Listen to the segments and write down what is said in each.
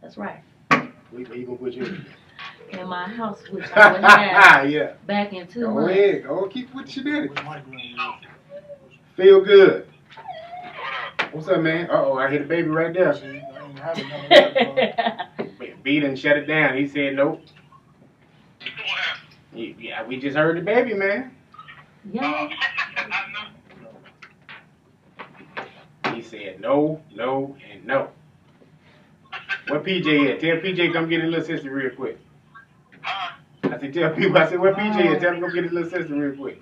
That's right. Where you gonna put yours? In my house, which I would have Yeah. back in 2 Go months. ahead. Go keep with your daddy. Feel good. What's up, man? Uh-oh, I hit a baby right there. B done shut it down. He said nope. Yeah, we just heard the baby, man. Yeah. He said no, no, and no. Where PJ at? Tell PJ come get his little sister real quick. I said, tell people, I said, where PJ at? Tell him come get his little sister real quick.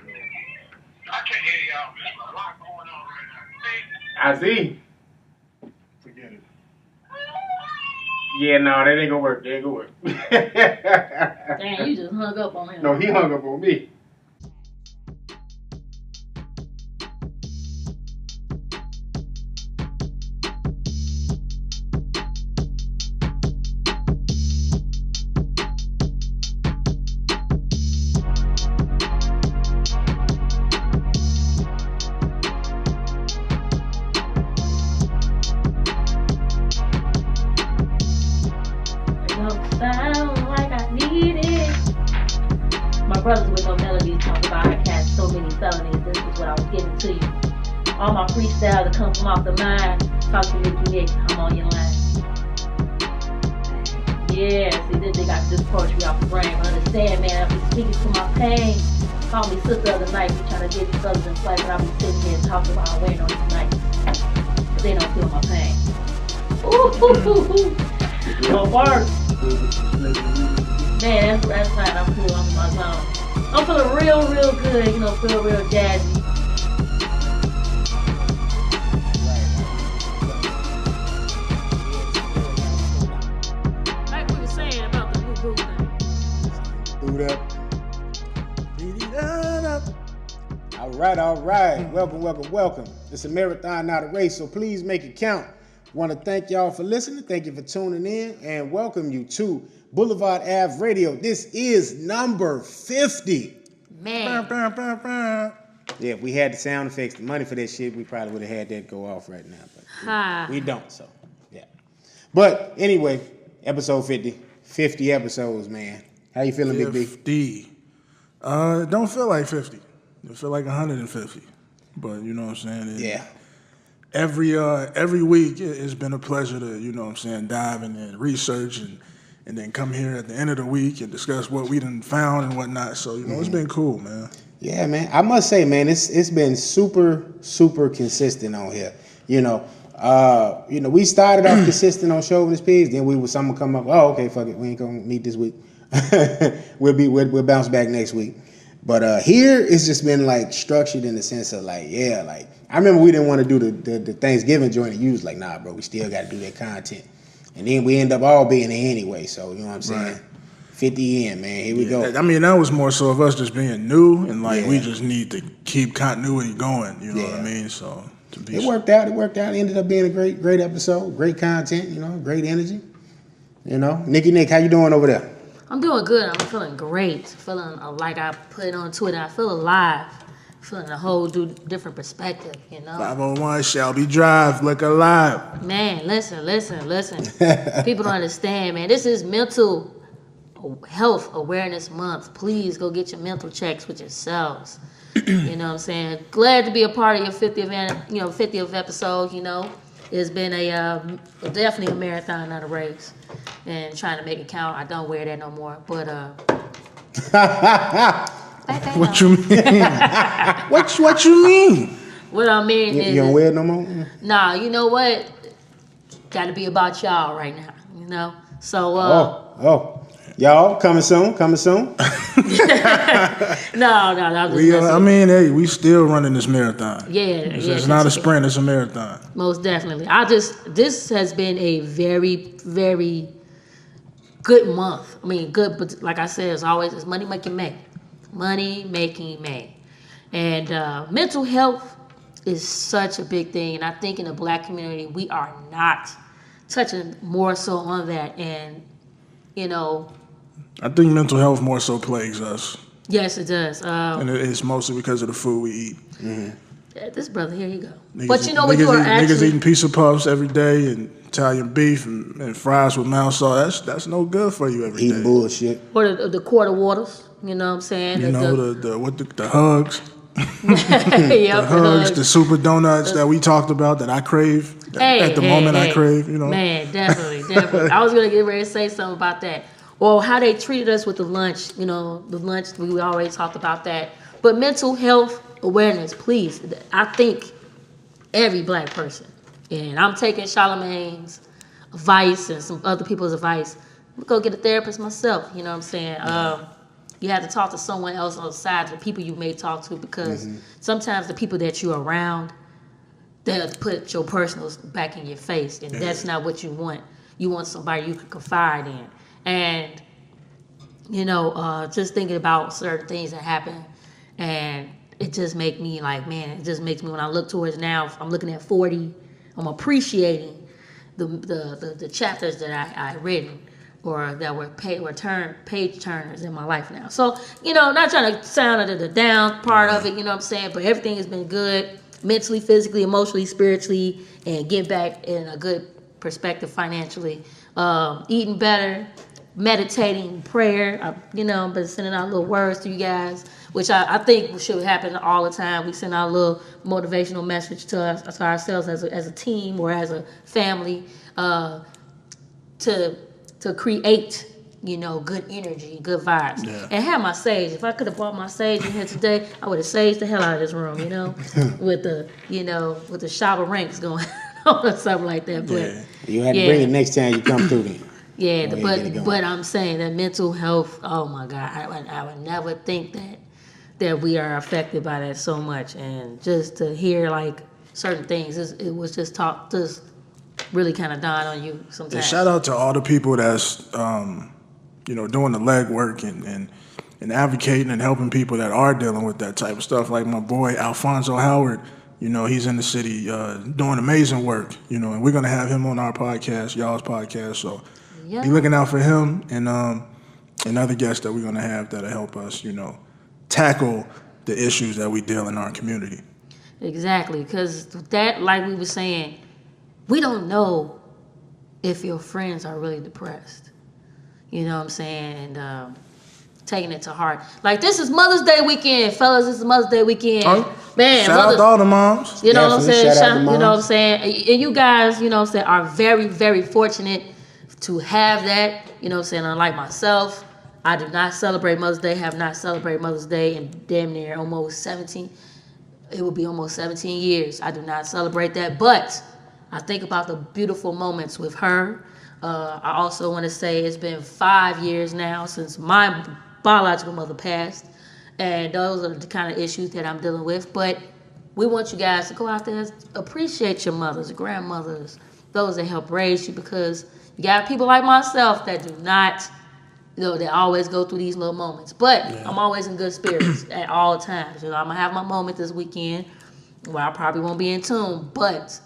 I can't hear y'all. There's a lot going on right now. I see. Forget it. Yeah, no, that ain't gonna work. That ain't gonna work. Damn, you just hung up on him. No, he hung up on me. Sound like I need it. My brothers with no melodies talk about I cast so many felonies. This is what I was giving to you. All my freestyle that come from off the mind. Talk to Nick, I'm on your line. Yeah, see this they got this poetry off the brain. Understand, man, I be speaking to my pain. Call me sister of the night. We trying to get these brothers in flight, but I be sitting here talking about waiting on these nights. But they don't feel my pain. Ooh. No work. Man, that's fine. I'm cool. I'm in my zone. I'm feeling real good. You know, feel real jazzy. Like we were saying about the new group thing. Boot up. All right. Welcome. It's a marathon, not a race, so please make it count. Want to thank y'all for listening. Thank you for tuning in and welcome you to Blvdave Radio. This is number 50. Man. Yeah, if we had the sound effects, the money for that shit, we probably would have had that go off right now. But we don't, so yeah. But anyway, episode 50. 50 episodes, man. How you feeling, Big B? 50. It don't feel like 50. It feel like 150. But you know what I'm saying? Yeah. Every week it's been a pleasure to, you know what I'm saying, dive in and research and then come here at the end of the week and discuss what we done found and whatnot. So, you know, it's been cool, man. Yeah, man. I must say, man, it's been super consistent on here. You know, we started off consistent on Chauvinist Pigs, then someone come up, oh, okay, fuck it, we ain't gonna meet this week. we'll bounce back next week. But here it's just been like structured in the sense of like, yeah, like I remember we didn't want to do the Thanksgiving joint and you was like, nah, bro, we still got to do that content. And then we end up all being there anyway. So, you know what I'm saying? Right. 50 in, man. Here we go. I mean, that was more so of us just being new and like we just need to keep continuity going. You know what I mean? So it worked out. It ended up being a great episode. Great content, you know, great energy. You know, Nick, how you doing over there? I'm doing good. I'm feeling great. Feeling like I put it on Twitter. I feel alive. Feeling a whole different perspective, you know. 501 Shelby Drive, look alive. Man, listen. People don't understand, man. This is mental health awareness month. Please go get your mental checks with yourselves. You know what I'm saying? Glad to be a part of your 50th episode, you know. It's been definitely a marathon, not a race. And trying to make it count. I don't wear that no more. But what you mean? what you mean? What I mean is you don't wear it no more? Nah, you know what? Got to be about y'all right now, you know. So y'all coming soon. No. I mean, hey, we still running this marathon. Yeah, it's not a sprint; it's a marathon. Most definitely. This has been a very, very good month. I mean, good, but like I said, as always, it's money making May. Money making May, and mental health is such a big thing. And I think in the Black community, we are not touching more so on that, and you know. I think mental health more so plagues us. Yes, it does. And it's mostly because of the food we eat. Mm-hmm. Yeah, this brother, here you go. Niggas, But you know what you are niggas actually... eating pizza puffs every day and Italian beef and fries with mouth sauce. That's no good for you every day. Eating bullshit. Or the quarter waters, you know what I'm saying? You know, the hugs. Yep, the hugs, the super donuts that we talked about that I crave. At the moment I crave, you know. Man, definitely. I was going to get ready to say something about that. Or how they treated us with the lunch, you know, the lunch, we already talked about that. But mental health awareness, please. I think every black person, and I'm taking Charlamagne's advice and some other people's advice, I'm going to go get a therapist myself, you know what I'm saying? You have to talk to someone else on the side, the people you may talk to, because sometimes the people that you're around, they'll put your personals back in your face, and that's not what you want. You want somebody you can confide in. And, you know, just thinking about certain things that happen, and it just make me like, man, it just makes me, when I look towards now, I'm looking at 40, I'm appreciating the chapters that I written, or that were page turners in my life now. So, you know, not trying to sound the down part of it, you know what I'm saying, but everything has been good, mentally, physically, emotionally, spiritually, and get back in a good perspective financially. Eating better, meditating, prayer. You know, I've been sending out little words to you guys, which I think should happen all the time. We send out a little motivational message to ourselves as a team or as a family to create, you know, good energy, good vibes. Yeah. And have my sage. If I could have brought my sage in here today, I would have saged the hell out of this room, you know, with the Shabba ranks going on or something like that. But You had to bring it next time you come through then. Yeah, but I'm saying that mental health, oh my God, I would never think that we are affected by that so much. And just to hear like certain things, it was just really kind of dawned on you sometimes. And shout out to all the people that's you know, doing the legwork and advocating and helping people that are dealing with that type of stuff. Like my boy Alfonso Howard, you know, he's in the city doing amazing work, you know, and we're gonna have him on our podcast, y'all's podcast. So be looking out for him and other guests that we're gonna have that'll help us, you know, tackle the issues that we deal in our community. Exactly, because that, like we were saying, we don't know if your friends are really depressed. You know what I'm saying? And taking it to heart. Like, this is Mother's Day weekend, fellas. This is Mother's Day weekend. Man, shout out to all the moms. You know what I'm saying? Shout out to moms. You know what I'm saying? And you guys, you know what I'm saying, are very, very fortunate to have that. You know what I'm saying? Unlike myself, I do not celebrate Mother's Day, have not celebrated Mother's Day in damn near almost 17. It will be almost 17 years. I do not celebrate that. But I think about the beautiful moments with her. I also want to say it's been 5 years now since my biological mother passed. And those are the kind of issues that I'm dealing with. But we want you guys to go out there and appreciate your mothers, grandmothers, those that help raise you, because you got people like myself that do not, you know, they always go through these little moments. But I'm always in good spirits at all times. You know, I'm going to have my moment this weekend where I probably won't be in tune. But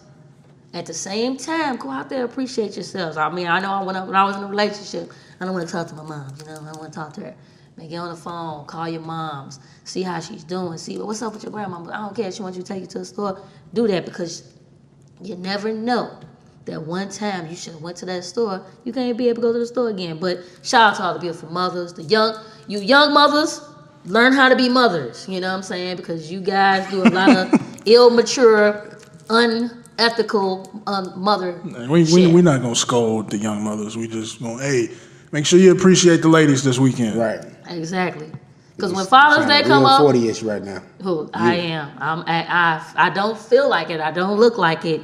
at the same time, go out there and appreciate yourselves. I mean, I know when I was in a relationship, I don't want to talk to my mom. You know, I don't want to talk to her. Man, get on the phone, call your moms, see how she's doing, see what's up with your grandma. I don't care if she wants you to take you to the store. Do that, because you never know that one time you should have went to that store, you can't be able to go to the store again. But shout out to all the beautiful mothers, you young mothers, learn how to be mothers. You know what I'm saying? Because you guys do a lot of immature, unethical mother shit. We're not gonna scold the young mothers. We just gonna, hey, make sure you appreciate the ladies this weekend. Right. Exactly. Because when Father's Day come up, 40-ish right now. Who I am. I don't feel like it. I don't look like it.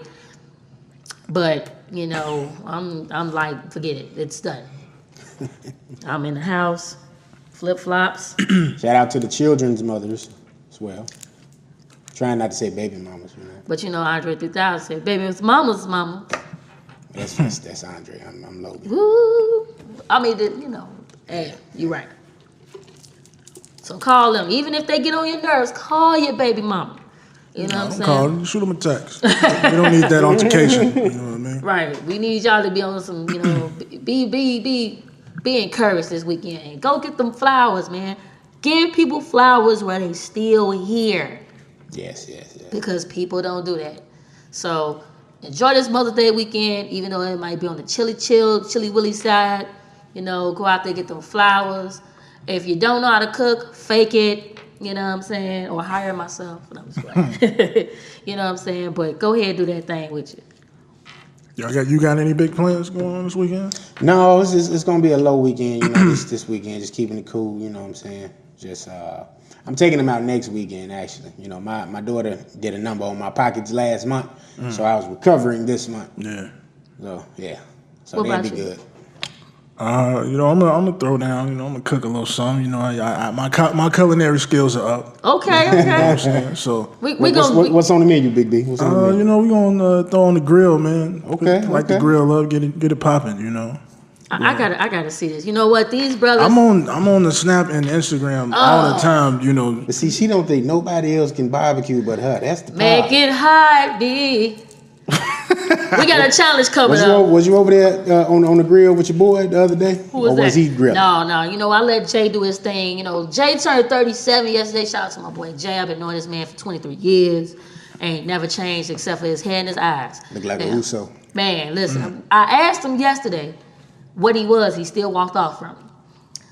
But you know, I'm like, forget it. It's done. I'm in the house, flip flops. Shout out to the children's mothers as well. Trying not to say baby mamas, you know. But you know, Andre 3000 said, "Baby, it's mama's mama." That's Andre. I'm Logan. Woo! I mean, you know, hey, you right. So call them, even if they get on your nerves. Call your baby mama. You know what I'm saying? Call them, shoot them a text. We don't need that altercation. You know what I mean? Right. We need y'all to be on some, you know, be encouraged this weekend. And go get them flowers, man. Give people flowers while they still here. Yes. Because people don't do that. So enjoy this Mother's Day weekend, even though it might be on the chilly willy side. Go out there, get them flowers. If you don't know how to cook, fake it. You know what I'm saying? Or hire myself. I'm just playing. You know what I'm saying? But go ahead and do that thing with you. You got any big plans going on this weekend? No, it's gonna be a low weekend. This weekend, just keeping it cool. You know what I'm saying? Just I'm taking them out next weekend. Actually, my daughter did a number on my pockets last month, so I was recovering this month. Yeah. So that'll be good. I'm gonna throw down. I'm gonna cook a little something. My culinary skills are up. Okay. You know what I'm saying? So what's on the menu, Big B? What's on the menu? We're gonna throw on the grill, man. Okay. Like the grill up, get it popping. I gotta see this. You know what? These brothers. I'm on the Snap and Instagram all the time. But see, she don't think nobody else can barbecue but her. That's the Make problem. it hot, B. We got a challenge coming up. Was you over there on the grill with your boy the other day? Who was or that? Was he grilling? No. I let Jay do his thing. Jay turned 37 yesterday. Shout out to my boy Jay. I've been knowing this man for 23 years. Ain't never changed except for his hair and his eyes. Look like a Uso. Man, listen. I asked him yesterday what he was. He still walked off from me.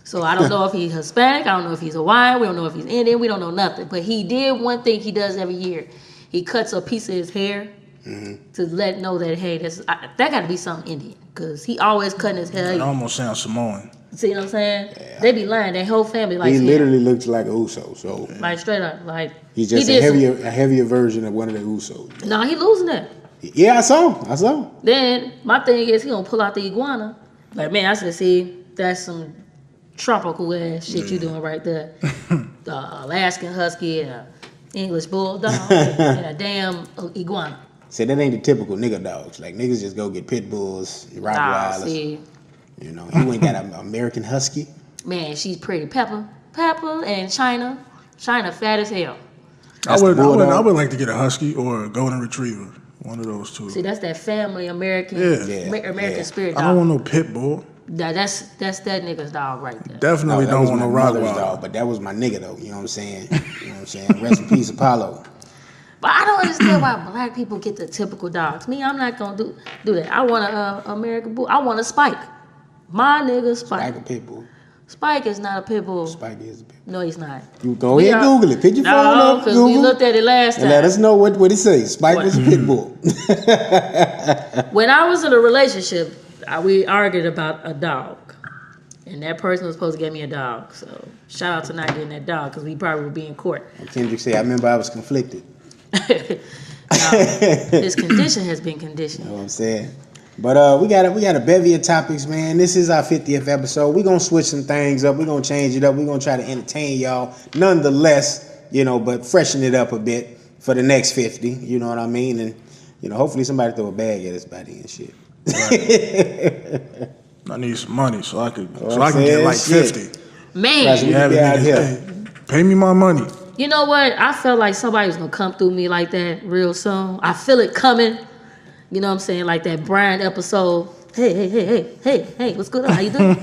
So I don't know if he's Hispanic. I don't know if he's Hawaiian. We don't know if he's Indian. We don't know nothing. But he did one thing he does every year. He cuts a piece of his hair to let know that, hey, that got to be something Indian. Because he always cutting his hair. It almost sounds Samoan. See what I'm saying? Yeah. They be lying. Their whole family like he literally looks like a Uso. So like straight up, like he's just a heavier version of one of the Usos. No, he losing it. Yeah, I saw. Then my thing is he gonna pull out the iguana. Like, man, I said, see, that's some tropical ass shit you doing right there. The Alaskan Husky and a English Bulldog and a damn iguana. See, that ain't the typical nigga dogs. Like, niggas just go get pit bulls, Rottweilers. See. He went got an American Husky. Man, she's pretty. Pepper and China fat as hell. I would like to get a Husky or a Golden Retriever. One of those two. See, that's that family American spirit dog. I don't want no pit bull. That's that nigga's dog right there. Definitely don't want no Rottweiler dog, but that was my nigga though. You know what I'm saying? Rest in peace, Apollo. But I don't understand why black people get the typical dogs. Me, I'm not gonna do that. I want a American bull. I want a Spike. My nigga Spike. Spike a pit bull. Spike is not a pit bull. Spike is a pit bull. No, he's not. You go ahead and Google it. Pick your phone up, because we looked at it last time. And let us know what it says. Spike is a pit bull. When I was in a relationship, we argued about a dog. And that person was supposed to get me a dog. So shout out to not getting that dog because we probably would be in court. Kendrick said, I remember I was conflicted. His condition has been conditioned. You know what I'm saying? But we got a bevy of topics, man. This is our 50th episode. We're going to switch some things up. We're going to change it up. We're going to try to entertain y'all. Nonetheless, but freshen it up a bit for the next 50. You know what I mean? And, hopefully somebody throw a bag at us by the end shit. Right. I need some money so I can get like 50. Man. Pay me my money. You know what? I felt like somebody was going to come through me like that real soon. I feel it coming. You know what I'm saying? Like that Brian episode. Hey, what's going on? How you doing?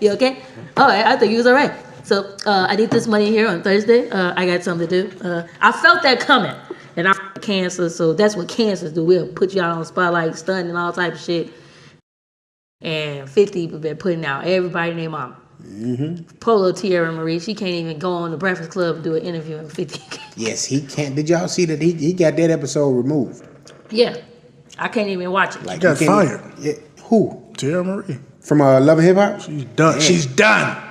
You okay? Oh, I think you was all right. So I need this money here on Thursday. I got something to do. I felt that coming. And I'm cancer, so that's what cancers do. We'll put you out on the spotlight, stun and all type of shit. And 50 been putting out everybody named mama. Mm-hmm. Polo Tierra Marie, she can't even go on the Breakfast Club and do an interview in 50. Yes, he can't. Did y'all see that he got that episode removed? Yeah, I can't even watch it. Like, got fired. Who? Tierra Marie. From Love and Hip Hop? She's done. Damn. She's done.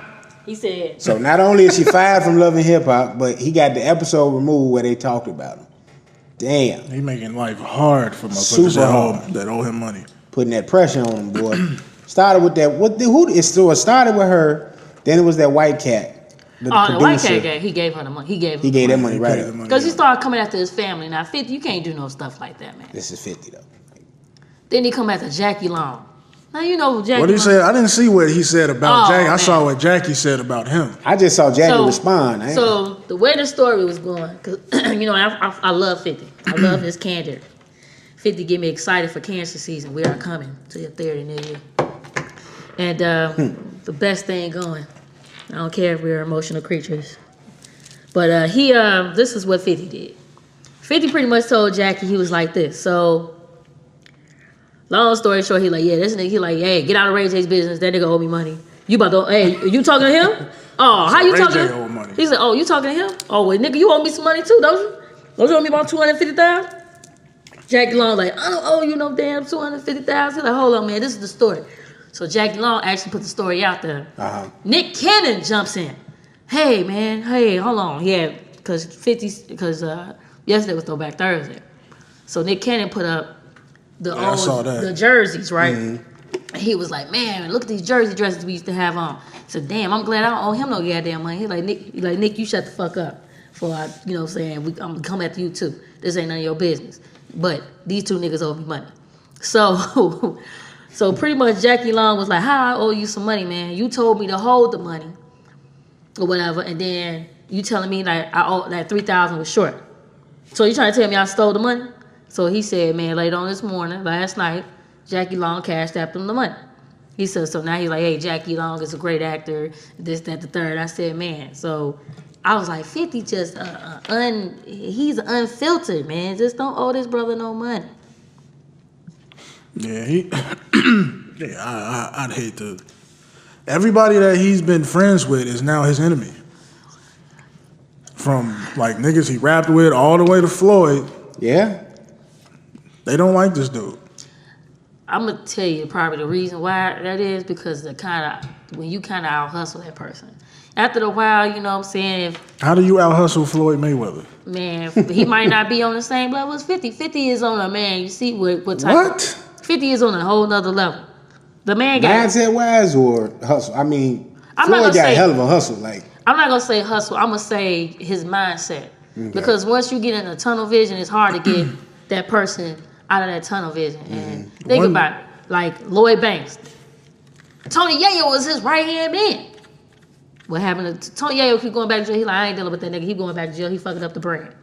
He said. So not only is she fired from Love and Hip Hop, but he got the episode removed where they talked about him. Damn. He making life hard for motherfuckers at home that owe him money. Putting that pressure on him, boy. Started with that. It started with her. Then it was that white cat. The white cat, he gave her the money. He gave that money right. Because he started coming after his family. Now 50, you can't do no stuff like that, man. This is 50 though. Then he come after Jackie Long. Now you know Jackie. What he said? I didn't see what he said about Jackie. Man. I saw what Jackie said about him. I just saw Jackie respond. So the way the story was going, because I love 50. I love his candor. 50 get me excited for cancer season. We are coming to your theater near you. And the best thing going. I don't care if we're emotional creatures. But this is what 50 did. 50 pretty much told Jackie he was like this. So, long story short, he like, yeah, this nigga, he like, hey, get out of Ray J's business. That nigga owe me money. You about to, hey, you talking to him? Oh, how you Ray talking J to owe him? money. He said, oh, you talking to him? Oh, well, nigga, you owe me some money too, don't you? Don't you owe me about $250,000? Jackie Long like, I don't owe you no damn $250,000. He's like, hold on, man, this is the story. So Jackie Long actually put the story out there. Nick Cannon jumps in. Hey, man, hey, hold on. Yeah, because yesterday was Throwback Thursday. So Nick Cannon put up the jerseys, right? And he was like, man, look at these jersey dresses we used to have on. I said, damn, I'm glad I don't owe him no goddamn money. He like, Nick, you shut the fuck up. Before I, you know what I'm saying, I'm going to come after you too. This ain't none of your business. But these two niggas owe me money. So pretty much Jackie Long was like, how I owe you some money, man? You told me to hold the money or whatever, and then you telling me like I owe that $3,000 was short. So you trying to tell me I stole the money? So he said, man, later on this morning, last night, Jackie Long cashed out him the money. He said, so now he's like, hey, Jackie Long is a great actor, this, that, the third. I said, man, so I was like, 50 just, he's unfiltered, man. Just don't owe this brother no money. Yeah, I'd hate to. Everybody that he's been friends with is now his enemy. From like niggas he rapped with all the way to Floyd. Yeah. They don't like this dude. I'm gonna tell you probably the reason why that is because when you kind of out hustle that person. After a while, you know what I'm saying? How do you out hustle Floyd Mayweather? Man, he might not be on the same level as 50. 50 is on a man. You see what type? What? 50 is on a whole nother level. The man got mindset wise or hustle. I mean, I'm not Floyd gonna got say- a hell of a hustle. Like, I'm not gonna say hustle. I'm gonna say his mindset. Because once you get in a tunnel vision, it's hard to get that person out of that tunnel vision. And think about it, like Lloyd Banks. Tony Yayo was his right hand man. What happened to Tony Yayo? Keep going back to jail. He like, I ain't dealing with that nigga. He going back to jail. He fucking up the brand.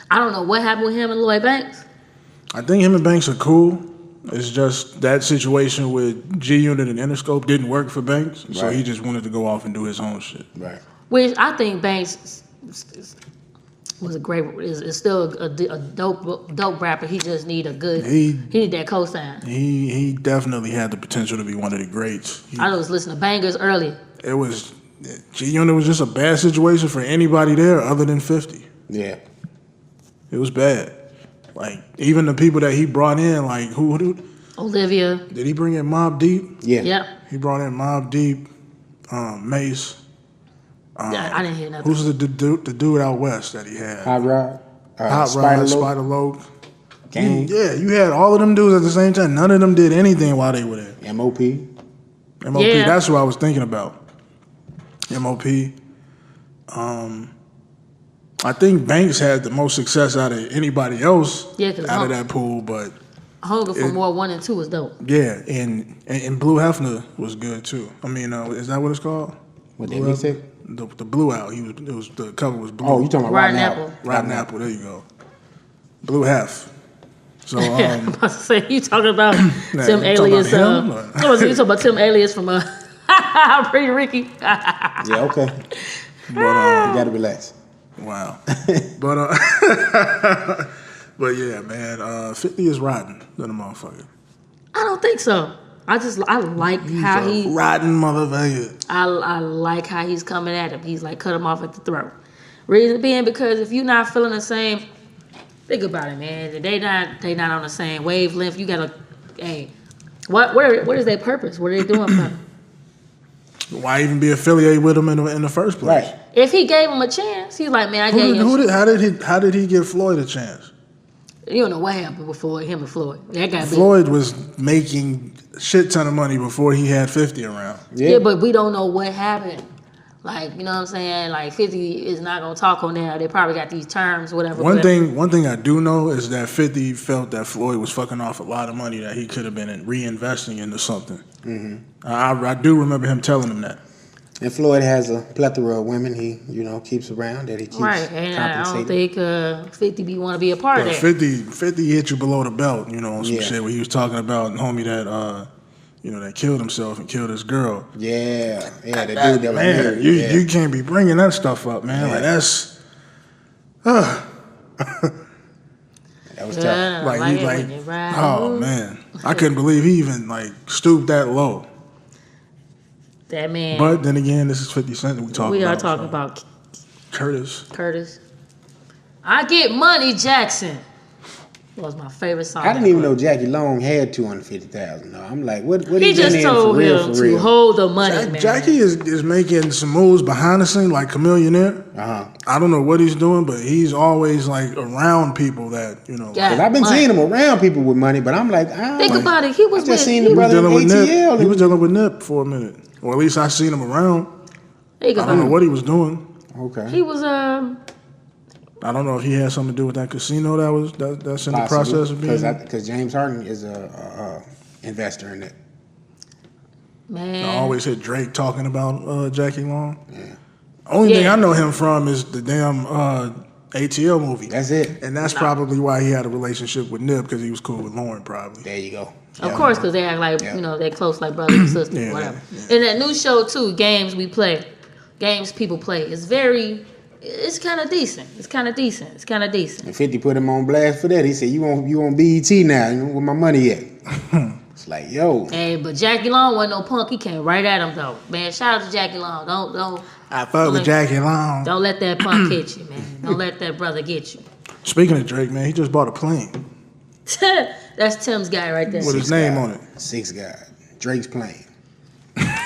I don't know what happened with him and Lloyd Banks. I think him and Banks are cool. It's just that situation with G Unit and Interscope didn't work for Banks, so he just wanted to go off and do his own shit. right. Which I think Banks was a great. Is still a dope rapper. He just need a good. He need that cosign. He definitely had the potential to be one of the greats. I was listening to Bangers earlier. It was G Unit was just a bad situation for anybody there other than 50. Yeah. It was bad. Like even the people that he brought in, like who Olivia. did he bring in? Mobb Deep. Yeah. Yep. He brought in Mobb Deep, Mace. I didn't hear nothing. Who's the dude out west that he had? Hot Rod. Hot Spider Rod, Loc, Spider Loc. Gang. Yeah, you had all of them dudes at the same time. None of them did anything while they were there. MOP. MOP, Yeah. that's who I was thinking about. MOP. I think Banks had the most success out of anybody else out of that pool, but Hunger for More 1 and 2 was dope. yeah, and Blue Hefner was good too. I mean, is that what it's called? What that music? The Blue Out. The cover was blue. Oh, you talking about Rotten Rotten Apple. Rotten Apple. There you go. Blue Hef. So I'm about to say, you talking about Tim you Alias. talking about him, or- You talking about Tim Alias from Pretty Ricky. Yeah, okay. but You gotta relax. wow. But yeah, man. 50 is rotten than a motherfucker. I don't think so. I like how He's a rotten motherfucker. I like how he's coming at him. He's like cut him off at the throat. Reason being because if you're not feeling the same, think about it, man. They not on the same wavelength. You gotta, hey, what is their purpose? What are they doing for? Why even be affiliated with him in the first place? Right. If he gave him a chance, he's like, man, I gave him. How did he give Floyd a chance? You don't know what happened before him and Floyd. That guy. Floyd was making a shit ton of money before he had 50 around. Yeah, but we don't know what happened. Like, you know what I'm saying? Like 50 is not gonna talk on there. They probably got these terms, whatever. One thing I do know is that 50 felt that Floyd was fucking off a lot of money that he could have been reinvesting into something. Mm-hmm. I do remember him telling him that. And Floyd has a plethora of women he, keeps around that he keeps Right, and I don't compensating. think 50 want to be a part of But that. 50 hit you below the belt, on some Yeah. shit where he was talking about homie that that killed himself and killed his girl. Yeah, the dude that was Man, married. you can't be bringing that stuff up, man. Yeah. Like that's. That was tough. Like Like he it like, when you ride. oh man, I couldn't believe he even like stooped that low. That man. But then again, this is 50 Cent that we talking about. We are talking so. about Curtis. I Get Money Jackson. That was my favorite song. I didn't even know Jackie Long had 250,000. No, I'm like, what He just told him to hold the money, man. Jackie is making some moves behind the scene like Chameleonaire. I don't know what he's doing, but he's always like around people that Yeah. Because I've been money. seeing him around people with money, but I'm like, I Think don't about it. He was I just with- seen he the was brother in dealing with ATL. Nip. He was dealing with Nip for a minute, or at least I seen him around. Think I about don't know it. what he was doing. Okay. He was I don't know if he had something to do with that casino that's in the process of being. Because James Harden is a investor in it. man. I always hear Drake talking about Jackie Long. Yeah. Only thing I know him from is the damn ATL movie. That's it. And that's probably why he had a relationship with Nip, because he was cool with Lauren, probably. There you go. Of course, because they act like, they're close like brother and sister, Yeah, whatever. yeah. And that new show, too, Games People Play, it's kind of decent. And 50 put him on blast for that. He said, you on BET now. You know where my money at? It's like, yo. Hey, but Jackie Long wasn't no punk. He came right at him, though. Man, shout out to Jackie Long. Don't I fuck with Jackie Long. Don't let that punk hit you, man. Don't let that brother get you. Speaking of Drake, man, he just bought a plane That's Tim's guy right there. with his name on it. Six guy. Drake's plane.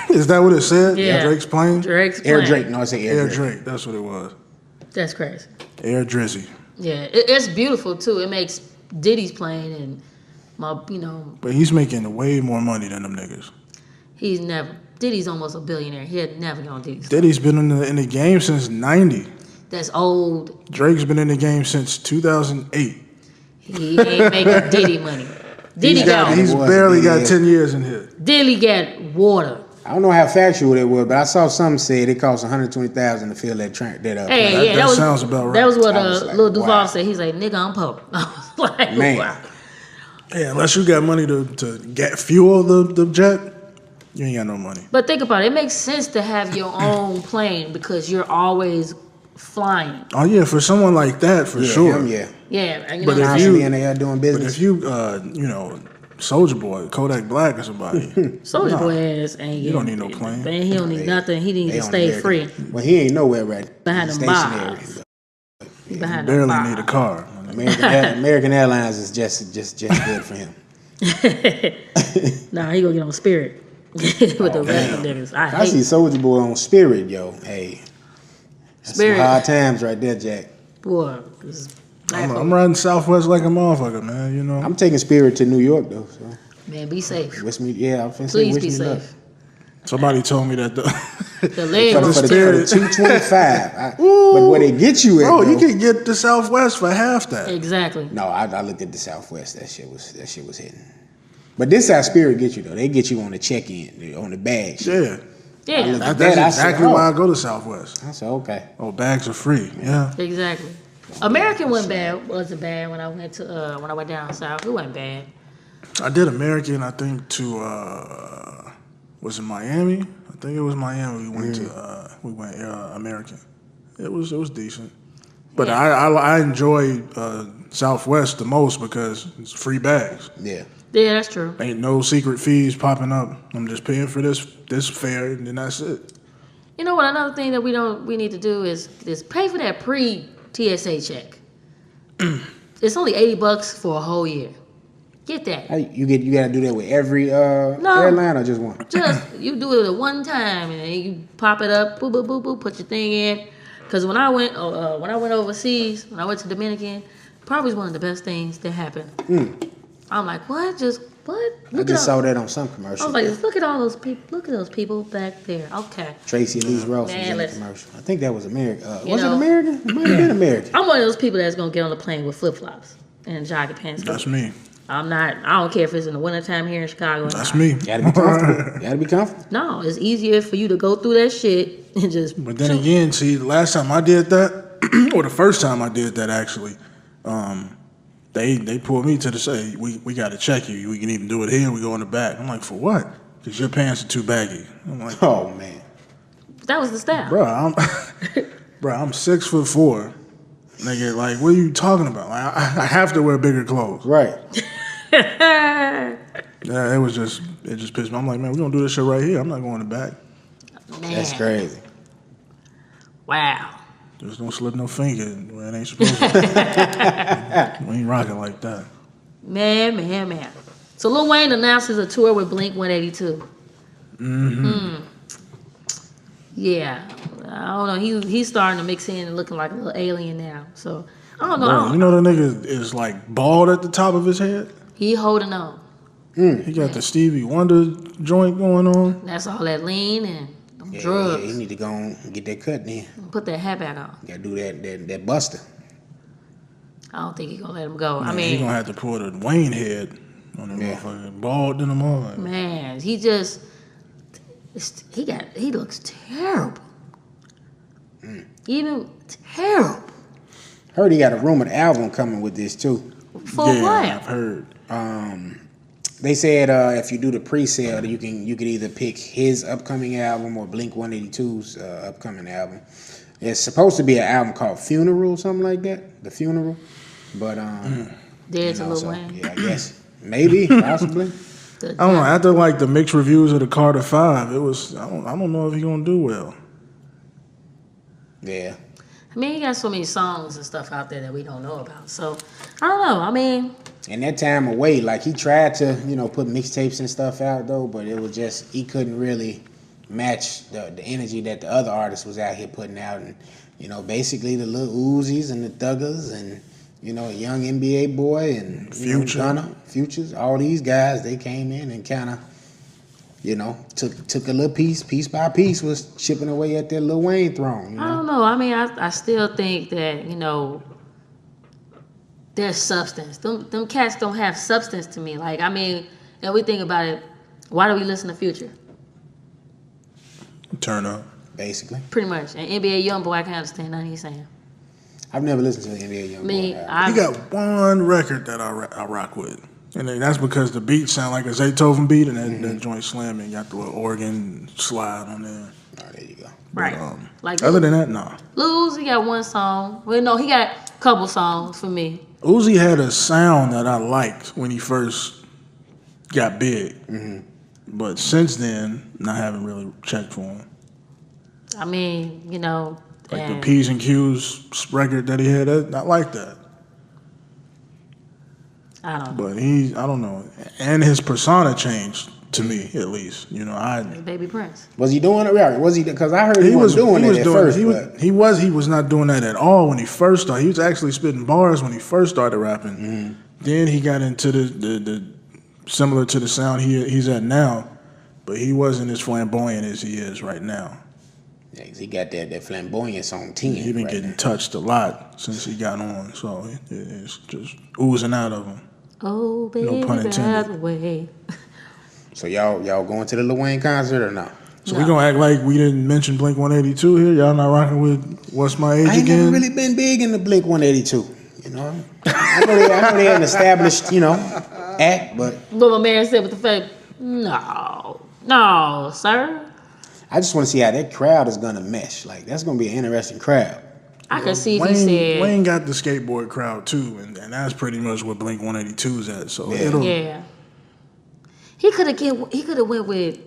Is that what it said? Yeah. Drake's plane? Drake's Air playing. Drake. No, I say Air Air Drake. Drake, that's what it was. That's crazy. Air Drizzy. Yeah, it's beautiful too. It makes Diddy's playing and But he's making way more money than them niggas. Diddy's almost a billionaire. He had never gone Diddy's. Diddy's been in the game since 90. That's old. Drake's been in the game since 2008. He ain't making Diddy money. Diddy He's was, barely he got is. 10 years in here. Diddy got water. I don't know how factual it was, but I saw some say it cost $120,000 to fill that Hey, plane. yeah, that was, sounds about right. That was what I was like, Lil Duval wow. said. He's like, nigga, I'm poor. I was like, Man. wow. Yeah, unless you got money to get fuel the jet, you ain't got no money. But think about it. It makes sense to have your own plane because you're always flying. Oh yeah, for someone like that, for sure. Yeah. Yeah, and But if Constantly you- in there doing But business. if you, Soldier Boy, Kodak Black or somebody, Soulja Boy ass ain't you don't need no plane. Man, he don't need nothing. He need They to on stay American. free Well, he ain't nowhere right behind them stationary. bars. Behind barely them need a bars. car. American Airlines is just good for him. Nah, he gonna get on Spirit with the rest of niggas. I see Soulja Boy on Spirit, yo. Hey, that's Spirit. some hard times right there, Jack. boy. 'Cause I'm riding Southwest like a motherfucker, man. You know. I'm taking Spirit to New York though. So man, be safe. wish me, yeah, I'm finna say Please wish be me luck. safe. Somebody told me that The leg For room. the Spirit. 225, but where they get you at? Bro, you though- can get the Southwest for half that. Exactly. No, I looked at the Southwest. That shit was hitting. But this how Spirit get you though. They get you on the check-in, on the bag. Shit. Yeah. Yeah, look at That's that, I exactly said, oh. why I go to Southwest. I said okay. Oh, bags are free. Yeah. exactly. American wasn't bad when I went down south. It wasn't bad. I did American, I think, to was it Miami? I think it was Miami. We went American. It was decent, but Yeah. I enjoy Southwest the most because it's free bags. Yeah. Yeah, that's true. Ain't no secret fees popping up. I'm just paying for this fare, and then that's it. You know what? Another thing that we need to do is pay for that pre-TSA check. It's only $80 for a whole year. Get that. How you gotta do that with every airline or just one? Just you do it at one time and then you pop it up, boop boop boop boop, put your thing in. Because when I went overseas, when I went to Dominican, probably was one of the best things that happened. I'm like, what? What? I just saw that on some commercial. I was like, look at all those people. Look at those people back there. Okay. Tracy Elise Ross was Man, in the listen. commercial. I think that was American. You Was it know. American? It might have been American. I'm one of those people that's gonna get on the plane with flip flops and jogging pants. That's me. I'm not. I don't care if it's in the wintertime here in Chicago. or That's not. me. Gotta be comfortable. Gotta be comfortable. No, it's easier for you to go through that shit and just. But then again, see, the last time I did that, or the first time I did that actually, they pulled me to the side. We got to check you. We can even do it here. We go in the back. I'm like, for what? because your pants are too baggy. I'm like, Oh man. That was the style. bro, I'm 6'4". Nigga, like, what are you talking about? Like, I have to wear bigger clothes. Right. Yeah, it just pissed me. I'm like, man, we're gonna do this shit right here. I'm not going to the back. Man. That's crazy. Wow. Just don't slip no finger where it ain't supposed to. We ain't rocking like that. Man. So Lil Wayne announces a tour with Blink 182. Yeah. I don't know. He's starting to mix in and looking like a little alien now. So I don't know. Bro, you know the nigga is like bald at the top of his head? He holding on. He got the Stevie Wonder joint going on. That's all that lean and them Yeah, drugs. you need to go and get that cut then. Put that hat back on. You gotta do that buster. I don't think he gonna let him go. Man, I he mean, gonna have to put a Wayne head on that motherfucker. Bald in the morning. man, he looks terrible. Even terrible. Heard he got a rumored album coming with this too. For Yeah, what? I've heard. They said if you do the pre-sale, you could either pick his upcoming album or Blink 182's upcoming album. It's supposed to be an album called Funeral, something like that. The Funeral, but Dead to Lil so, Wayne. yeah, I guess maybe possibly. I don't know. After like the mixed reviews of the Carter 5, it was I don't know if he gonna do well. Yeah. I mean, he got so many songs and stuff out there that we don't know about. So I don't know. I mean, In that time away, like he tried to, put mixtapes and stuff out though, but it was just he couldn't really match the energy that the other artists was out here putting out, and basically the little Uzis and the Thuggers and a young NBA boy and Future. Gunna, Futures, all these guys, they came in and kind of took a little piece by piece, was chipping away at their Lil Wayne throne. I don't know. I mean, I still think that there's substance. Them cats don't have substance to me. Like, I mean, if we think about it, why do we listen to Future? Turn up. Basically, Pretty much. And NBA Youngboy, I can't understand nothing he's saying. I've never listened to the NBA Young I mean, He got one record that I rock with. And that's because the beat sound like a Zaytoven beat, and that joint slamming got the little organ slide on there. Oh, there you go. Right. But, Like, other than that, nah. Lil Uzi got one song. Well, no, he got a couple songs for me. Uzi had a sound that I liked when he first got big. But since then, I haven't really checked for him. I mean, Like the and P's and Q's record that he had, I like that. I don't know. But I don't know. And his persona changed to me, at least. Baby Prince. Was he doing it? Right? Was he? Because I heard he was doing it at first. He was not doing that at all when he first started. He was actually spitting bars when he first started rapping. Then he got into the similar to the sound he's at now, but he wasn't as flamboyant as he is right now. Yeah, 'cause he got that flamboyance on 10. He been right getting now. touched a lot since he got on, so it's just oozing out of him. Oh, baby, pun by intended. the way. So y'all going to the Lil Wayne concert or not? So we gonna act like we didn't mention Blink 182 here. Y'all not rocking with What's My Age I ain't Again? never really been big in the Blink 182. I know they had an established, act, but But my man said with the face, no, sir. I just want to see how that crowd is gonna mesh. Like that's gonna be an interesting crowd. I could see if he said, Wayne got the skateboard crowd too, and that's pretty much what Blink 182's at. So it'll yeah. He could have went with.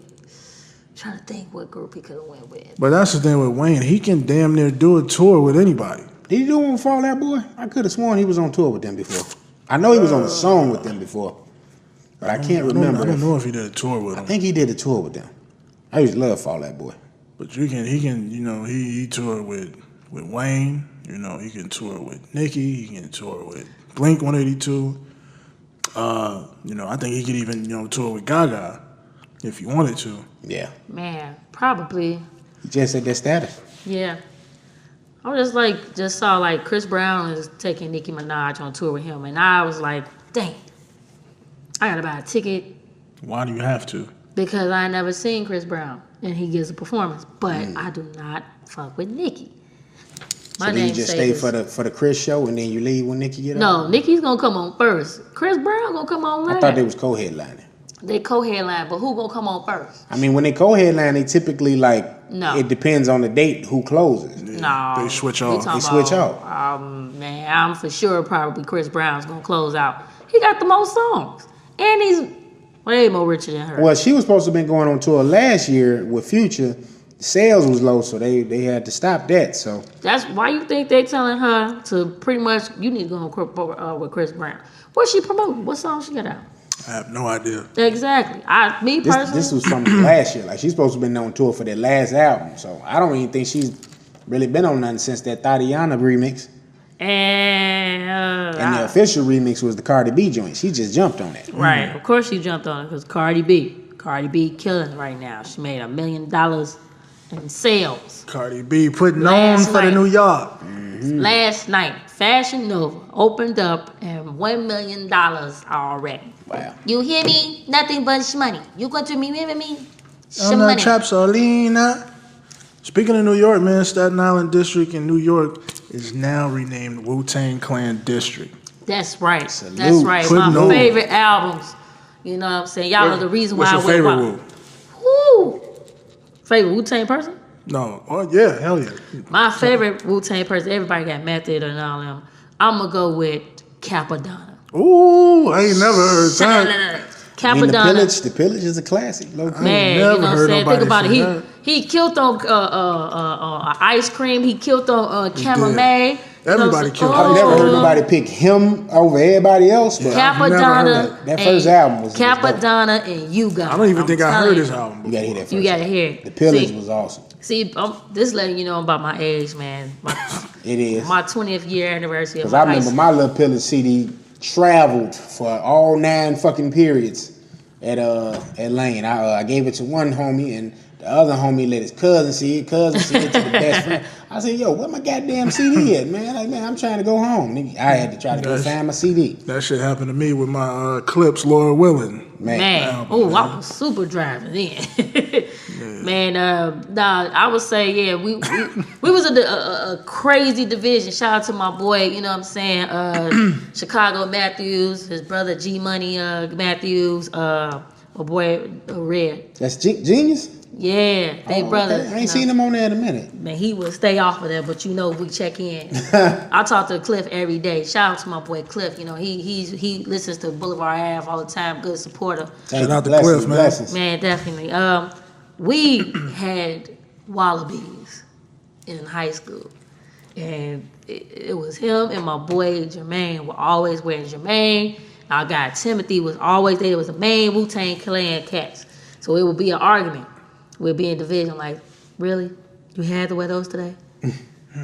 Trying to think what group he could have went with. But that's the thing with Wayne. He can damn near do a tour with anybody. Did he do one with Fall Out Boy? I could have sworn he was on tour with them before. I know he was on a song with them before, but I can't remember. I don't know if he did a tour with I him. think he did a tour with them. I used to love Fall Out Boy. But he can, he toured with Wayne. He can tour with Nicki. He can tour with Blink 182. I think he could even, tour with Gaga if he wanted to. Yeah. Man, probably. He just at that status. Yeah. I just saw Chris Brown is taking Nicki Minaj on tour with him, and I was like, dang, I gotta buy a ticket Why do you have to? because I never seen Chris Brown and he gives a performance, but I do not fuck with Nicki. So then you just stay for the Chris show and then you leave when Nicki get No, on? Nicki's gonna come on first. Chris Brown gonna come on I last. thought they was co-headlining. They co-headline, but who gonna come on first? I mean, when they co-headline, they typically No. it depends on the date who closes. No, They switch we off. talking They switch about, off. Man, I'm for sure probably Chris Brown's gonna close out. He got the most songs, and he's way more richer than her. Well, she was supposed to have been going on tour last year with Future. Sales was low, so they had to stop that. So That's why you think they telling her to pretty much you need to go on with Chris Brown. What's she promoting? What song she got out? I have no idea. Exactly. Me personally, this was from last year. Like she's supposed to have been on tour for that last album. So I don't even think she's really been on nothing since that Tatiana remix. and And the official remix was the Cardi B joint. She just jumped on that. right, of course she jumped on it because Cardi B killing right now. She made $1 million in sales. Cardi B putting Last on for the night. New York. Last night, Fashion Nova opened up and $1 million already. Wow. You hear me? Nothing but money. You going to remember me? I'm not Chapsolina. Speaking of New York, man, Staten Island District in New York is now renamed Wu-Tang Clan District. That's right. Salute. That's right. Putting My on. favorite albums. You know what I'm saying? Y'all know the reason why What's I your went favorite wild. Wu? Woo! Favorite Wu-Tang person? No. Oh, yeah. Hell yeah. My favorite Wu-Tang person, everybody got method and all them. I'm going to go with Capadonna. Ooh, I ain't never heard that. I mean, Capadonna. the pillage is a classic. Low key. Man, never you know what I'm heard saying? nobody Think about say it. that. He killed on ice cream. He killed on chamomile. Everybody killed I've never heard nobody pick him over everybody else, but I've never heard Capadonna. that first album was dope. Capadonna and You Got. I don't even think I heard his You. album. You gotta hear that first. You gotta album. hear it. The pillage See- was awesome. See, this letting you know about my age, man. It is. My 20th year anniversary of Because my I high remember school. my little pillage CD traveled for all 9 fucking periods at Lane. I gave it to one homie and the other homie let his cousin see it to the best friend. I said, yo, where my goddamn CD at, man? Like, man, I'm trying to go home. Nigga, I had to try to go find my CD. That shit happened to me with my Clips, Laura Willing. Man, oh, I was super driving then. Man, I would say, yeah, we was a crazy division. Shout out to my boy, you know what I'm saying, Chicago Matthews, his brother G Money Matthews, my boy Red. That's Genius? Yeah, they brothers. Okay. I you ain't know. seen him on there in a minute. Man, he would stay off of that, but you know we check in. I talk to Cliff every day. Shout out to my boy Cliff. You know he listens to Boulevard Ave all the time. Good supporter. Shout out to Blessings, Cliff, man. blessings. Man, definitely. We had Wallabies in high school, and it was him and my boy Jermaine were always wearing Jermaine. Our guy Timothy was always there. It was the main Wu-Tang Clan cats. So it would be an argument. We'd be in division like, really? You had to wear those today?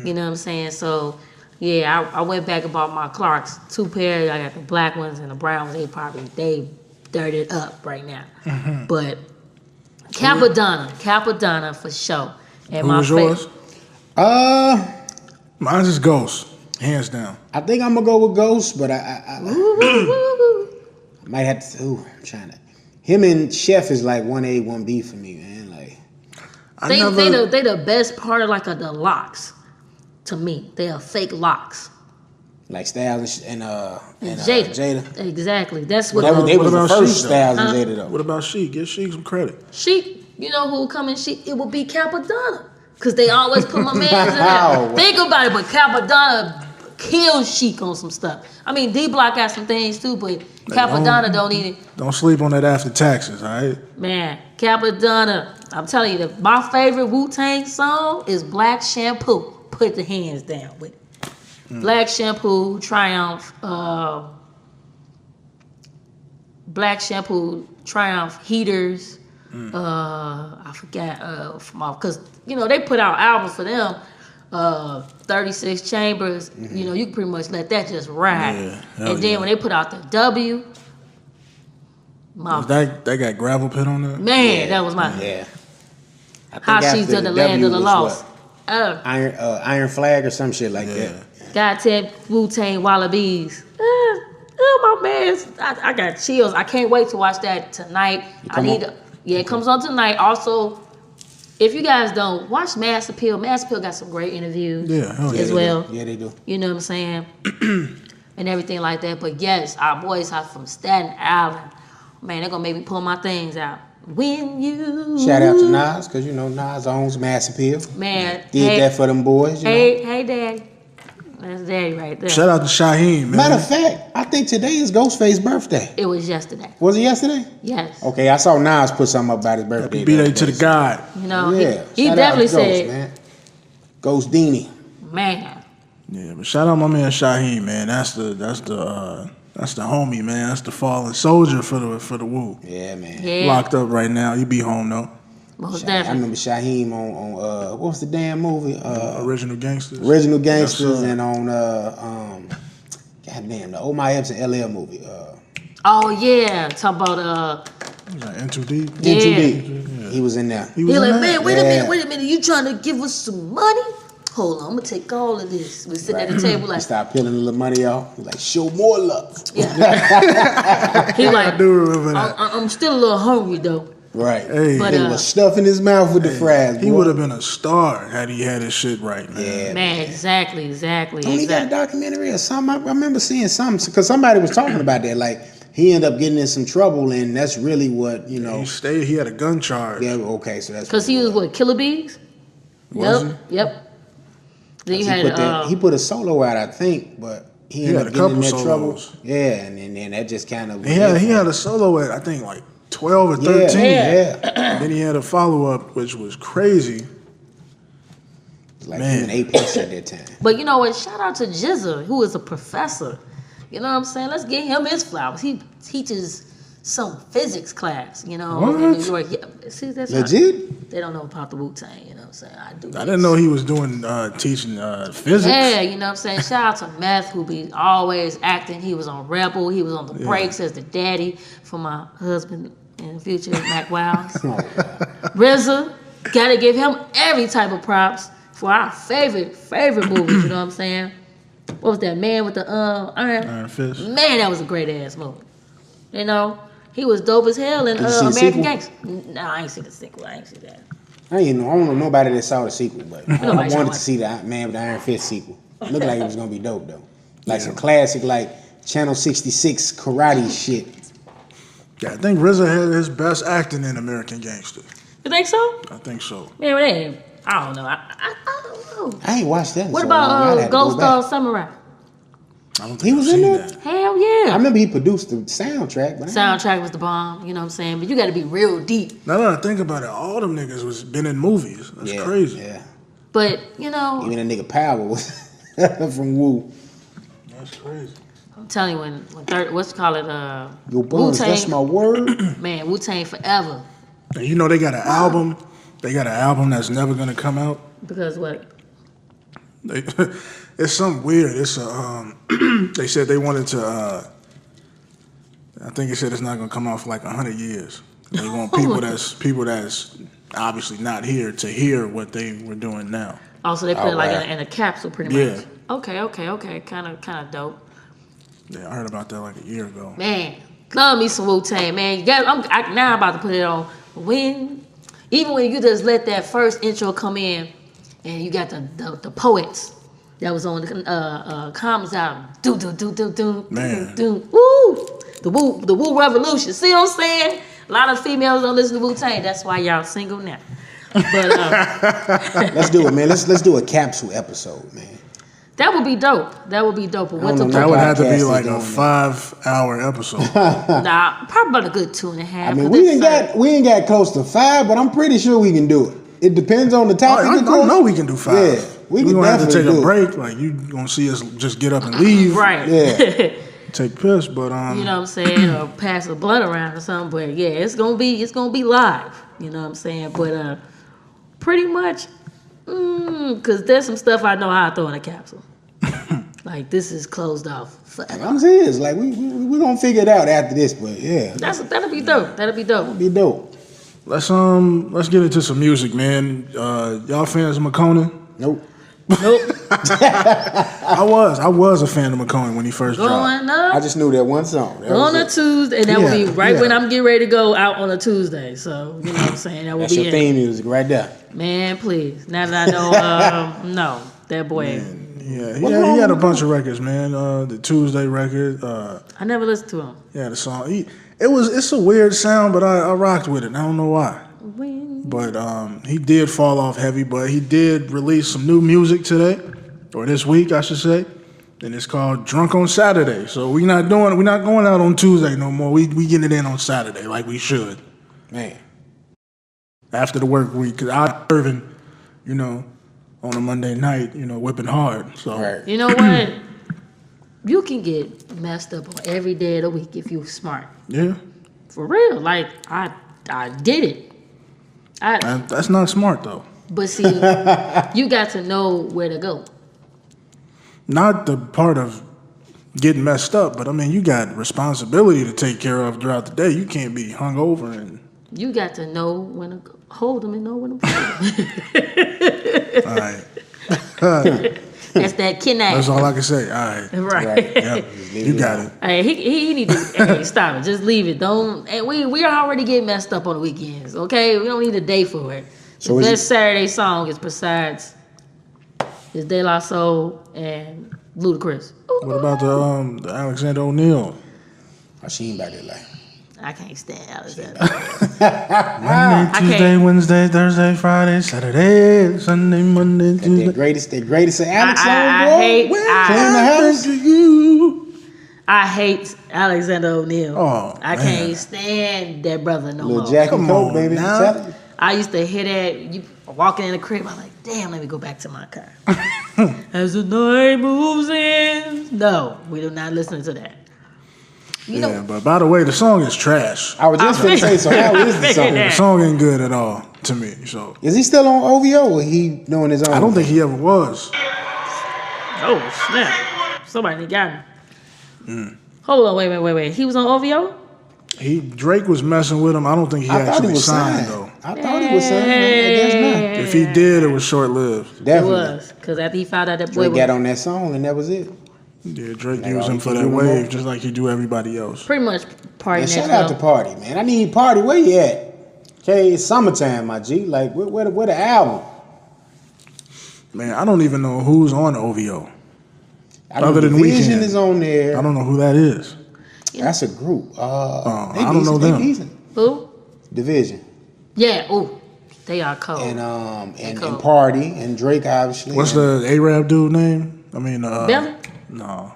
You know what I'm saying? So, yeah, I went back and bought my Clarks. 2 pairs. I got the black ones and the brown ones. They dirted up right now. But Capadonna for sure. And Who was yours? Mine's is Ghost, hands down. I think I'm gonna go with Ghost, but I might have to. I'm trying to. Him and Chef is like 1A, 1B for me, man. Like They the best part of like the locks. To me, they are fake locks. like Styles and Jada. Exactly. That's what. They was the about first Sheik, though? Styles and Jada though. What about Sheik? Give Sheik some credit. Sheik, you know who come in Sheik? It would be Capadonna. Because they always put my man in there. Wow. Think about it, but Capadonna kills Sheik on some stuff. I mean, D-Block got some things too, but Capadonna don't even. Don't sleep on that after taxes, all right? Man, Capadonna. I'm telling you, my favorite Wu-Tang song is Black Shampoo. Put the hands down with it. Black Shampoo, Triumph, Black Shampoo, Triumph, Heaters. I forgot because you know they put out albums for them. 36 Chambers. You know you can pretty much let that just ride. Yeah, and then when they put out the W, That got Gravel Pit on there? man, that was my Yeah. I think How after She's in the W Land of the was Lost. what? Iron Flag or some shit like that. Goddamn Wu-Tang Wallabies. Oh my man, I got chills. I can't wait to watch that tonight. It comes on tonight. Also, if you guys don't watch Mass Appeal got some great interviews as well. Yeah, they do. You know what I'm saying? And everything like that. But yes, our boys are from Staten Island Man, they're gonna make me pull my things out. When you Shout out to Nas, because you know Nas owns Mass Appeal. Man, Did that for them boys. You know? Hey, Daddy. That's Daddy right there. Shout out to Shaheem, man. Matter of fact, I think today is Ghostface's birthday. It was yesterday. Was it yesterday? Yes. Okay, I saw Nas put something up about his birthday. Happy birthday to the God. You know, Yeah, he shout out definitely to Ghost, said, man. Ghost Dini. man. Yeah, but shout out my man Shaheem, man. That's the homie, man. That's the fallen soldier for the Woo. Yeah, man. Yeah. Locked up right now. He be home though. Most I definitely. remember Shaheem on what was the damn movie? Original Gangsters. Original Gangsters, Yes, sir. and on goddamn the Omar Epps and LL movie. Oh yeah, talk about He's like In Too Deep. Yeah. In Too Deep. He was in there. He was he in like, that? man, wait Yeah. a minute, you trying to give us some money? Hold on, I'm gonna take all of this. We sitting at the table He like, started peeling a little money off. He's like, show more love. yeah. He I like, do remember that. I'm still a little hungry though. Right. Hey. But, He was stuffing his mouth with the fries. He boy. would have been a star had he had his shit right, man. Yeah. Man, exactly. Don't he got a Exactly. documentary or something? I remember seeing something because somebody was talking about that. Like he ended up getting in some trouble, and that's really what you know. He had a gun charge. Yeah. Okay. So that's Because he was what, Killer Bees? Was Yep. Then you he had he put a solo out, I think, but he ended had up a getting in couple that trouble. solos. Yeah, and then that just kind of He had a solo at I think like 12 or 13. Yeah. Then he had a follow up, which was crazy. Like Man. him and Apex at that time. But you know what? Shout out to Jizza, who is a professor. You know what I'm saying? Let's get him his flowers. He teaches some physics class, you know, in New York. Yeah, see, that's how- Legit? they don't know about the Wu-Tang, you know what I'm saying? I do. I didn't know he was doing teaching physics. Yeah, you know what I'm saying? Shout out to Meth, who be always acting. He was on Rebel. He was on The Breaks as the daddy for my husband in the future, Mac Wiles. RZA, gotta give him every type of props for our favorite movies, you know what I'm saying? What was that, Man with the Iron Fist. Man, that was a great ass movie. You know, he was dope as hell in Did you see the American sequel? Gangster. No, I ain't seen the sequel. I ain't seen that. I don't know nobody that saw the sequel, but I Nobody saw wanted it. to see the Man with the Iron Fist sequel. Looked like it was gonna be dope though. Like some classic like Channel 66 karate shit. Yeah, I think RZA had his best acting in American Gangster. You think so? I think so. Man, it ain't. I don't know. I don't know. I ain't watched that. in What so long. I'd about have to go Ghost back. Dog Samurai? I don't think He I've was in seen there? that. Hell I yeah. remember he produced the soundtrack, but Soundtrack was the bomb, you know what I'm saying? But you gotta be real deep. Now that I think about it, all them niggas was been in movies. That's yeah, crazy. Yeah, But, you know, even a nigga Power was from Woo. That's crazy. I'm telling you, when what's it called it? Yo, Buns, that's my word. Man, Wu-Tang forever. And you know they got an album. They got an album that's never gonna come out. Because what? They, it's something weird. It's a they said they wanted to. I think they said it's not gonna come out for like 100 years. They want people that's obviously not here to hear what they were doing now. Also, they put it like Alright. in a capsule, pretty Yeah. much. Okay. Kind of dope. Yeah, I heard about that like a year ago. Man, love me some Wu-Tang, man. Now I'm about to put it on. Even when you just let that first intro come in, and you got the poets that was on the Commons album. Man. Woo! The Woo Revolution. See what I'm saying? A lot of females don't listen to Wu-Tang. That's why y'all single now. But Let's do it, man. Let's do a capsule episode, man. that would be dope. But what don't know. the That would have to Podcast be is like a doing 5-hour episode. Nah, probably about a good 2.5. I mean, we ain't got close to 5, but I'm pretty sure we can do it. It depends on the topic. I of course. know we can do 5. Yeah, we can gonna have to definitely take a do it. break. Like you gonna see us just get up and leave, Right. Yeah. take piss. But You know what I'm saying? Or pass a blunt around or something. But yeah, it's gonna be live. You know what I'm saying? But pretty much, because there's some stuff I know how to throw in a capsule. Like this is closed off forever. I'm serious. Like we gonna figure it out after this, but yeah, That'll be dope. That'll be dope. be dope. let's get into some music, man. Y'all fans of McConan? Nope. Nope. I was a fan of McConan when he first dropped. Going I up just knew that one song. That on was a it. Tuesday, and that will be right Yeah. when I'm getting ready to go out on a Tuesday. So you know what I'm saying? That will That's be your it. theme music right there. Man, please. Now that I know, no, that boy. Yeah. He had a bunch of records, man. The Tuesday record. I never listened to him. Yeah, the song. It's a weird sound, but I rocked with it. I don't know why. But he did fall off heavy, but he did release some new music today, or this week, I should say. And it's called Drunk on Saturday. So we're not going out on Tuesday no more. We getting it in on Saturday like we should. Man. After the work week, because I'm serving, on a Monday night, whipping hard. So Right. You know what? You can get messed up on every day of the week if you're smart. yeah, For real. Like, I did it. that's not smart though. But see, you got to know where to go. Not the part of getting messed up, but I mean, you got responsibility to take care of throughout the day. You can't be hungover and. You got to know when to hold them and know when to put them. All right. That's that kidnap. That's all I can say. All right. Right. Yep. You got it. Hey, he need to hey, stop it. Just leave it. Don't. And we already get messed up on the weekends. Okay, we don't need a day for it. So The is best Saturday song is besides is De La Soul and Ludacris. What about the Alexander O'Neal? she ain't about that life. I can't stand Alexander. Monday, Tuesday, Wednesday, Thursday, Friday, Saturday, Sunday, Monday, Tuesday. That greatest of Alex songs, I boy. hate- Clean the house. To you. I hate Alexander O'Neal. Oh, I man. can't stand that brother no Little more. Jack and Come Coke, on baby. now. I'm telling you. I used to hear that you walking in the crib. I'm like, damn, let me go back to my car. As the night moves in. No, we do not listen to that. You Yeah, but by the way, the song is trash. I was just going to say, so how is the song? The song ain't good at all to me. So Is he still on OVO or he doing his own? I don't think he ever was. Oh, snap. Somebody got him. Hold on, wait. He was on OVO? Drake was messing with him. I don't think he I thought he actually was signed signed. though. I thought he was signed. I guess not. If he did, it was short lived. It Definitely. was. Because after he found out that boy Drake was got on that song and that was it. Yeah, Drake Like, used all him he for can that do no wave, more. just like he do everybody else. pretty much partying And shout that out to show. Party, man. I need Party. Where you at? Okay, it's summertime, my G. Like, where the album? Man, I don't even know who's on OVO. I know Other than Division Weeknd. is on there. I don't know who that is. That's a group. They I don't know decent, they them. decent. Who? Division. Yeah, ooh. They are cold. And cool. Party and Drake obviously. What's and the Arab dude name? I mean, Belly? no,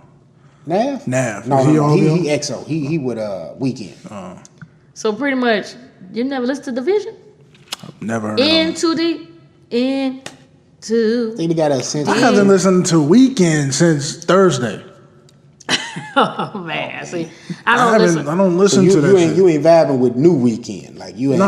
Nav? Nav. No, Is he no, on he OVO? EXO. He with Weekend. So pretty much, you never listen to Division? Never heard of him. Into the, into. I think they got a sense. I haven't listened to Weekend since Thursday. Oh man, see, I I don't listen. don't So listen you, to that you ain't shit. you ain't vibing with New Weekend. Like you ain't. No,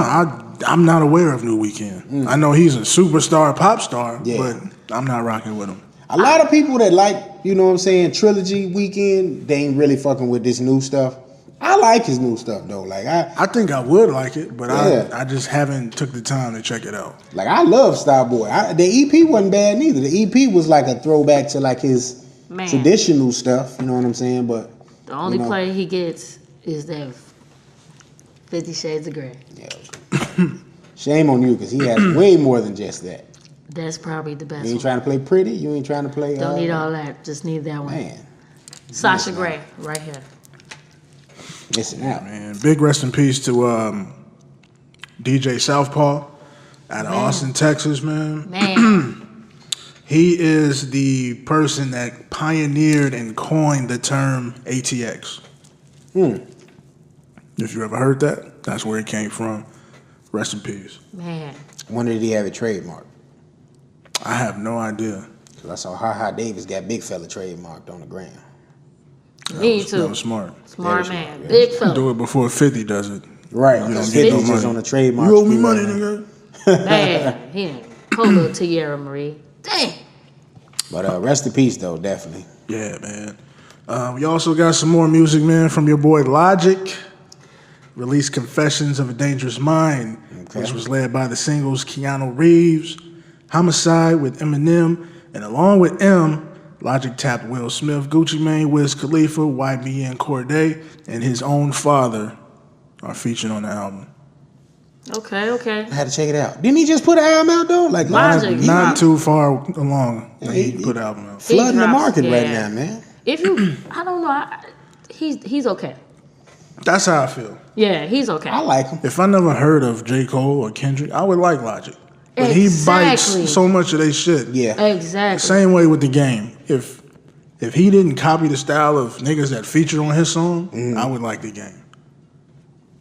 I'm not aware of New Weekend. I know he's a superstar, pop star, Yeah. but I'm not rocking with him. A lot of people that like, you know what I'm saying, Trilogy Weekend, they ain't really fucking with this new stuff. I like his new stuff though. Like I think I would like it, but Yeah. I just haven't took the time to check it out. I love Starboy. The EP wasn't bad neither. The EP was like a throwback to like his Man. traditional stuff. You know what I'm saying? But The only you know. play he gets is that 50 Shades of Grey. yeah. Shame on you because he has way more than just that. That's probably the best You ain't one. trying to play pretty. You ain't trying to play. Don't need all that. Just need that one. Man, Sasha Grey, right here. missing out. And big rest in peace to DJ Southpaw out of Austin, Texas, man. Man, He is the person that pioneered and coined the term ATX. If you ever heard that, that's where it came from. Rest in peace. man. When did he have it trademarked? I have no idea. Because I saw Ha Davis got Big Fella trademarked on the ground. Me That too. was smart. Smart Very man. smart, yeah. Big fella. Do it before 50 does it. Right. You Because don't get no 50 just money. on the trademark. You owe me screw money, right nigga. Man, he ain't. Poor little Tierra Marie. Dang. But rest in peace, though, definitely. Yeah, man. We also got some more music, man, from your boy Logic. Released Confessions of a Dangerous Mind, Okay. which was led by the singles Keanu Reeves, Homicide with Eminem, and along with M, Logic tapped Will Smith, Gucci Mane, Wiz Khalifa, YBN Cordae, and his own father are featured on the album. Okay. I had to check it out. Didn't he just put an album out though? Like Logic. Not too far along. He put an album out. flooding the drops, market right yeah. now, man. If you, I don't know, he's okay. That's how I feel. Yeah, he's okay. I like him. If I never heard of J. Cole or Kendrick, I would like Logic. But he Exactly. bites so much of their shit. Yeah. Exactly. Same way with the game. If he didn't copy the style of niggas that featured on his song, I would like the game.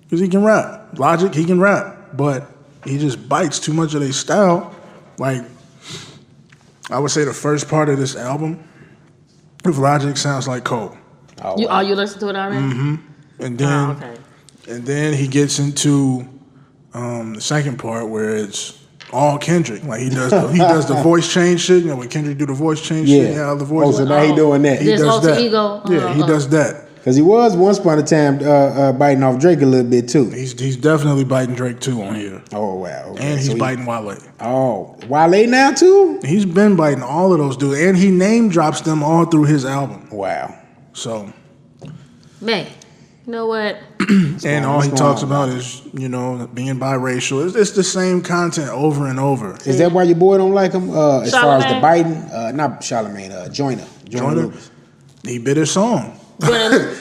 Because he can rap. Logic, he can rap. But he just bites too much of their style. Like, I would say the first part of this album, with Logic, sounds like Cole. Oh, You wow. listen to it already? And then Okay. and then he gets into the second part where it's all Kendrick. Like he does the voice change shit. You know when Kendrick do the voice change shit, how the voice. Oh, so now he doing that. This does alter that. ego. Yeah, he does that. Because he was once upon a time biting off Drake a little bit too. He's definitely biting Drake too on here. Oh wow. Okay. And he's So biting Wale. Oh, Wale now too? He's been biting all of those dudes. And he name drops them all through his album. Wow. So Man, you know what? and all he what's talks going about on? is, being biracial. It's the same content over and over. Is that why your boy don't like him? As far as the Charlamagne? biting? Not Charlamagne, Joyner. Joyner, Lucas. he bit his song. Joyner-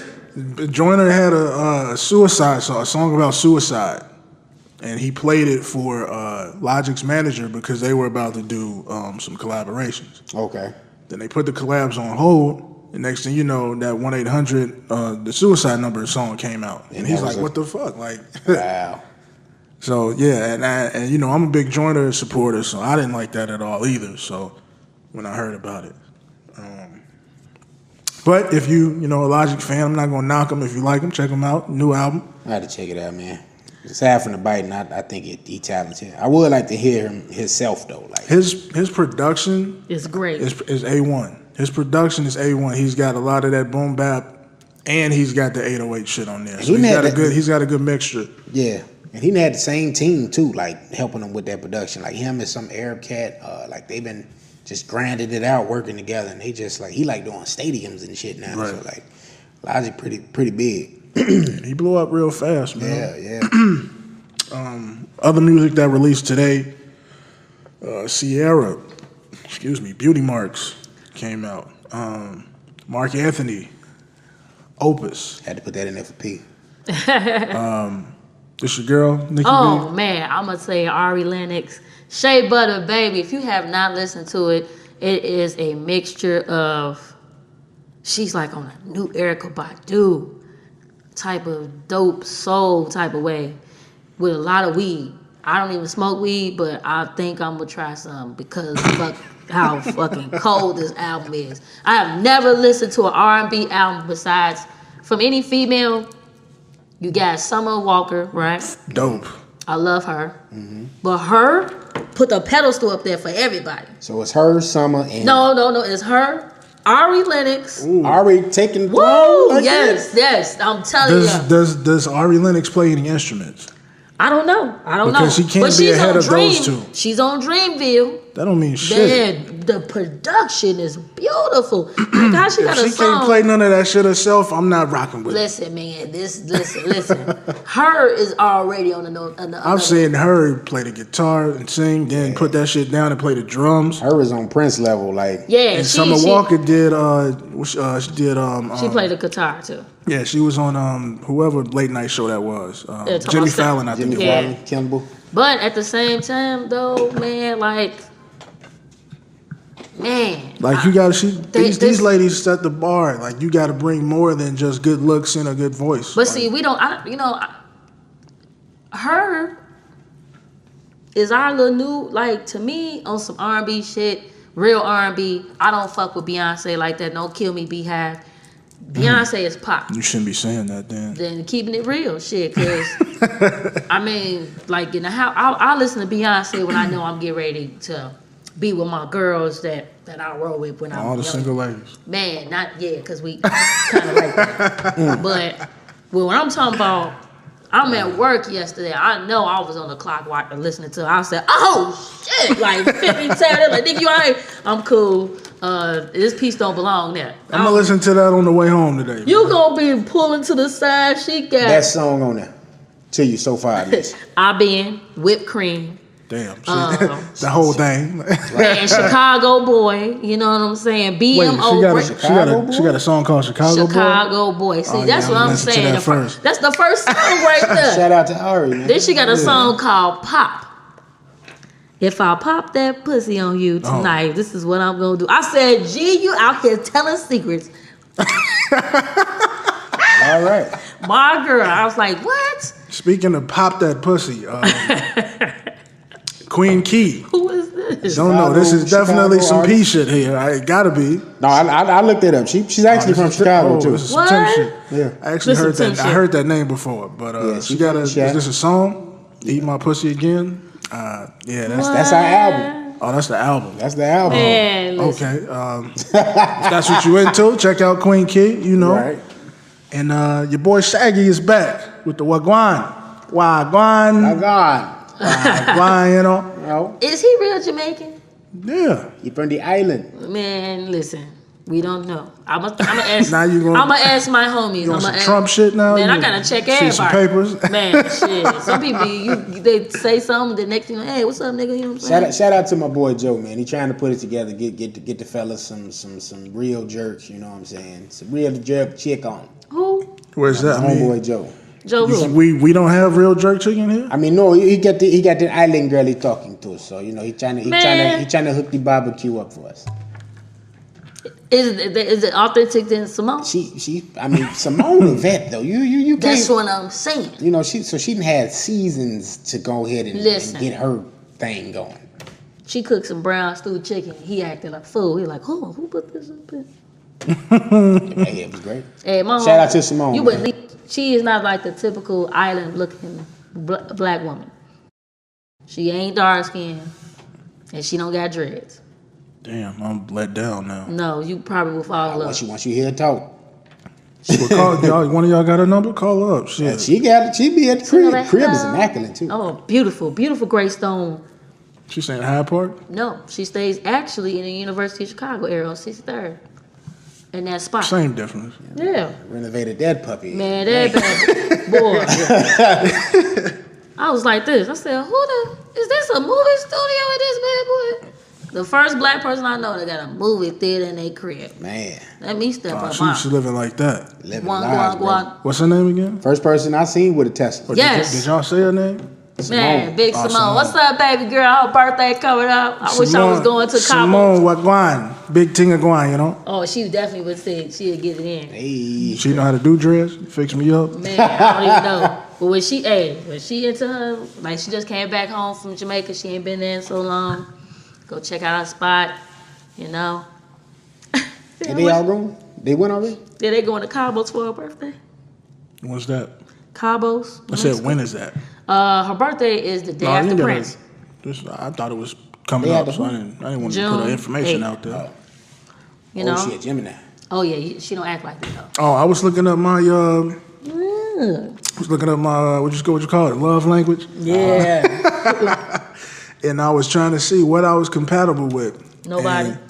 Joyner had a suicide song, a song about suicide, and he played it for Logic's manager because they were about to do some collaborations. Okay. Then they put the collabs on hold. The next thing you know, that 1-800 the suicide number song came out, and he's that was like, "What the fuck?" Like, Wow. so yeah, and I'm a big Joyner supporter, so I didn't like that at all either. So when I heard about it. But if you a Logic fan, I'm not gonna knock him. If you like him, check him out. New album. I had to check it out, man. Aside from the biting, I think he talented. I would like to hear him himself though. Like His production It's great. is A1. His production is A1. He's got a lot of that boom bap, and he's got the 808 shit on there. So he's got a good mixture. yeah. And he had the same team too, like helping him with that production. Like him and some Arab cat, like they've been just grinding it out, working together, and they just like he like doing stadiums and shit now. Right. So like Logic pretty big. And he blew up real fast, man. Yeah. Other music that released today, Sierra, Beauty Marks came out. Mark Anthony, Opus. Had to put that in there for P. This your girl, Nicki Oh B? man, I'm gonna say Ari Lennox, Shea Butter Baby. If you have not listened to it, it is a mixture of. She's like on a new Erykah Badu type of dope soul type of way with a lot of weed. I don't even smoke weed, but I think I'm gonna try some because fuck how fucking cold this album is. I have never listened to an R&B album besides from any female. You got Summer Walker, right? Dope. I love her. But her put the pedestal up there for everybody. So it's her, Summer, and No. It's her, Ari Lennox. Ari taking Woo! throne like Yes. I'm telling you. Does Ari Lennox play any instruments? I don't know. Because she can't But be she's ahead on of those two. She's on Dreamville. That don't mean shit. Man, the production is beautiful. Like how she got If a she can't song. play none of that shit herself, I'm not rocking with it. Listen, man. Listen. Her is already on the note. I've seen her play the guitar and sing, then put that shit down and play the drums. Her is on Prince level, like Yeah, And she Summer Walker did. She did. She played the guitar too. Yeah, she was on whoever late night show that was. talking Jimmy about Fallon, I think. Jimmy it was. Yeah. Fallon, Kimball. But at the same time, though, man, like, Like you got this- these ladies set the bar. Like you got to bring more than just good looks and a good voice. But Like, see, we don't. Her is our little new, like, to me, on some R&B shit, real R&B. I don't fuck with Beyonce like that. Don't kill me, Beehive. Beyonce is pop. you shouldn't be saying that, then. Then keeping it real, shit. Cause I mean, like in the house, I listen to Beyonce when I know I'm getting ready to be with my girls that I roll with when I'm All the young. single ladies. Man, not yet, because we kind of like that. But when I'm talking about, I'm at work yesterday. I know I was on the clock listening to her. I said, oh, shit. Like, 50 times. They're like, Nick, you all right? I'm cool. This piece don't belong there. I'm gonna listen to that on the way home today. You gonna be pulling to the side. She got That song on there. to you so far? Miss? I've been whipped cream. Damn. The whole thing. And Chicago boy, you know what I'm saying? BMO. Wait, she got a song called Chicago Boy? Chicago boy. See, that's what I'm saying. That's the first song right there. Shout out to Ari, man. Then she got a song called Pop. If I pop that pussy on you tonight, this is what I'm gonna do. I said, G, you out here telling secrets. All right. My girl. I was like, what? Speaking of pop that pussy, Queen Key. Who is this? Don't know. This is definitely some P shit here. It gotta be. No, I looked it up. She's actually from Chicago too. This is some Tim shit. Yeah. I actually heard that. I heard that name before, but she got a. Is this a song? Eat My Pussy Again. Yeah, that's our album. Oh, that's the album. That's the album. Man, okay. If that's what you into, check out Queen Key. You know. Right. And your boy Shaggy is back with the Wagwan. My God. Wagwan, you know. No. is he real Jamaican? Yeah. He from the island. Man, listen. We don't know. I'm gonna ask. Now you gonna- I'm gonna ask my homies. You on some Trump shit now? Man, I You gotta check see everybody. some papers? Man, shit. Some people, they say something. The next thing, hey, what's up, nigga? You know what I'm saying? Shout out to my boy Joe, man. He trying to put it together, get the fellas some real jerks. You know what I'm saying? Some real jerk chick on. Who? Where's that? Homeboy Joe. Joe who? We don't have real jerk chicken here. I mean, no, he got the island girl he talking to, so you know he trying to hook the barbecue up for us. Is it authentic than Simone? I mean Simone a vet though. You can't. That's what I'm saying. You know she didn't have seasons to go ahead and get her thing going. She cooked some brown stewed chicken. He acted like a fool. He like, oh, who put this up here? Hey, it was great. Hey, my Shout out to Simone. You believe she is not like the typical island looking black woman. She ain't dark skinned and she don't got dreads. Damn, I'm let down now. No, you probably will fall in love. Once you hear her talk. Well, call y'all. One of y'all got a number? Call up. Shit. She be at the crib. Crib is immaculate too. Oh, beautiful gray stone. She saying Hyde Park? No, she stays actually in the University of Chicago area on 63rd. In that spot. Same difference. Yeah. Renovated that puppy. Man, that bad boy. I was like this. I said, is this a movie studio in this bad boy? The first black person I know that got a movie theater in their crib. Man. Let me step up. She living like that. Living lives, bro. What's her name again? First person I seen with a Tesla. Yes. Did y'all say her name? Man, Big Simone. Simone. What's up, baby girl? Her birthday coming up. I wish I was going to Cabo. Simone Wagwan. Big Tinga Guan, you know? Oh, she definitely would say she'd get it in. Hey. She know how to do dress? Fix me up? Man, I don't even know. But when she into her, like she just came back home from Jamaica. She ain't been there in so long. Go check out our spot, you know. And they all going? They went already? Yeah, they going to Cabo's for her birthday. What's that? Cabo's. I said, when is that? Her birthday is the day after Prince. I thought it was coming up, so I didn't want to put her information 8th. out there. You know? She a Gemini. Oh yeah, she don't act like that though. Oh, I was looking up my what you call it, love language. Yeah. And I was trying to see what I was compatible with. Nobody. And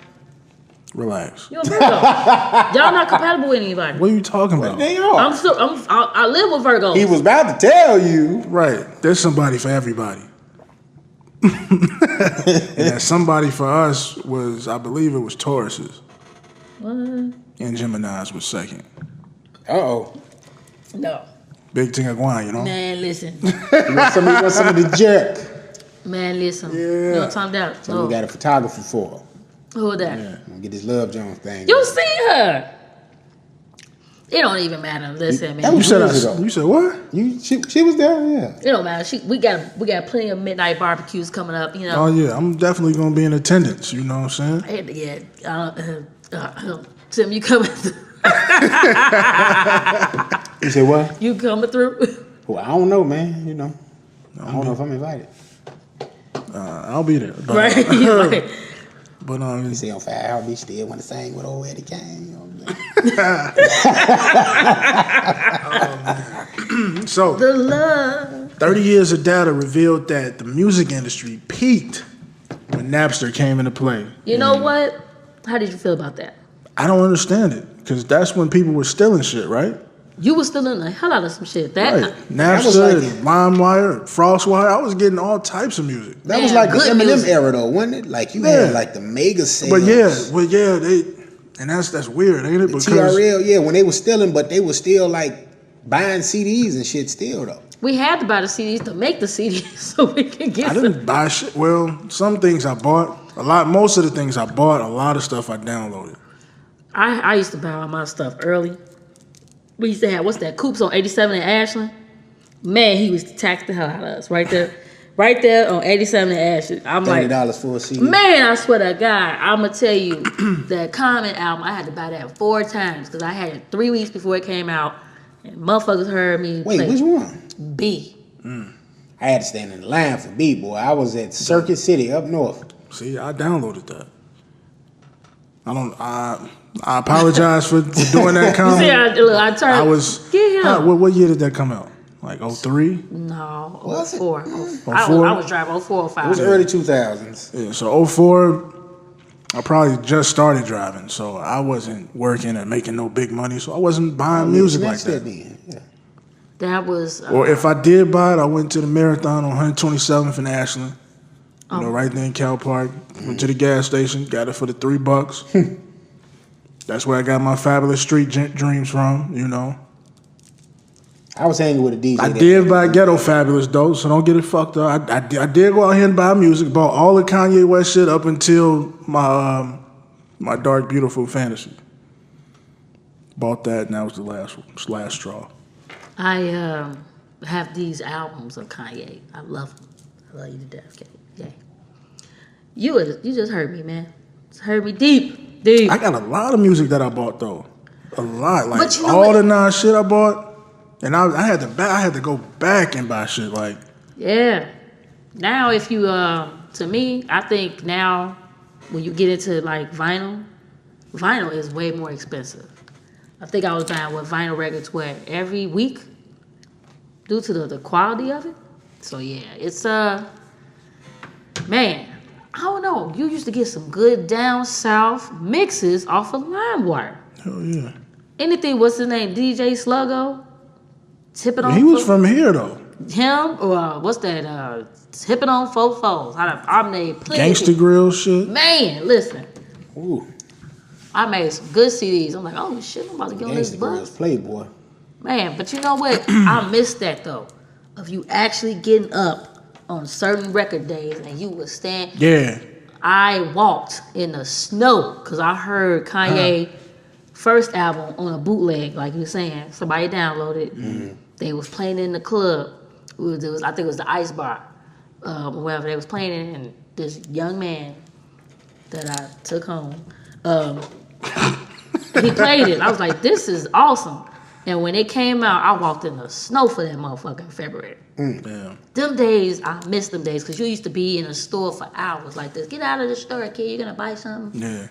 relax. You're a Virgo. Y'all not compatible with anybody. What are you talking about? They are. I live with Virgos. He was about to tell you. Right. There's somebody for everybody. And that somebody for us was, I believe it was Tauruses. What? And Gemini's was second. Uh-oh. No. Big Tinga Guan, you know? Man, listen. You want some of the jerk. Man, listen. Yeah. You know, time down. So we got a photographer for her. Who that? I'm gonna get this Love Jones thing. You see her. It don't even matter. Listen, That man. was years ago. You said what? She was there, yeah. It don't matter. We got plenty of midnight barbecues coming up. You know. Oh, yeah. I'm definitely going to be in attendance. You know what I'm saying? Yeah. Tim, you coming through? You said what? You coming through? Well, I don't know, man. You know, I don't know if I'm invited. I'll be there. But, Right. Right. But You say on Fire I'll be still want to sing with old Eddie Kane. You know what I'm saying? so, The love. 30 years of data revealed that the music industry peaked when Napster came into play. You know what? How did you feel about that? I don't understand it because that's when people were stealing shit, right? You was still in the hell out of some shit. That Right. Napster, LimeWire, FrostWire. I was getting all types of music. That was Man, like the good Eminem music. era though, wasn't it? Like you Yeah. had like the mega sales. But yeah, that's weird, ain't it? The Because TRL, when they were stealing, but they were still like buying CDs and shit still though. we had to buy the CDs to make the CDs so we can get I some. didn't buy shit. Well, some things I bought. Most of the things I bought, a lot of stuff I downloaded. I used to buy all my stuff early. We used to have, what's that, Coops on 87 in Ashland? Man, he was to tax the hell out of us right there. Right there on 87 in Ashland. I'm like, $30 for a CD. man, I swear to God, I'm going to tell you, that Common album, I had to buy that 4 times because I had it 3 weeks before it came out. And motherfuckers heard me Wait, play which one? B. I had to stand in the line for B, boy. I was at Circuit City up north. See, I downloaded that. I apologize for doing that You comment. see, I turned. I was. Get him. What year did that come out? Like 03? No, Was it? 04. 04? I was driving 04, 05. It was early 2000s. Yeah, so 04, I probably just started driving, so I wasn't working and making no big money, so I wasn't buying music like that. Then. Yeah. That was. Or if I did buy it, I went to the Marathon on 127th in Ashland. You know, right there in Cal Park. Went to the gas station, got it for the $3. That's where I got my Fabulous Street dreams from, you know. I was hanging with a DJ. I did buy Ghetto Fabulous though, so don't get it fucked up. I did go out here and buy music, bought all the Kanye West shit up until my my Dark Beautiful Fantasy. Bought that, and that was the last straw. I have these albums of Kanye. I love them. I love you to death, Kanye. Yeah. You just heard me, man. Just heard me deep. I got a lot of music that I bought though, a lot. Like But you know all what? the non shit I bought, and I had to go back and buy shit. Like Yeah. Now, if you, to me, I think now when you get into like vinyl is way more expensive. I think I was buying vinyl records every week due to the quality of it. So yeah, it's man, I don't know. You used to get some good down south mixes off of LimeWire. hell yeah, Anything, what's his name? DJ Sluggo? Tipping on he was from here though. him or what's that? Tipping on four foes. I made plenty. Gangsta Grill shit. Man, listen. Ooh, I made some good CDs. I'm like, oh shit, I'm about to get on this Gangsta Girls bus. Playboy. Man, but you know what? I missed that though. Of you actually getting up on certain record days and you would stand. Yeah. I walked in the snow because I heard Kanye first album on a bootleg, like you were saying. Somebody downloaded. Mm-hmm. They was playing in the club. I think it was the Ice Bar, wherever they was playing it, and this young man that I took home, he played it. I was like, this is awesome. And when it came out, I walked in the snow for that motherfucker in February. Damn. Them days, I miss them days because you used to be in a store for hours like this. Get out of the store, kid. You're gonna buy something. Yeah.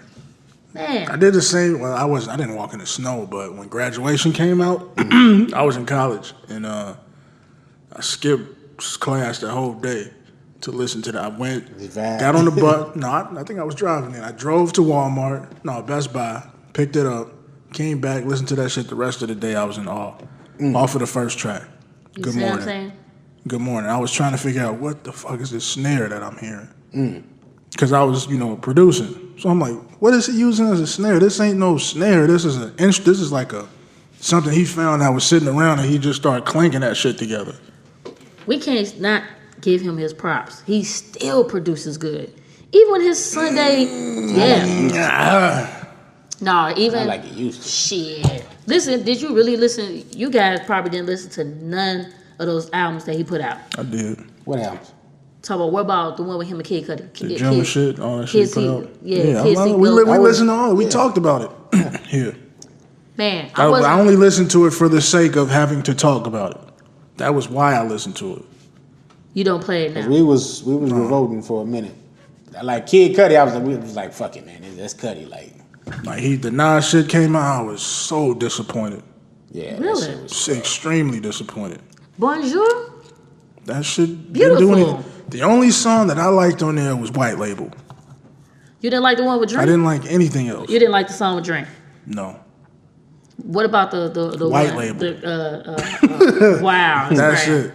Man, I did the same. Well, I didn't walk in the snow, but when graduation came out, I was in college and I skipped class that whole day to listen to that. I went, got on the bus. No, I think I was driving it. I drove to Best Buy, picked it up, came back, listened to that shit the rest of the day. I was in awe. Off of the first track. you Good see what I'm morning. saying? Good morning. I was trying to figure out what the fuck is this snare that I'm hearing. Because I was, producing. So I'm like, what is he using as a snare? This ain't no snare. This is this is like something he found that was sitting around and he just started clanking that shit together. We can't not give him his props. He still produces good. Even with his Sunday, No, even I like it used to. shit. Listen, did you really listen? You guys probably didn't listen to none of those albums that he put out. I did. What albums? Talk about what about the one with him and Kid Cudi? The German shit, all that shit Kids he put See- out. yeah, I Kids love See it. We Will- listened to all. We talked about it. Here. Man, I wasn't- only listened to it for the sake of having to talk about it. That was why I listened to it. You don't play it now. We was revolting for a minute. Like Kid Cudi, we was like, fuck it, man. That's Cudi. Like The Nas shit came out, I was so disappointed. yeah, Really? that shit was Extremely disappointed. Bonjour? That shit didn't Beautiful. do anything. The only song that I liked on there was White Label. You didn't like the one with Drake? I didn't like anything else. You didn't like the song with Drake? No. What about the White one? label. Wow, That's crazy. it.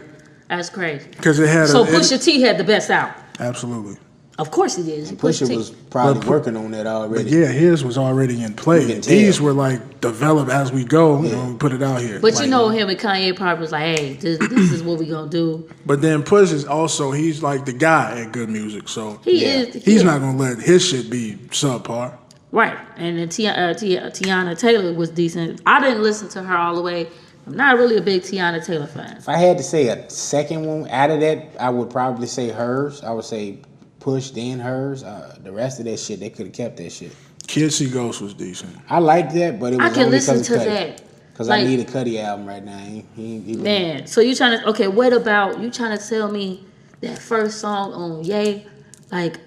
That's crazy. Because it had So Pusha T had the best album. Absolutely. Of course he did. Pusha T was probably But working on that already. But yeah, his was already in play. You can These tell. were like developed as we go. You know, we put it out here. But like, you know him and Kanye probably was like, hey, this is what we gonna do. But then Push is also he's like the guy at good music, so he's not gonna let his shit be subpar. Right. And then Tiana Taylor was decent. I didn't listen to her all the way. I'm not really a big Tiana Taylor fan. If I had to say a second one out of that, I would probably say hers. I would say Push, then hers. The rest of that shit, they could have kept that shit. Kid See Ghost was decent. I liked that, but it was I can only listen because to of Cudi. that. Because Like- I need a Cudi album right now. He Man, so you trying to what about you trying to tell me that first song on Ye? Like,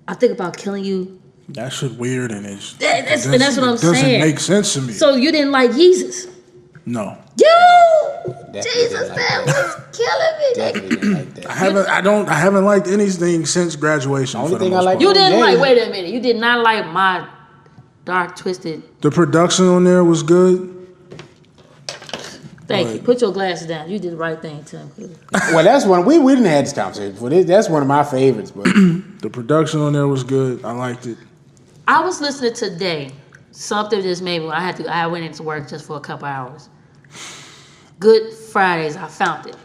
I think about killing you. That shit weird and That's what I'm doesn't saying. make sense to me. So you didn't like Yeezus? No. You Definitely Jesus, didn't like that that. was killing me. definitely didn't like that. I haven't liked anything since graduation. Only for the thing I most like- part. You didn't Yeah. like. Wait a minute. You did not like my dark twisted. The production on there was good. Thank you. Right. Put your glasses down. You did the right thing, Tim. Well, that's one we didn't have this conversation before. That's one of my favorites, but The production on there was good. I liked it. I was listening today. Something just made me. I went into work just for a couple hours. Good Fridays. I found it,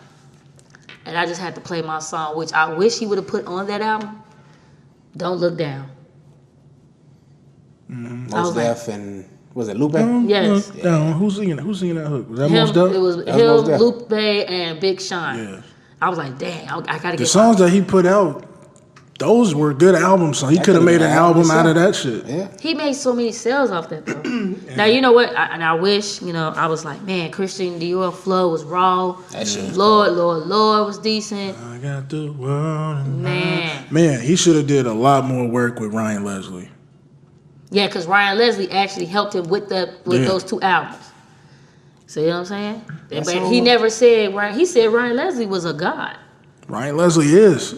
and I just had to play my song, which I wish he would have put on that album. Don't Look Down. I Mos was like- Def and was it Lupe? Yes. Down. Who's singing that? Who's singing that hook? Was that Him, Mos Def? it was That was Mos him, Def. Lupe, and Big Sean. Yeah. I was like, dang, I gotta The get songs that he put out, those were good albums. So he That could have could've made been an an album album out of itself. that shit. Yeah. He made so many sales off that though. Now you know what? I wish I was like, man, Christian Dior flow was raw. That shit was Lord was decent. I got the world in Man, Man, he should have did a lot more work with Ryan Leslie. yeah, because Ryan Leslie actually helped him with Yeah. those two albums. See what I'm saying? That's But all. he never said He said Ryan Leslie was a god. Ryan Leslie is.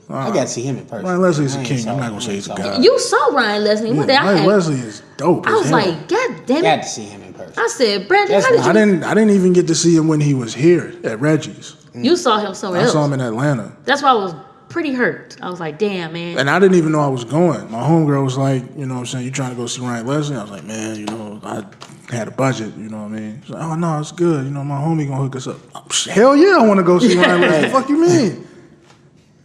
I got to see him in person. Ryan Leslie's a I ain't king. saw I'm not him. gonna say he's a I ain't saw god. him. You saw Ryan Leslie. What did I Ryan have? Leslie is dope. I as was hell. like, God damn Got it! to see him in person. I said, Brandon, That's how did you? I didn't even get to see him when he was here at Reggie's. You saw him somewhere I else. saw him in Atlanta. That's why I was pretty hurt. I was like, damn, man. And I didn't even know I was going. My homegirl was like, you know what I'm saying, you trying to go see Ryan Leslie? I was like, man, I had a budget, you know what I mean? She's like, oh, no, it's good. My homie gonna hook us up. Hell yeah, I want to go see Ryan Leslie. The fuck you mean?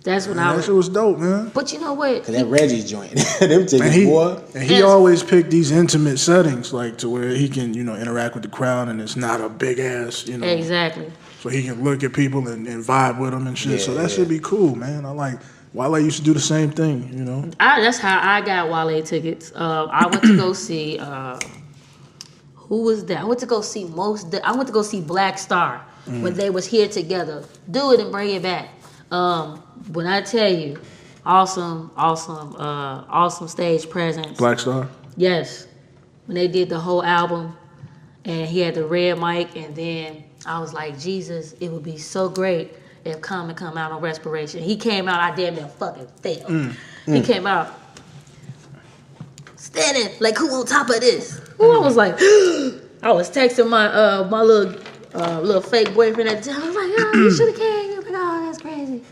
That's when I That was. shit was dope, man. But you know what? That Reggie's joint. Them tickets, And he, boy. and he Yes. always picked these intimate settings, like to where he can, interact with the crowd and it's not a big ass, Exactly. so he can look at people and vibe with them and shit. So Yeah, that yeah. should be cool, man. I like Wale used to do the same thing, That's how I got Wale tickets. I went to go see. Who was that? I went to go see I went to go see Black Star when they was here together. Do it and bring it back. When I tell you, awesome stage presence. Black Star. Yes, when they did the whole album, and he had the red mic, and then I was like, Jesus, it would be so great if Common come out on Respiration. He came out, I damn near fucking fell. He came out standing like, who on top of this? Ooh, I was like, I was texting my little fake boyfriend at the time. I was like, oh, you should have came. He was like, oh, that's crazy.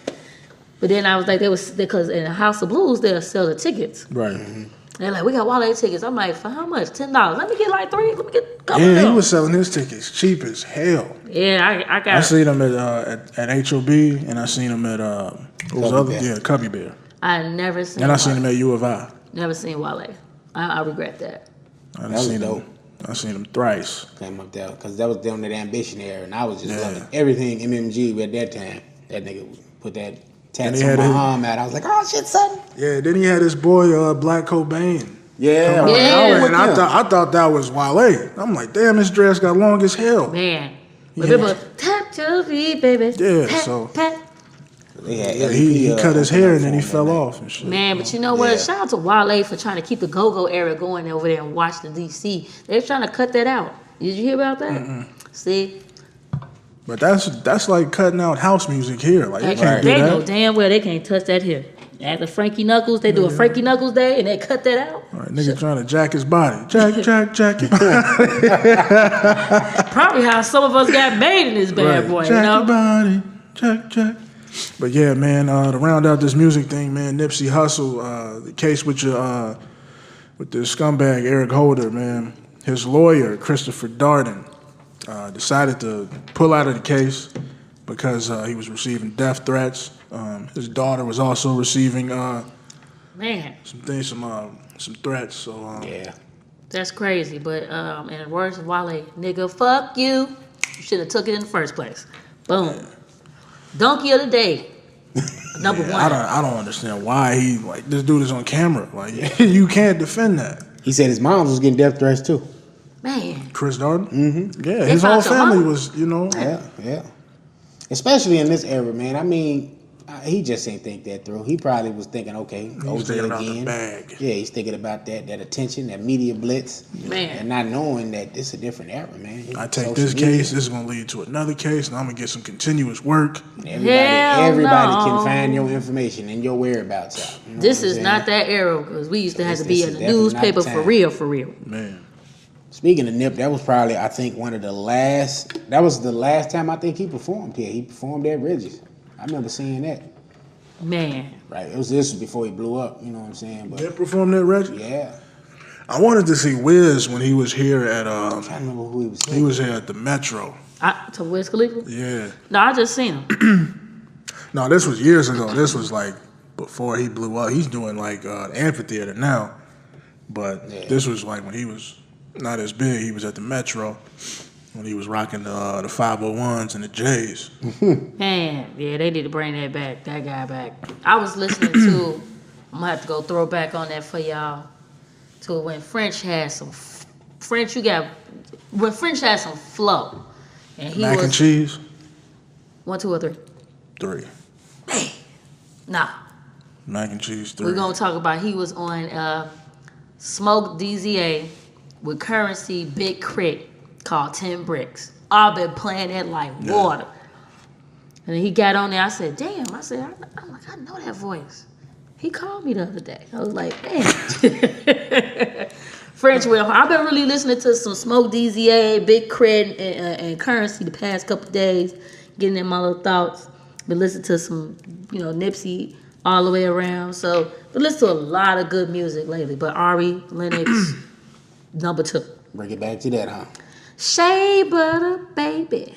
But then I was like, because in the House of Blues they'll sell the tickets. Right. They're like, we got Wale tickets. I'm like, for how much? $10. Let me get like 3. Let me get a couple. Yeah, of he them. was selling his tickets cheap as hell. Yeah, I I got. seen him at HOB and I seen him at what was the other? Bear. Yeah, Cubby Bear. I never seen. And I seen Wale. him at U of I. Never seen Wale. I regret that. I was seen dope. him. I seen him thrice. Came up there because that was down that Ambition era, and I was just Yeah. loving everything MMG at that time. That nigga put that And tattoo he on had my his- arm out. I was like, oh shit, son. Yeah, then he had his boy Black Cobain. Yeah, Come on. Yeah. And I thought that was Wale. I'm like, damn, his dress got long as hell. Man, remember tap your feet, baby. Yeah, Pat, so- pat. They had Yeah, LP, he cut his open hair up and then he for him fell that night. off and shit. Man, but you know what? Yeah. Shout out to Wale for trying to keep the go-go era going over there in Washington, D.C. They're trying to cut that out. Did you hear about that? See? But that's like cutting out house music here. Like you can't do They know that. damn well they can't touch that here. At the Frankie Knuckles, they do a Frankie Knuckles Day, and they cut that out. All right, nigga trying to jack his body. Jack it. Probably how some of us got made in this bad boy, Jack you know? your body. Jack. But yeah, man, to round out this music thing, man, Nipsey Hussle, the case with the scumbag Eric Holder, man, his lawyer, Christopher Darden, decided to pull out of the case because he was receiving death threats. His daughter was also receiving some threats. So Yeah. That's crazy. But in the words of Wale, nigga, fuck you. You should have took it in the first place. Boom. Donkey of the day. Number one. I don't understand why this dude is on camera. Like you can't defend that. He said his mom was getting death threats too. Man. Chris Darden? Mm-hmm. Yeah, his whole family was, Yeah. Especially in this era, man. I mean, he just ain't think that through. He probably was thinking, okay, He's OJ thinking about again. the bag. Yeah, he's thinking about that attention, that media blitz. Man. And not knowing that this is a different era, man. I take Social this media. case, this is going to lead to another case, and I'm going to get some continuous work. Everybody no. can find your information and your whereabouts out. You know This what I'm is saying? not that era because we used to have to be This in is the definitely not newspaper the for time. real. Man. Speaking of Nip, that was probably, I think, one of the last. That was the last time I think he performed here. He performed at Reggie's. I remember seeing that. Man. Right. This was before he blew up. You know what I'm saying? But They performed at Reggie? yeah, I wanted to see Wiz when he was here at, I'm trying to remember who he was. he was here at the Metro. To Wiz Khalifa? Yeah. No, I just seen him. No, this was years ago. This was like before he blew up. He's doing like amphitheater now. But this was like when he was not as big. He was at the Metro when he was rocking the 501s and the J's. Man, yeah, they need to bring that guy back. I was listening to, I'm gonna have to go throw back on that for y'all, to when French had some, when French had some flow. And he Mac was, and cheese? 1, 2, or 3? 3. Nah. Mac and cheese 3. We're gonna talk about, he was on Smoke DZA with Currency Big Crit called 10 Bricks. I've been playing that like water. And he got on there, I said, damn, I'm like, I know that voice. He called me the other day. I was like, damn. French Will. I've been really listening to some Smoke DZA, Big Crit, and Currency the past couple days, getting in my little thoughts. Been listening to some, Nipsey all the way around. So, been listening to a lot of good music lately. But Ari Lennox, number 2. Bring it back to that, huh? Shea butter, baby.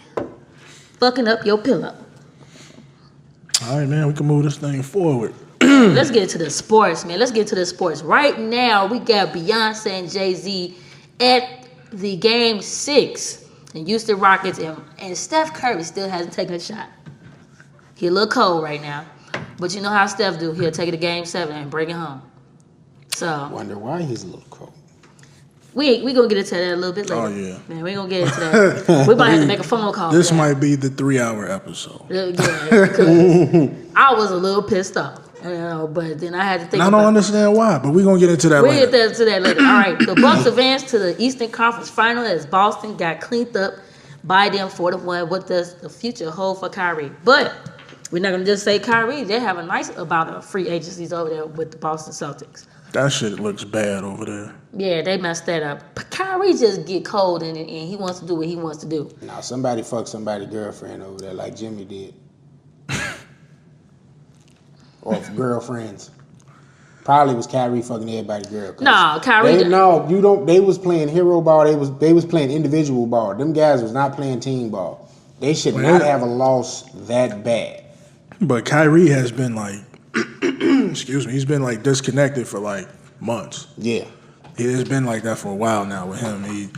Fucking up your pillow. All right, man, we can move this thing forward. Let's get to the sports, man. Let's get to the sports. Right now, we got Beyonce and Jay-Z at the Game 6 in Houston Rockets, and Steph Curry still hasn't taken a shot. He a little cold right now, but you know how Steph do. He'll take it to Game 7 and bring it home. So Wonder why he's a little cold. we gonna get into that a little bit later. Oh, yeah. Man, we gonna get into that. We might have to make a phone call. This for that. might be the 3-hour episode. Yeah, because I was a little pissed off. But then I had to think And I about don't understand why, but we're going to get into that We'll later. get to that later. All right, the Bucks advanced to the Eastern Conference Final as Boston got cleaned up by them 4-1. What does the future hold for Kyrie? But we're not going to just say Kyrie. They have a nice amount of free agencies over there with the Boston Celtics. That shit looks bad over there. Yeah, they messed that up. But Kyrie just get cold and he wants to do what he wants to do. Now, somebody fucked somebody's girlfriend over there like Jimmy did. Or girlfriends. Probably was Kyrie fucking everybody's girl. No, Kyrie. They was playing hero ball. They was playing individual ball. Them guys was not playing team ball. They should not have a loss that bad. But Kyrie has been like, excuse me, he's been like disconnected for like months. Yeah. It has been like that for a while now with him. He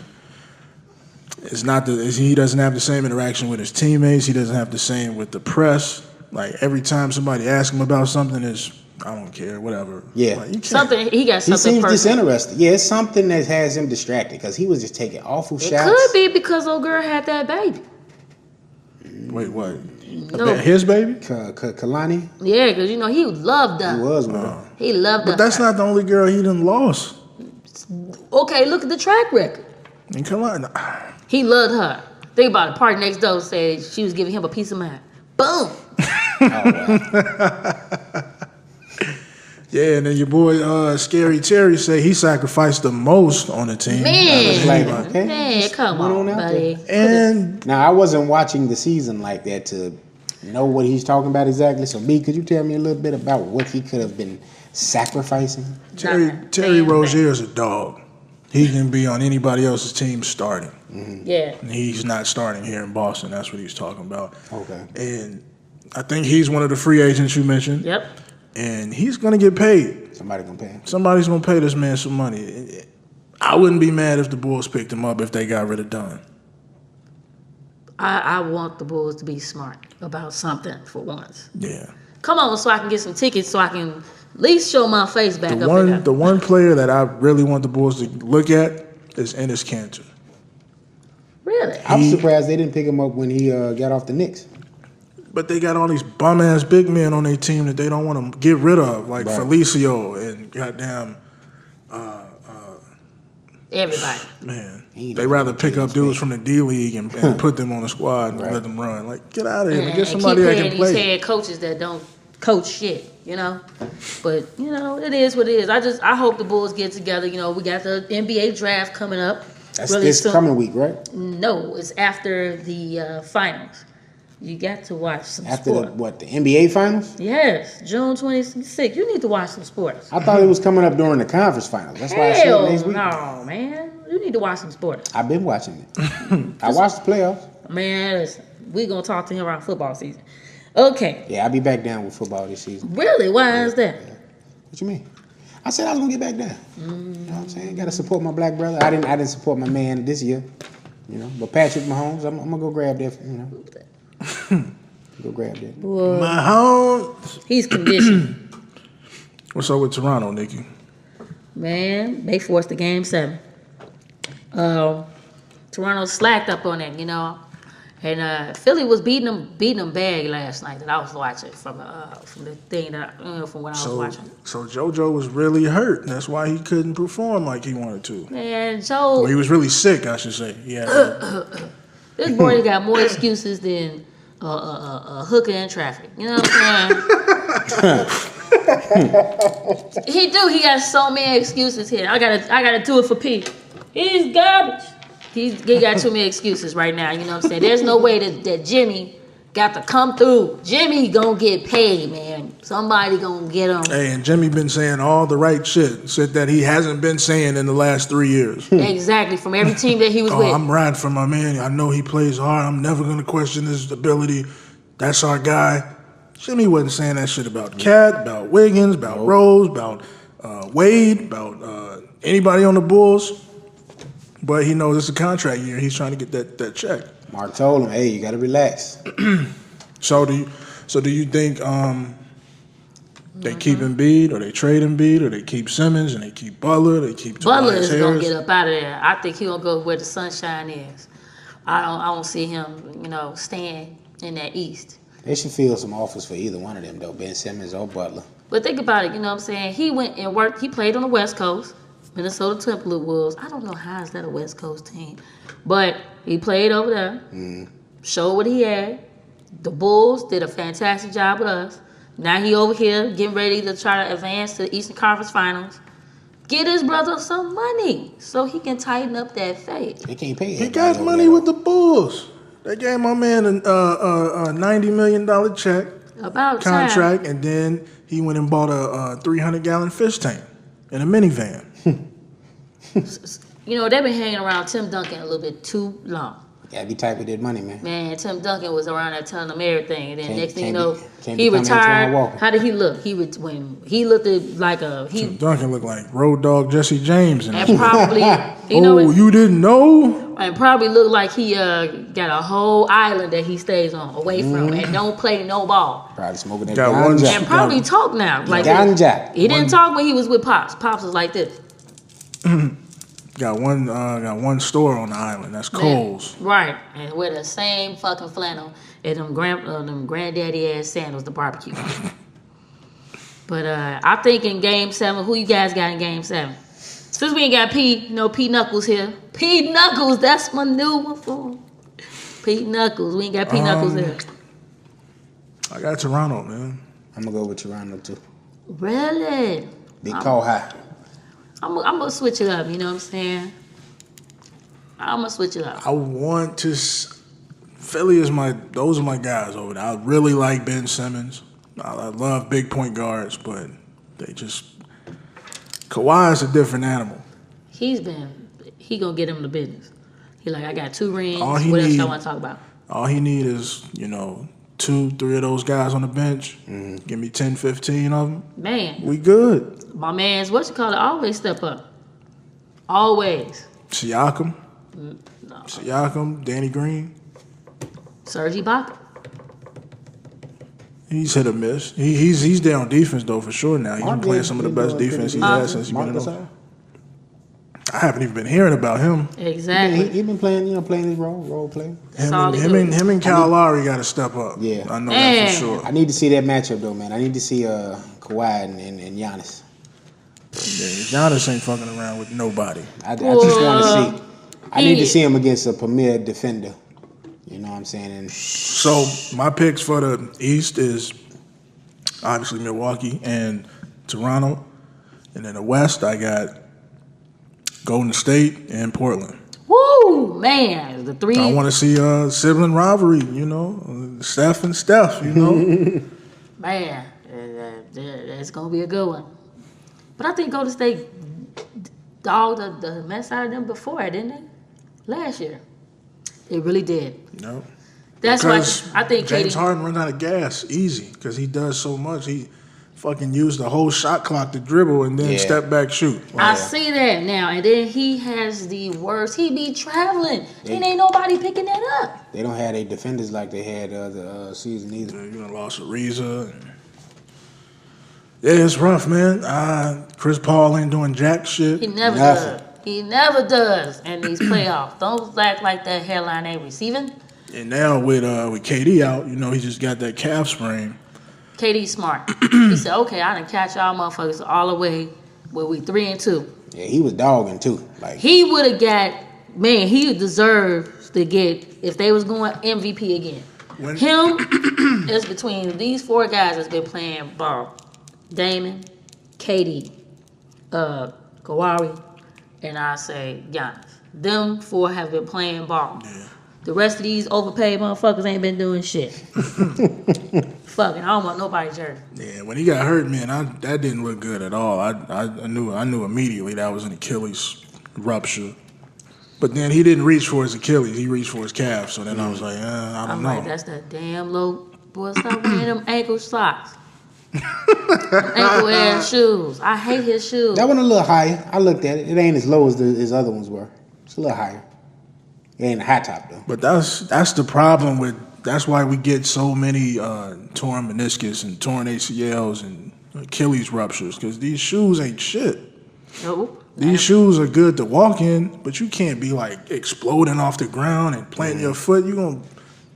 doesn't have the same interaction with his teammates. He doesn't have the same with the press. Like every time somebody asks him about something, I don't care, whatever. Yeah. Like, He got something He seems personal. disinterested. Yeah, it's something that has him distracted because he was just taking awful It shots. could be because old girl had that baby. Wait, what? No. His baby? Kalani, Yeah, because he loved her. he was with her. He loved her. But that's not the only girl he done lost. Okay, look at the track record. And Kalani, He loved her. Think about it. Party next door said she was giving him a peace of mind. Boom. Oh, wow. Yeah, and then your boy Scary Terry say he sacrificed the most on the team. Man, Like, okay, man, come went on, out buddy. there. And Now, I wasn't watching the season like that to know what he's talking about exactly. So, B, could you tell me a little bit about what he could have been sacrificing? Terry Rozier's a dog. He can be on anybody else's team starting. Yeah. And he's not starting here in Boston. That's what he's talking about. Okay. And I think he's one of the free agents you mentioned. Yep. And he's going to get paid. Somebody gonna pay him. Somebody's going to pay this man some money. I wouldn't be mad if the Bulls picked him up if they got rid of Dunn. I want the Bulls to be smart about something for once. Yeah. Come on, so I can get some tickets, so I can at least show my face back up there. The one player that I really want the Bulls to look at is Enes Kanter. Really? I'm surprised they didn't pick him up when he got off the Knicks. But they got all these bum-ass big men on their team that they don't want to get rid of, like Right. Felicio and goddamn, Everybody. man. He They don't rather want pick to up dudes from the D-League and put them on the squad and Right. let them run. Like, get out of here. And Get somebody keep that paying can these play. head coaches that don't coach shit, you know? But, you know, it is what it is. I hope the Bulls get together. You know, we got the NBA draft coming up. That's really this soon. coming week, right? No, it's after the finals. You got to watch some After sport. the NBA finals? Yes, June 26th. You need to watch some sports. I thought it was coming up during the conference finals. That's why I said Hell next week. no, man. You need to watch some sports. I've been watching it. I watched the playoffs. Man, listen, we're going to talk to him around football season. Okay. Yeah, I'll be back down with football this season. Really? Why is that? What you mean? I said I was gonna get back down. You know what I'm saying? Gotta support my black brother. I didn't support my man this year. You know, but Patrick Mahomes, I'm gonna go grab that. You know, go grab that. Boy, Mahomes. he's conditioned. What's up with Toronto, Nikki? Man, they forced the game 7. Toronto slacked up on it, you know. And Philly was beating them bad last night that I was watching from the thing that from what I was watching. So JoJo was really hurt. That's why he couldn't perform like he wanted to. Man, Joe, Well, he was really sick, I should say. Yeah. this boy got more excuses than a hooker in traffic. You know what I'm saying? He do. He got so many excuses here. I gotta do it for P. He's garbage. He got too many excuses right now. You know what I'm saying? There's no way that Jimmy got to come through. Jimmy gonna get paid, man. Somebody gonna get him. Hey, and Jimmy been saying all the right shit that he hasn't been saying in the last 3 years. Exactly, from every team that he was with. I'm riding for my man. I know he plays hard. I'm never going to question his ability. That's our guy. Jimmy wasn't saying that shit about Cat, about Wiggins, about Rose, about Wade, about anybody on the Bulls. But he knows it's a contract year. He's trying to get that check. Mark told him, "Hey, you gotta relax." So do you think they keep Embiid, or they trade Embiid, or they keep Simmons, and they keep Butler, they keep Butler Tobias is gonna Harris? get up out of there. I think he gonna go where the sunshine is. I don't see him, staying in that East. They should fill some offers for either one of them, though, Ben Simmons or Butler. But think about it, you know what I'm saying? He went and worked. He played on the West Coast, Minnesota Timberwolves. I don't know how is that a West Coast team, but he played over there. Showed what he had. The Bulls did a fantastic job with us. Now he over here getting ready to try to advance to the Eastern Conference Finals. Get his brother some money so he can tighten up that fade. They can't pay. He got money with the Bulls. They gave my man a $90 million check About contract, and then he went and bought a 300-gallon fish tank in a minivan. They've been hanging around Tim Duncan a little bit too long. Gotta be tight with that money, man. Man, Tim Duncan was around there telling them everything, and then next thing you can't know, be he coming into retired. Antoine Walker. How did he look? When he looked like a Tim Duncan looked like Road Dogg Jesse James. and probably You didn't know? and probably looked like he got a whole island that he stays on away from and don't play no ball. Probably smoking that Got one- ganja. And probably talk now like Ganja. He didn't talk when he was with Pops. Pops was like this. Got one store on the island. That's Kohl's. Right, and wear the same fucking flannel and them granddaddy ass sandals, the barbecue. But I think in Game 7, who you guys got in Game 7? Since we ain't got P Knuckles here. P Knuckles, that's my new one for him. P Knuckles, we ain't got P Knuckles here. I got Toronto, man. I'm gonna go with Toronto too. Really? Big call high. I'm gonna switch it up. You know what I'm saying? I'm gonna switch it up. I want to. Philly is those are my guys over there. I really like Ben Simmons. I love big point guards, but they just Kawhi is a different animal. He gonna get him the business. He like, I got 2 rings. All he What else need- y'all want to talk about? All he need is 2, 3 of those guys on the bench. Give me 10, 15 of them. Man, We good. my man's always step up. Always. Siakam, No. Danny Green. Serge Ibaka. He's hit or miss. He's there on defense though for sure now. He's been Aren't playing they some of the been best doing defense he's pretty had good? since he's Marc been in. Gasol? I haven't even been hearing about him. Exactly. He been playing, playing his role play. Solid Him and Kyle Lowry got to step up. Yeah. I know that Man. for sure. I need to see that matchup though, man. I need to see Kawhi and Giannis. Yeah, Giannis ain't fucking around with nobody. I just want to see. I need to he- see him against a premier defender. You know what I'm saying? And So my picks for the East is obviously Milwaukee and Toronto, and then the West I got Golden State and Portland. Woo, man. The 3. I want to see sibling rivalry. Steph and Steph. Man, that's gonna be a good one. But I think Golden State dogged the mess out of them before, didn't they? Last year, they really did. That's why Because I think James KD. Harden runs out of gas easy because he does so much. He fucking used the whole shot clock to dribble and then Yeah. step back shoot. I see that now, and then he has the worst. He be traveling, and ain't nobody picking that up. they don't have their defenders like they had the other season either. You done lost Ariza. Yeah, it's rough, man. Chris Paul ain't doing jack shit. He never Nothing. does. He never does in these playoffs. Don't act like that hairline ain't receiving. And now with KD out, he just got that calf sprain. KD smart. He said, "Okay, I done catch y'all motherfuckers all the way where we 3-2." Yeah, he was dogging too. Like He would have got, man, he deserves to get, if they was going MVP again. When- Him is between these 4 guys that's been playing ball. Damon, KD, Kawhi, and I say Giannis. Them 4 have been playing ball. Yeah. The rest of these overpaid motherfuckers ain't been doing shit. Fucking, I don't want nobody's jersey. Yeah, when he got hurt, man, that didn't look good at all. I knew immediately that was an Achilles rupture. But then he didn't reach for his Achilles; he reached for his calf. So then I was like, I don't I'm know. like, that's that damn low. Boy, stop wearing them ankle socks. Ankle ass shoes. I hate his shoes. that one a little higher. I looked at it. It ain't as low as his other ones were. It's a little higher. It ain't a high top though. But that's the problem with. That's why we get so many torn meniscus and torn ACLs and Achilles ruptures because these shoes ain't shit. Nope. These shoes are good to walk in, but you can't be like exploding off the ground and planting your foot. You're gonna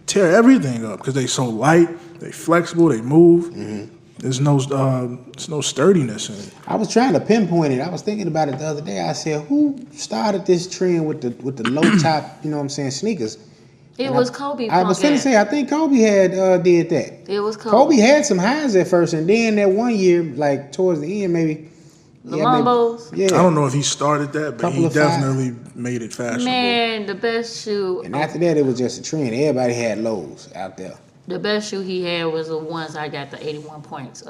tear everything up because they so light, they flexible, they move. There's no sturdiness in it. I was trying to pinpoint it. I was thinking about it the other day. I said, who started this trend with the low top, you know what I'm saying, sneakers? It And was Kobe. I was finna say, I think Kobe had did that. It was Kobe. Kobe had some highs at first, and then that one year, like towards the end, maybe. The Mambos. Yeah. I don't know if he started that, but Couple he of five. definitely made it fashionable. Man, the best shoe. And after that, it was just a trend. Everybody had lows out there. The best shoe he had was the ones I got, the 81 points.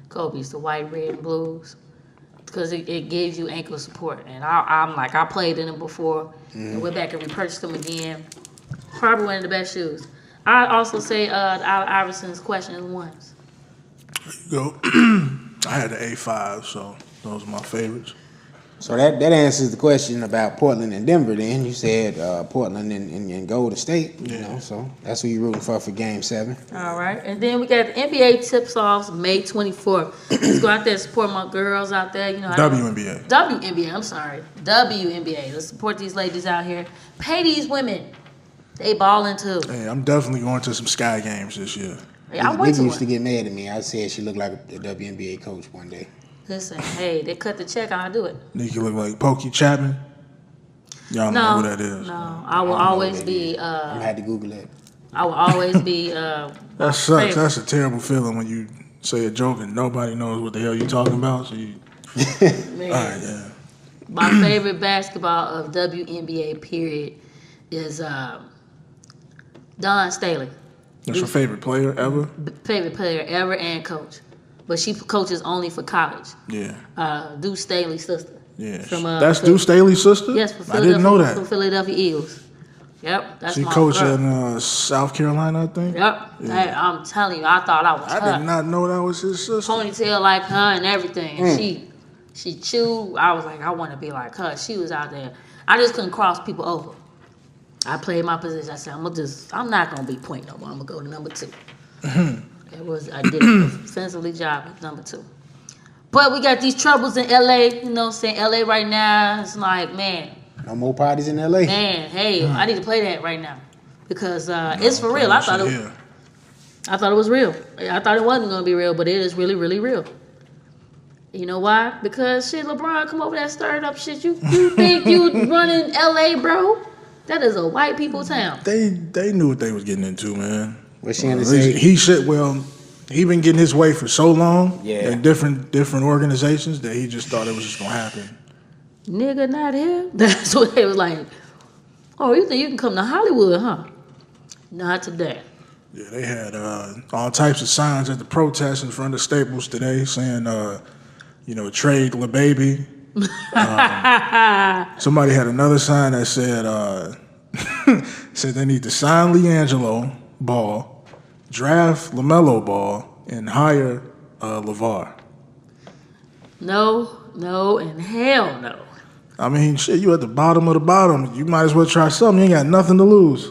Kobe's, the white, red, and blues. Because it gives you ankle support. And I'm like, I played in them before. And went back and repurchased them again. Probably one of the best shoes. I also say Allen Iverson's question ones. Go. I had the A5, so those are my favorites. So that answers the question about Portland and Denver. Then you said Portland and Golden State. You know, so that's who you're rooting for Game 7. All right. And then we got the NBA tips-offs May 24th. Let's go out there and support my girls out there. You know, WNBA. WNBA, I'm sorry. WNBA. Let's support these ladies out here. Pay these women. They balling too. Hey, I'm definitely going to some Sky games this year. Hey, I went Nigga to used to one. get mad at me. I said she looked like a WNBA coach one day. Listen, hey, they cut the check, I'll do it. Nikki look like Pokey Chapman. Y'all know who that is. No, I will I don't know always who that be. is. I'm gonna have to Google that. I will always be. That sucks. That's a terrible feeling when you say a joke and nobody knows what the hell you talking about. So you, Man. all right, yeah. My favorite basketball of WNBA period is Dawn Staley. That's your favorite player ever? Favorite player ever and coach. But she coaches only for college. Yeah. Deuce Staley's sister. Yeah. From, that's Deuce Staley's sister? Yes, for I didn't know that. From Philadelphia Eagles. Yep, that's she my coached girl. in South Carolina, I think? Yep. Yeah. Hey, I'm telling you, I thought I was her. I did not know that was his sister. Ponytail like her and everything. And she chewed. I was like, I want to be like her. She was out there. I just couldn't cross people over. I played my position. I said, I'm not gonna be point no more. I'm gonna go to number 2. I did a defensively job at number 2. But we got these troubles in LA, you know what I'm saying? LA right now, it's like, man. No more parties in LA. Man, hey, I need to play that right now. Because it's for real. I thought it was real. I thought it wasn't gonna be real, but it is really, really real. You know why? Because shit, LeBron come over that stirred up shit. You think you running LA, bro? That is a white people town. They knew what they was getting into, man. What's Shannon say? He been getting his way for so long Yeah. in different organizations that he just thought it was just gonna happen. Nigga, not here. That's what they was like. Oh, you think you can come to Hollywood, huh? Not today. Yeah, they had all types of signs at the protest in front of Staples today saying, trade Blvdave. Somebody had another sign that said said they need to sign LiAngelo Ball, draft LaMelo Ball, and hire LeVar. No, and hell no. I mean, shit, you at the bottom of the bottom. You might as well try something. You ain't got nothing to lose.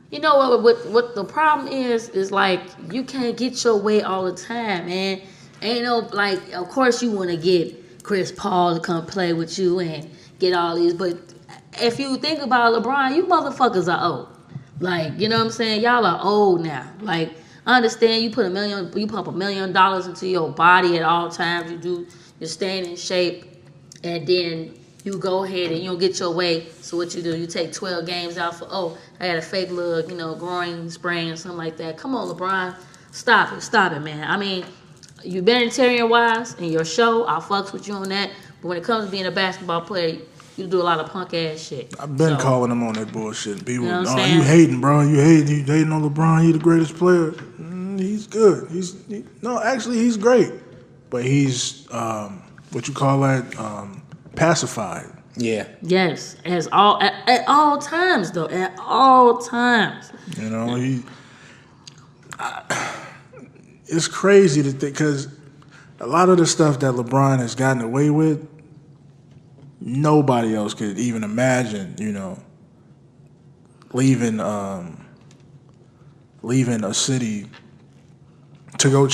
You know what the problem is like you can't get your way all the time, man. Ain't no, like, of course you want to get Chris Paul to come play with you and get all these, but if you think about LeBron, you motherfuckers are old. Like, you know what I'm saying? Y'all are old now. Like, I understand you pump $1 million into your body at all times. You're staying in shape, and then you go ahead and you don't get your way. So what you do? You take 12 games out for, I had a fake little, groin sprain or something like that. Come on, LeBron, stop it, man. I mean, humanitarian-wise, in your show, I'll fucks with you on that. But when it comes to being a basketball player, you do a lot of punk-ass shit. I've been calling him on that bullshit. People, you know what I'm saying? You hating, bro. You hating on LeBron. He the greatest player. He's good. Actually, he's great. But he's, what you call that, pacified. Yeah. Yes, at all times, though. At all times. It's crazy to think, because a lot of the stuff that LeBron has gotten away with, nobody else could even imagine, leaving a city to go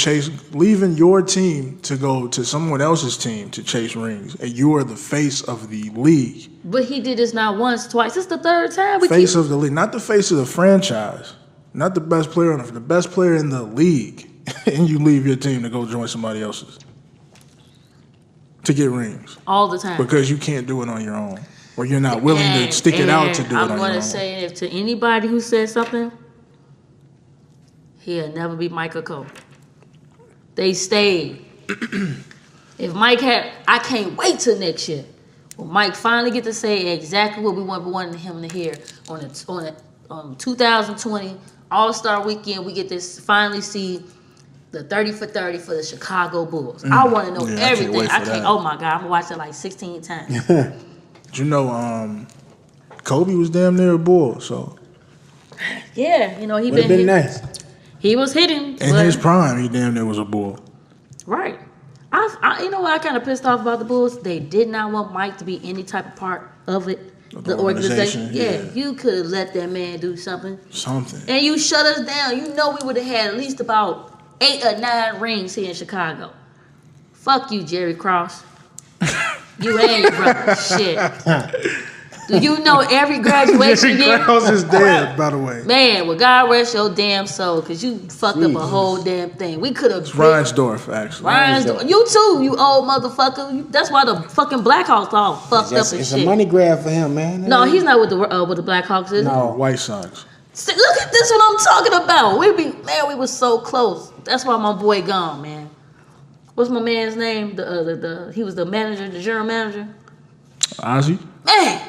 leaving your team to go to someone else's team to chase rings, and you are the face of the league. But he did this not once, twice. It's the third time. Face of the league, not the face of the franchise, not the best player the best player in the league, and you leave your team to go join somebody else's to get rings all the time because you can't do it on your own, or you're not willing to stick it out to do it on your own. I'm going to say, if to anybody who says something, he'll never be Michael Cole. They stayed. If Mike I can't wait till next year. When Mike finally get to say exactly what we wanted him to hear on 2020 All-Star Weekend, we get to finally see the 30 for 30 for the Chicago Bulls. I want to know everything. I can't. Oh my God, I'm gonna watch it like 16 times. Kobe was damn near a Bull, so yeah, he Would've been nice. He was hitting in his prime. He damn near was a Bull. Right. I what I kind of pissed off about the Bulls? They did not want Mike to be any type of part of it. The organization. Yeah, you could have let that man do something. And you shut us down. You know we would have had at least about 8 or 9 rings here in Chicago. Fuck you, Jerry Cross. You and your brother. Shit. Do you know every graduation year? Jerry Cross is dead, by the way. Man, well, God rest your damn soul, because you fucked up a whole damn thing. We could have... Reinsdorf, actually. Reinsdorf. You too, you old motherfucker. That's why the fucking Blackhawks all fucked up and shit. It's a money grab for him, man. No, he's not with the Blackhawks, is he? No. White Sox. See, look at this, what I'm talking about. We were so close. That's why my boy gone, man. What's my man's name? He was the manager, the general manager. Ozzy? Man,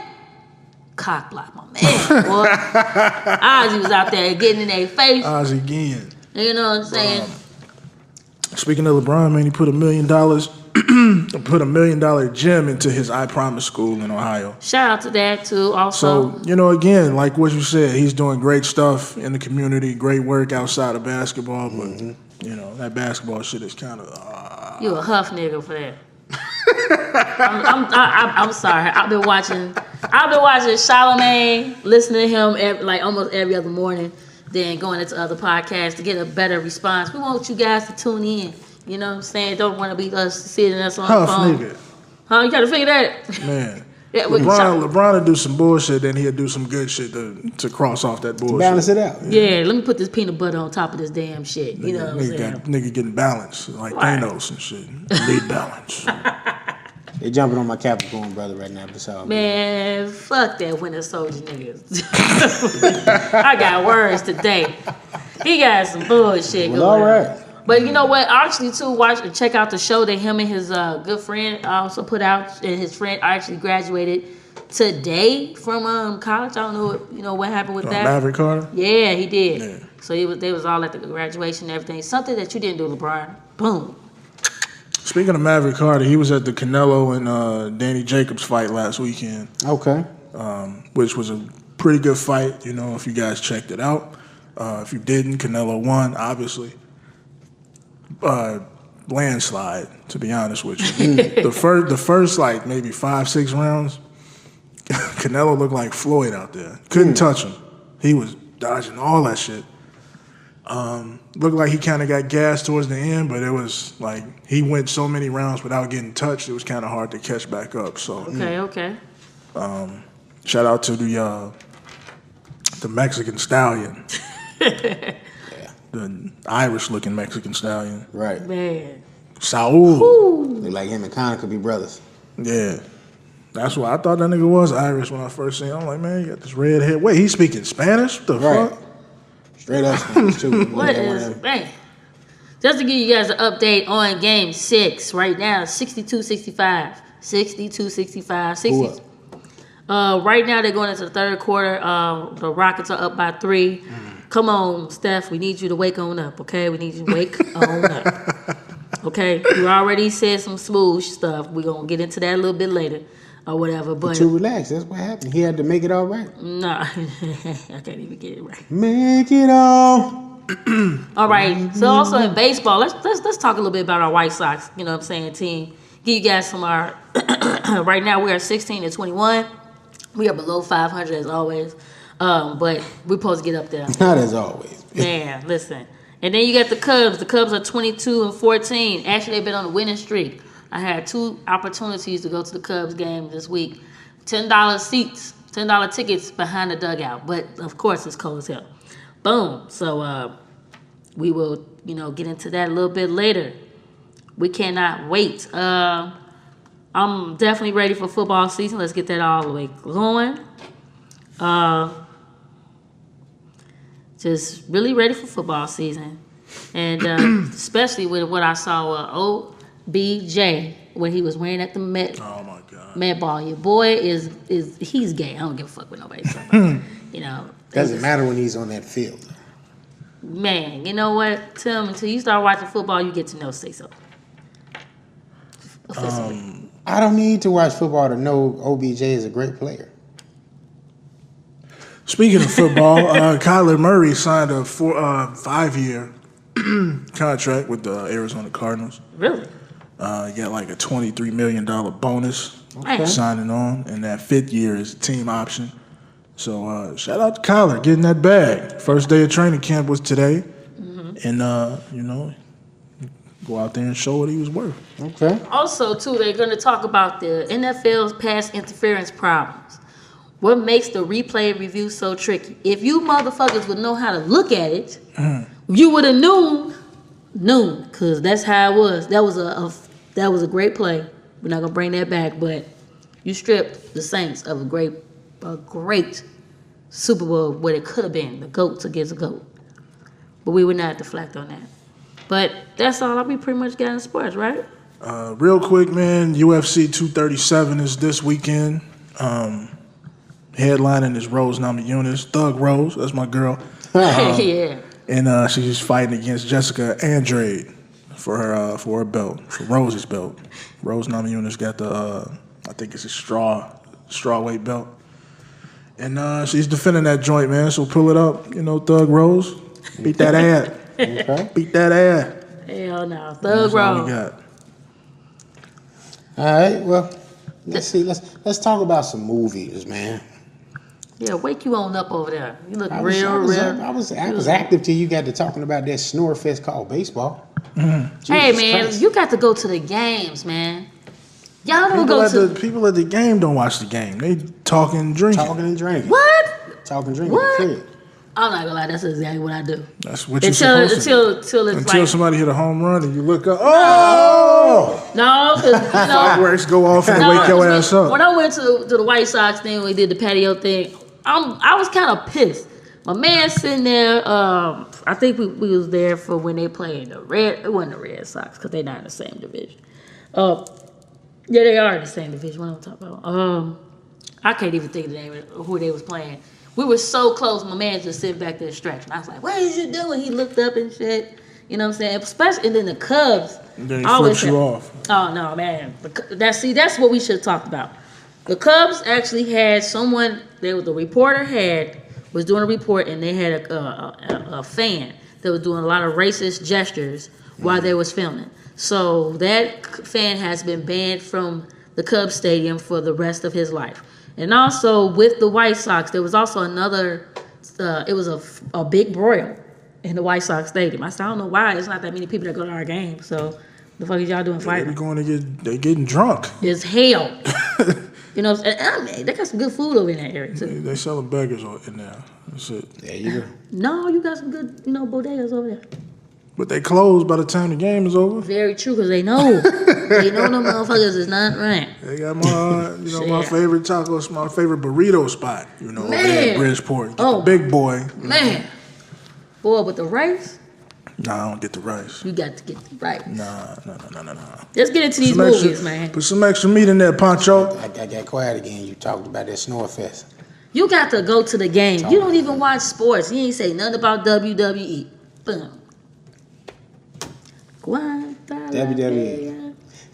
cock block my man, boy. Ozzy was out there getting in their face. Ozzy again. You know what I'm saying? Speaking of LeBron, man, he put $1 million, put $1 million gym into his I Promise school in Ohio. Shout out to that too. Also, So, you know, again, like what you said, he's doing great stuff in the community, great work outside of basketball, but you know, that basketball shit is kind of. you a huff nigga for that. I'm sorry. I've been watching Charlamagne, listening to him like almost every other morning, then going into other podcasts to get a better response. We want you guys to tune in. You know what I'm saying? Don't want to be us sitting us on the phone. Nigga. Huh? You gotta figure that. Man. Yeah, LeBron will do some bullshit, then he'll do some good shit to cross off that bullshit. Balance it out. Yeah, let me put this peanut butter on top of this damn shit. You know what I'm saying? Nigga getting balance, like Right. Thanos and shit. Need balance. They jumping on my Capricorn brother right now. That's all. Man, fuck that Winter Soldier niggas. I got words today. He got some bullshit Well, going all on. right. But you know what? Actually, too, watch and check out the show that him and his good friend also put out. And his friend actually graduated today from college. I don't know, what happened with that. Maverick Carter? Yeah, he did. Yeah. So they was all at the graduation and everything. Something that you didn't do, LeBron. Boom. Speaking of Maverick Carter, he was at the Canelo and Danny Jacobs fight last weekend, Okay. which was a pretty good fight, if you guys checked it out. If you didn't, Canelo won, obviously. Landslide, to be honest with you. the first like maybe 5-6 rounds, Canelo looked like Floyd out there. Couldn't touch him. He was dodging all that shit. Looked like he kind of got gassed towards the end, but it was like he went so many rounds without getting touched, it was kind of hard to catch back up. So Okay. shout out to the Mexican stallion. The Irish-looking Mexican stallion. Right. Man. Saul. Look like him and Conor could be brothers. Yeah. That's why I thought that nigga was Irish when I first seen him. I'm like, man, you got this red hair. Wait, he's speaking Spanish? What the Right. fuck? Straight up Spanish, too. What is, man? Just to give you guys an update on Game 6, right now, 62-65. 62-65. 60. Right now, they're going into the third quarter. The Rockets are up by 3. Come on, Steph. We need you to wake on up, okay? We need you to wake on up. Okay? You already said some smooth stuff. We're going to get into that a little bit later or whatever. But Too relaxed. That's what happened. He had to make it all right. nah, I can't even get it right. Make it all. All right. So also in baseball, let's talk a little bit about our White Sox. You know what I'm saying, team. Give you guys some our. Right now we are 16-21. We are below 500 as always, but we're supposed to get up there. Not as always. Man, listen. And then you got the Cubs. The Cubs are 22-14. Actually, they've been on a winning streak. I had 2 opportunities to go to the Cubs game this week. $10 seats, $10 tickets behind the dugout. But of course, it's cold as hell. Boom. So we will, get into that a little bit later. We cannot wait. I'm definitely ready for football season. Let's get that all the way going. Just really ready for football season. And especially with what I saw OBJ when he was wearing at the Met. Oh my God. Met ball. Your boy he's gay. I don't give a fuck with nobody. So, Doesn't matter when he's on that field. Man, you know what, Tim? Until you start watching football, you get to know say so. Officially. I don't need to watch football to know OBJ is a great player. Speaking of football, Kyler Murray signed a 5-year contract with the Arizona Cardinals. Really? He got like a $23 million bonus Okay. signing on, and that 5th year is a team option. So shout out to Kyler getting that bag. First day of training camp was today, and go out there and show what he was worth. Okay. Also, too, they're going to talk about the NFL's pass interference problems. What makes the replay review so tricky? If you motherfuckers would know how to look at it, you would have known, because that's how it was. That was a great play. We're not gonna bring that back, but you stripped the Saints of a great Super Bowl what it could have been, the GOATs against the GOAT. But we would not deflect on that. But that's all we pretty much got in sports, right? Real quick, man, UFC 237 is this weekend. Headlining is Rose Namajunas, Thug Rose, that's my girl. Yeah. And she's fighting against Jessica Andrade for her belt, for Rose's belt. Rose Namajunas got the, I think it's a strawweight belt. And she's defending that joint, man, so pull it up. You know, Thug Rose, beat that ass. Okay. Beat that ass. Hell no. Thug That's all Rose. we got. All right. Well, let's see. Let's talk about some movies, man. Yeah, wake you on up over there. You look I real. was active till you got to talking about that snore fest called baseball. Mm-hmm. Hey, man, Christ. you got to go to the games, man. Y'all don't go to... People at the game don't watch the game. They talking and drinking. Talking and drinking. What? Talking and drinking. What? Period. I'm not gonna lie, that's exactly what I do. That's what you're supposed to do. Until it's Until like... somebody hit a home run and you look up, oh! No, because, Fireworks go off and wake your ass up. When I went to the White Sox thing, we did the patio thing, I was kind of pissed. My man sitting there, I think we was there for when they played it wasn't the Red Sox, because they're not in the same division. Yeah, they are in the same division. What am I talking about? I can't even think of the name of who they was playing. We were so close, my man just sitting back there stretching. I was like, what is you doing? He looked up and shit. You know what I'm saying? Especially, and then the Cubs. And then he flips you off. Oh, no, man. That's what we should have talked about. The Cubs actually had someone, the reporter was doing a report, and they had a fan that was doing a lot of racist gestures while they was filming. So that fan has been banned from the Cubs stadium for the rest of his life. And also with the White Sox, there was also another, it was a big broil in the White Sox stadium. I said, I don't know why. It's not that many people that go to our game. So the fuck is y'all doing fighting? They getting drunk. It's hell. You know, they got some good food over in that area too. They selling burgers in there. That's it. There you go. No, you got some good, bodegas over there. But they close by the time the game is over. Very true, because they know. They know them motherfuckers is not right. They got my favorite tacos, my favorite burrito spot, over there at Bridgeport. Get the big boy. Man. Boy, with the rice? Nah, I don't get the rice. You got to get the rice. Nah. Let's get into these movies, man. Put some extra meat in there, Pancho. I got quiet again. You talked about that snore fest. You got to go to the game. You don't even watch sports. You ain't say nothing about WWE. Boom.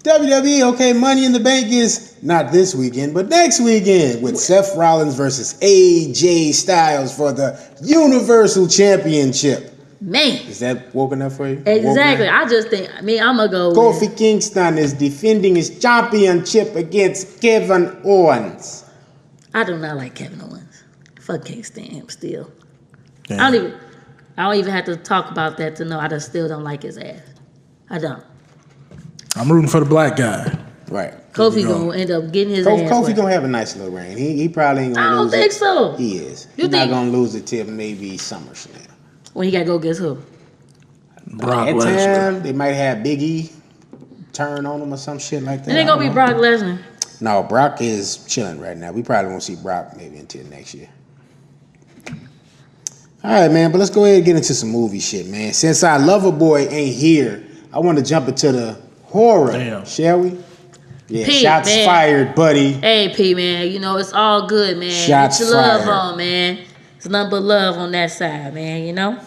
WWE, okay, Money in the Bank is not this weekend, but next weekend with Seth Rollins versus AJ Styles for the Universal Championship. Man. Is that woken up for you? Exactly. I just think, I'm going to go Kofi Kingston is defending his championship against Kevin Owens. I do not like Kevin Owens. Fuck, can't stand him still. Damn. I don't even have to talk about that to know I just still don't like his ass. I don't. I'm rooting for the black guy. Right. Kofi gonna end up getting his ass. Kofi gonna have a nice little reign. He probably ain't gonna lose it. I don't think so. He is. He's not gonna lose it till maybe SummerSlam. When he gotta go against who? Brock At Lesnar. time, they might have Big E turn on him or some shit like that. It ain't gonna be Brock Lesnar. No, Brock is chilling right now. We probably won't see Brock maybe until next year. All right, man, but let's go ahead and get into some movie shit, man. Since our lover boy ain't here, I want to jump into the horror, shall we? Yeah, Pete, shots man. fired, buddy. Hey, P, man, it's all good, man. Shots Get your love fired. on, man. It's nothing but love on that side, man,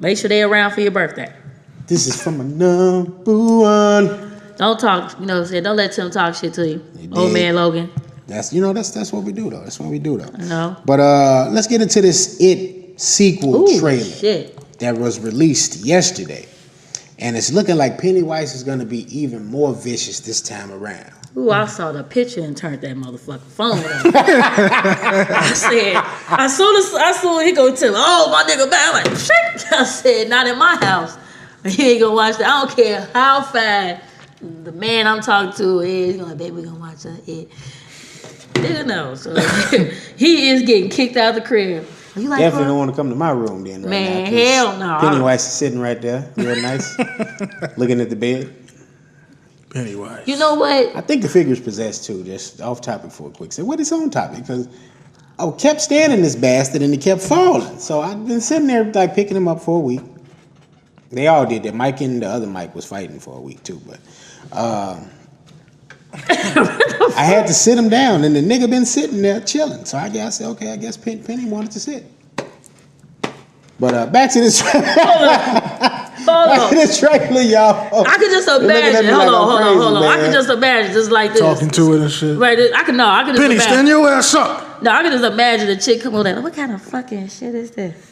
Make sure they around for your birthday. This is from a number one. Don't talk, don't let Tim talk shit to you. Old man Logan. That's what we do, though. That's what we do, though. No. But let's get into this It sequel trailer Shit. that was released yesterday. And it's looking like Pennywise is going to be even more vicious this time around. Ooh, I saw the picture and turned that motherfucking phone on. I said, as soon as he go to, my nigga back, I'm like, shit. I said, not in my house. You ain't gonna watch that. I don't care how fast the man I'm talking to is. He's gonna, baby, we gonna watch it. Nigga no. So he is getting kicked out of the crib. You like Definitely don't want to come to my room then, right Man, now. hell no. Pennywise is sitting right there, real nice, looking at the bed. Pennywise. You know what? I think the figure's possessed too. Just off topic for a quick second. What is on topic? Because I kept standing this bastard and it kept falling. So I've been sitting there like picking him up for a week. They all did that. Mike and the other Mike was fighting for a week too, but I had to sit him down, and the nigga been sitting there chilling. So I said, okay, I guess Penny wanted to sit. But back to this. Back to the trailer, y'all. I could just imagine. Hold on. I could just imagine, just like this. Talking to it and shit. Right. I could just Penny, imagine. stand your ass up. No, I could just imagine the chick come on there. What kind of fucking shit is this?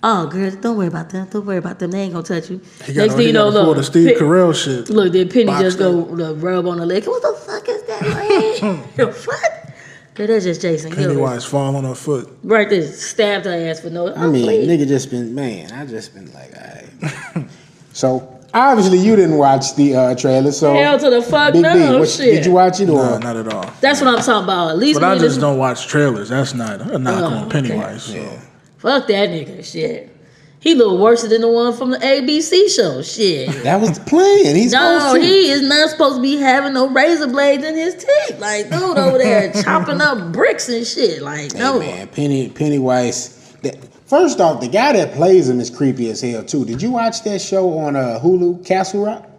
Oh, girls, don't worry about them. Don't worry about them. They ain't gonna touch you. Next thing you know, look, the Steve Carell shit. Look, then Penny just go rub on the leg. What the fuck is that? What? Girl, that's just Jason. Pennywise fall on her foot. Right there, stabbed her ass for no. I mean, nigga just been, man. I just been like, alright. So obviously you didn't watch the trailer. So hell to the fuck Big no, B, shit. Did you watch it or? No, not at all. That's what I'm talking about. At least, but I just don't watch trailers. That's not a knock on Pennywise. Okay. So. Yeah. Fuck that nigga, shit. He look worse than the one from the ABC show, shit. That was the plan. He's No, he is not supposed to be having no razor blades in his teeth. Like, dude over there chopping up bricks and shit. Like, no. Hey man, Pennywise. First off, the guy that plays him is creepy as hell too. Did you watch that show on Hulu, Castle Rock?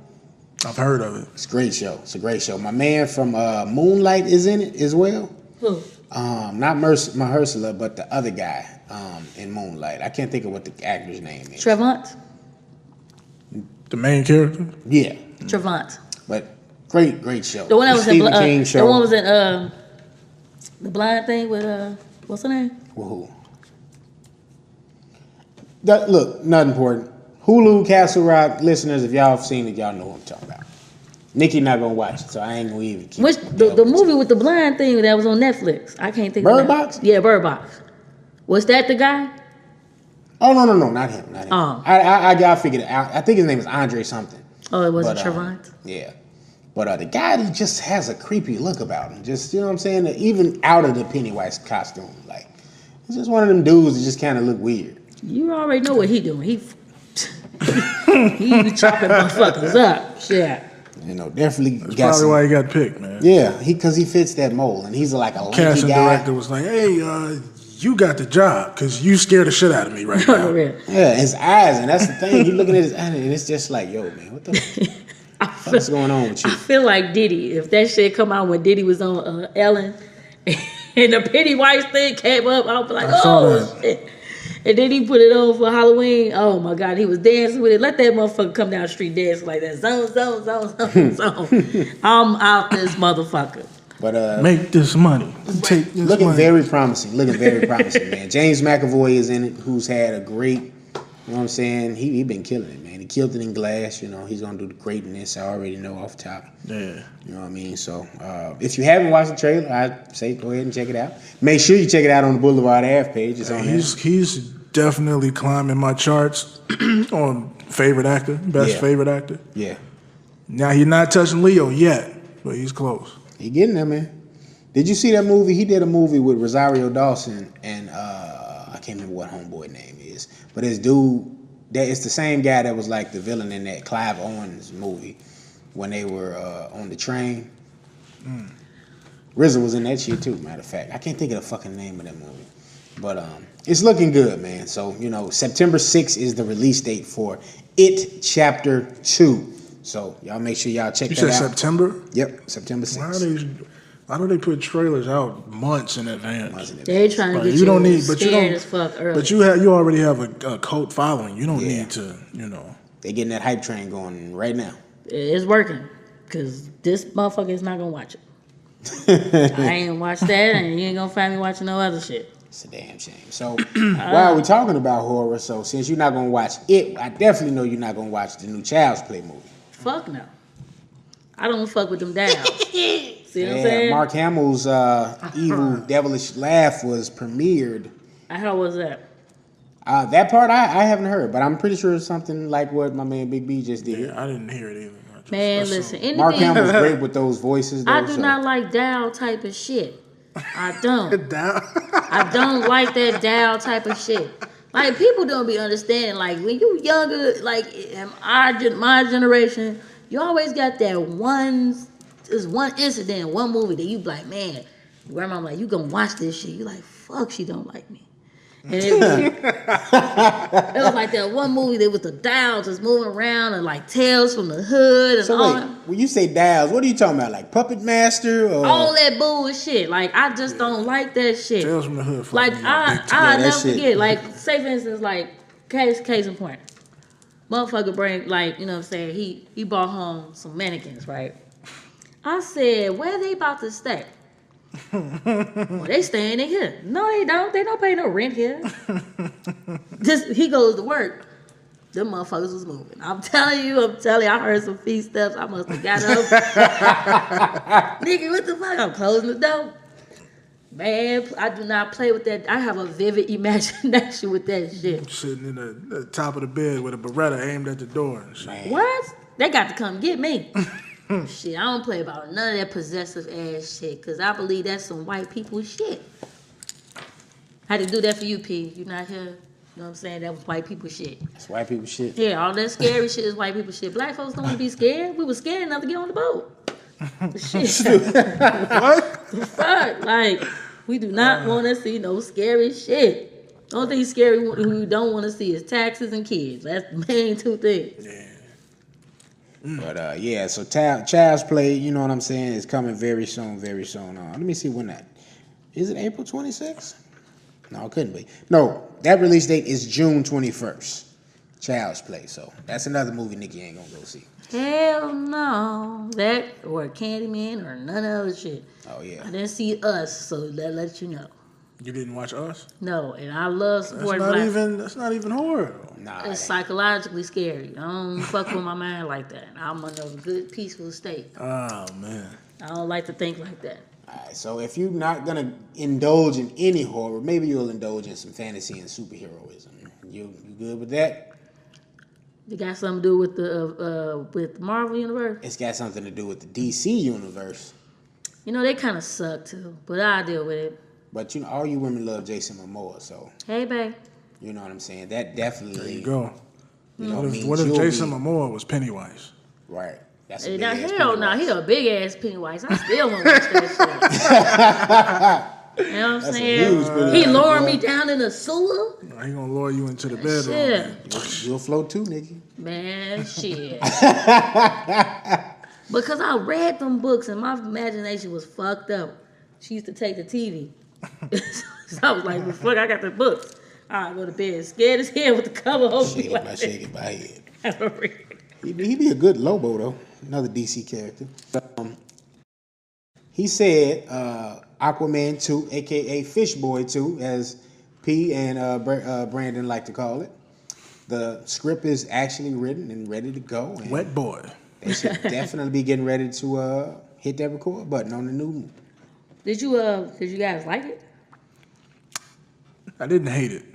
I've heard of it. It's a great show. It's a great show. My man from Moonlight is in it as well. Who? Not Mahershala, but the other guy in Moonlight. I can't think of what the actor's name is. Trevant? The main character? Yeah. Trevant. But great show. The one that was in Stephen King show. the one was in the blind thing with what's her name? Woohoo. Look, not important. Hulu, Castle Rock, listeners, if y'all have seen it, y'all know what I'm talking about. Nikki not gonna watch it, so I ain't gonna even keep The movie with the blind thing that was on Netflix. I can't think of Bird it. Box? Yeah, Bird Box. Was that the guy? Oh no, not him. Oh. I figured it out. I think his name is Andre something. Oh, it wasn't But, Trevant? Yeah. But the guy that just has a creepy look about him. Just, you know what I'm saying? Even out of the Pennywise costume. Like, he's just one of them dudes that just kind of look weird. You already know what he doing. He be chopping motherfuckers up. Shit. You know, definitely That's got probably why he got picked, man. Yeah, because he fits that mold. And he's like a lanky Casting guy. director was like, hey, you got the job because you scared the shit out of me right now. Yeah, his eyes. And that's the thing. He looking at his eyes and it's just like, yo, man, what the what's going on with you? I feel like Diddy. If that shit come out when Diddy was on Ellen and the Pennywise thing came up, I was like, oh, shit. And then he put it on for Halloween. Oh, my God. He was dancing with it. Let that motherfucker come down the street dancing like that. Zone. I'm out this motherfucker. But make this money. Take this looking money. very promising, man. James McAvoy is in it, who's had a great, you know what I'm saying? He been killing it, man. He killed it in Glass, you know. He's going to do great in this. I already know off the top. Yeah. You know what I mean? So, if you haven't watched the trailer, I'd say go ahead and check it out. Make sure you check it out on the Boulevard Ave page. It's on He's definitely climbing my charts on favorite actor, favorite actor. Yeah. Now, he's not touching Leo yet, but he's close. He getting there, man. Did you see that movie? He did a movie with Rosario Dawson and I can't remember what homeboy name is, but this dude, it's the same guy that was like the villain in that Clive Owens movie when they were on the train. RZA was in that shit too, matter of fact. I can't think of the fucking name of that movie. But it's looking good, man. So, you know, September 6th is the release date for It Chapter 2. So, y'all make sure y'all check that out. You said September? Yep, September 6th. Why do they put trailers out months in advance? They trying to get you don't need, scared as fuck early. But you already have a cult following. You don't need to, you know. They getting that hype train going right now. It's working because this motherfucker is not gonna watch it. I ain't watch that, and you ain't gonna find me watching no other shit. It's a damn shame. So while we're talking about horror, so since you're not gonna watch it, I definitely know you're not gonna watch the new Child's Play movie. Fuck no. I don't fuck with them dolls. See what I'm saying? Mark Hamill's evil, devilish laugh was premiered. How was that? That part I haven't heard, but I'm pretty sure it's something like what my man Big B just did. Yeah, I didn't hear it either. Man, listen. Mark Hamill's great with those voices. Though, I do not like doll type of shit. I don't. I don't like that doll type of shit. Like, people don't be understanding. Like, when you younger, like in my generation, you always got that one incident, one movie that you be like, man, grandma like, you gonna watch this shit. You like, fuck she don't like me? And it was like that one movie that was the dials just moving around and like Tales from the Hood and So all wait, that. when you say dials, what are you talking about? Like Puppet Master or All that bullshit. Like I just don't like that shit. Tales from the Hood. fucked Like me up big time. I that never shit. forget. Like say for instance, like case in point. Motherfucker bring like, you know what I'm saying, he brought home some mannequins, right? I said, where they about to stay? Well, they staying in here. No, they don't. They don't pay no rent here. He goes to work. Them motherfuckers was moving. I'm telling you, I heard some feet steps. I must have got up. Nigga, what the fuck? I'm closing the door. Man, I do not play with that. I have a vivid imagination with that shit. Sitting in the top of the bed with a Beretta aimed at the door and shit. Man. What? They got to come get me. Shit, I don't play about none of that possessive ass shit, because I believe that's some white people shit. I had to do that for you, P. You not here? You know what I'm saying? That was white people shit. That's white people shit. Yeah, all that scary shit is white people shit. Black folks don't want to be scared. We were scared enough to get on the boat. Shit. What? The fuck? Like, we do not want to see no scary shit. The only thing scary we don't want to see is taxes and kids. That's the main two things. Yeah. But yeah, so Child's Play, you know what I'm saying, is coming very soon, very soon. Let me see when that is. It April 26th? No, it couldn't be. No, that release date is June 21st. Child's Play. So that's another movie Nikki ain't gonna go see. Hell no. That or Candyman or none of other shit. Oh yeah. I didn't see Us, so that lets you know. You didn't watch Us? No, and I love supporting That's not even horror. Nah. It's psychologically scary. I don't fuck with my mind like that. I'm in a good, peaceful state. Oh man. I don't like to think like that. Alright, so if you're not gonna indulge in any horror, maybe you'll indulge in some fantasy and superheroism. You good with that? It got something to do with the Marvel universe. It's got something to do with the DC universe. You know, they kind of suck too, but I'll deal with it. But you know, all you women love Jason Momoa, so Hey, babe. you know what I'm saying. That definitely. There you go. You know, What if you'll Jason be- Momoa was Pennywise? Right. That's a Hey, big now, ass hell no, Pennywise. he a big ass Pennywise. I still want to watch that shit. You know what I'm That's a saying? huge Pennywise, He lured boy. me down in the sewer. He gonna lure you into the bedroom. Shit. You'll float too, Nikki. Man, shit. Because I read them books and my imagination was fucked up. She used to take the TV. So I was like, well, fuck, I got the books. I go to bed scared as hell with the cover over me like Shake it by head. that. He'd be a good Lobo though. Another DC character. He said Aquaman 2, aka Fish Boy 2, as P and Brandon like to call it. The script is actually written and ready to go. And Wet boy. they should definitely be getting ready to hit that record button on the new. Did you guys like it? I didn't hate it.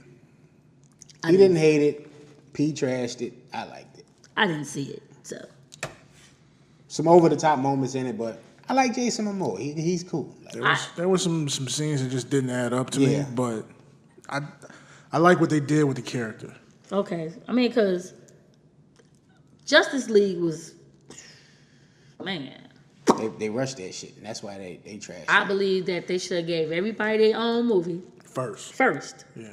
He didn't hate it. P trashed it. I liked it. I didn't see it, so. Some over the top moments in it, but I like Jason Momoa. He's cool. Like, There was some scenes that just didn't add up to Yeah. me, but I like what they did with the character. Okay. I mean, because Justice League was, man. they rushed that shit, and that's why they trashed I it. believe that they should have gave everybody their own movie first Yeah.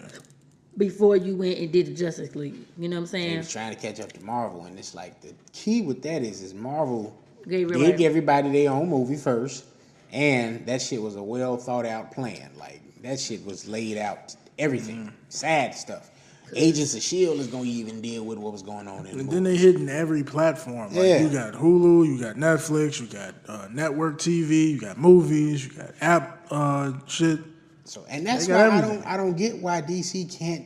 before you went and did the Justice League. You know what I'm They saying? was trying to catch up to Marvel, and it's like the key with that is Marvel Gave did everybody their own movie first, and that shit was a well thought out plan. Like that shit was laid out, everything, sad stuff. Agents of S.H.I.E.L.D. is gonna even deal with what was going on in the And movie. then they hit in every platform. Like Yeah. you got Hulu, you got Netflix, you got network TV, you got movies, you got app shit. So, and that's They why got everything. I don't get why DC can't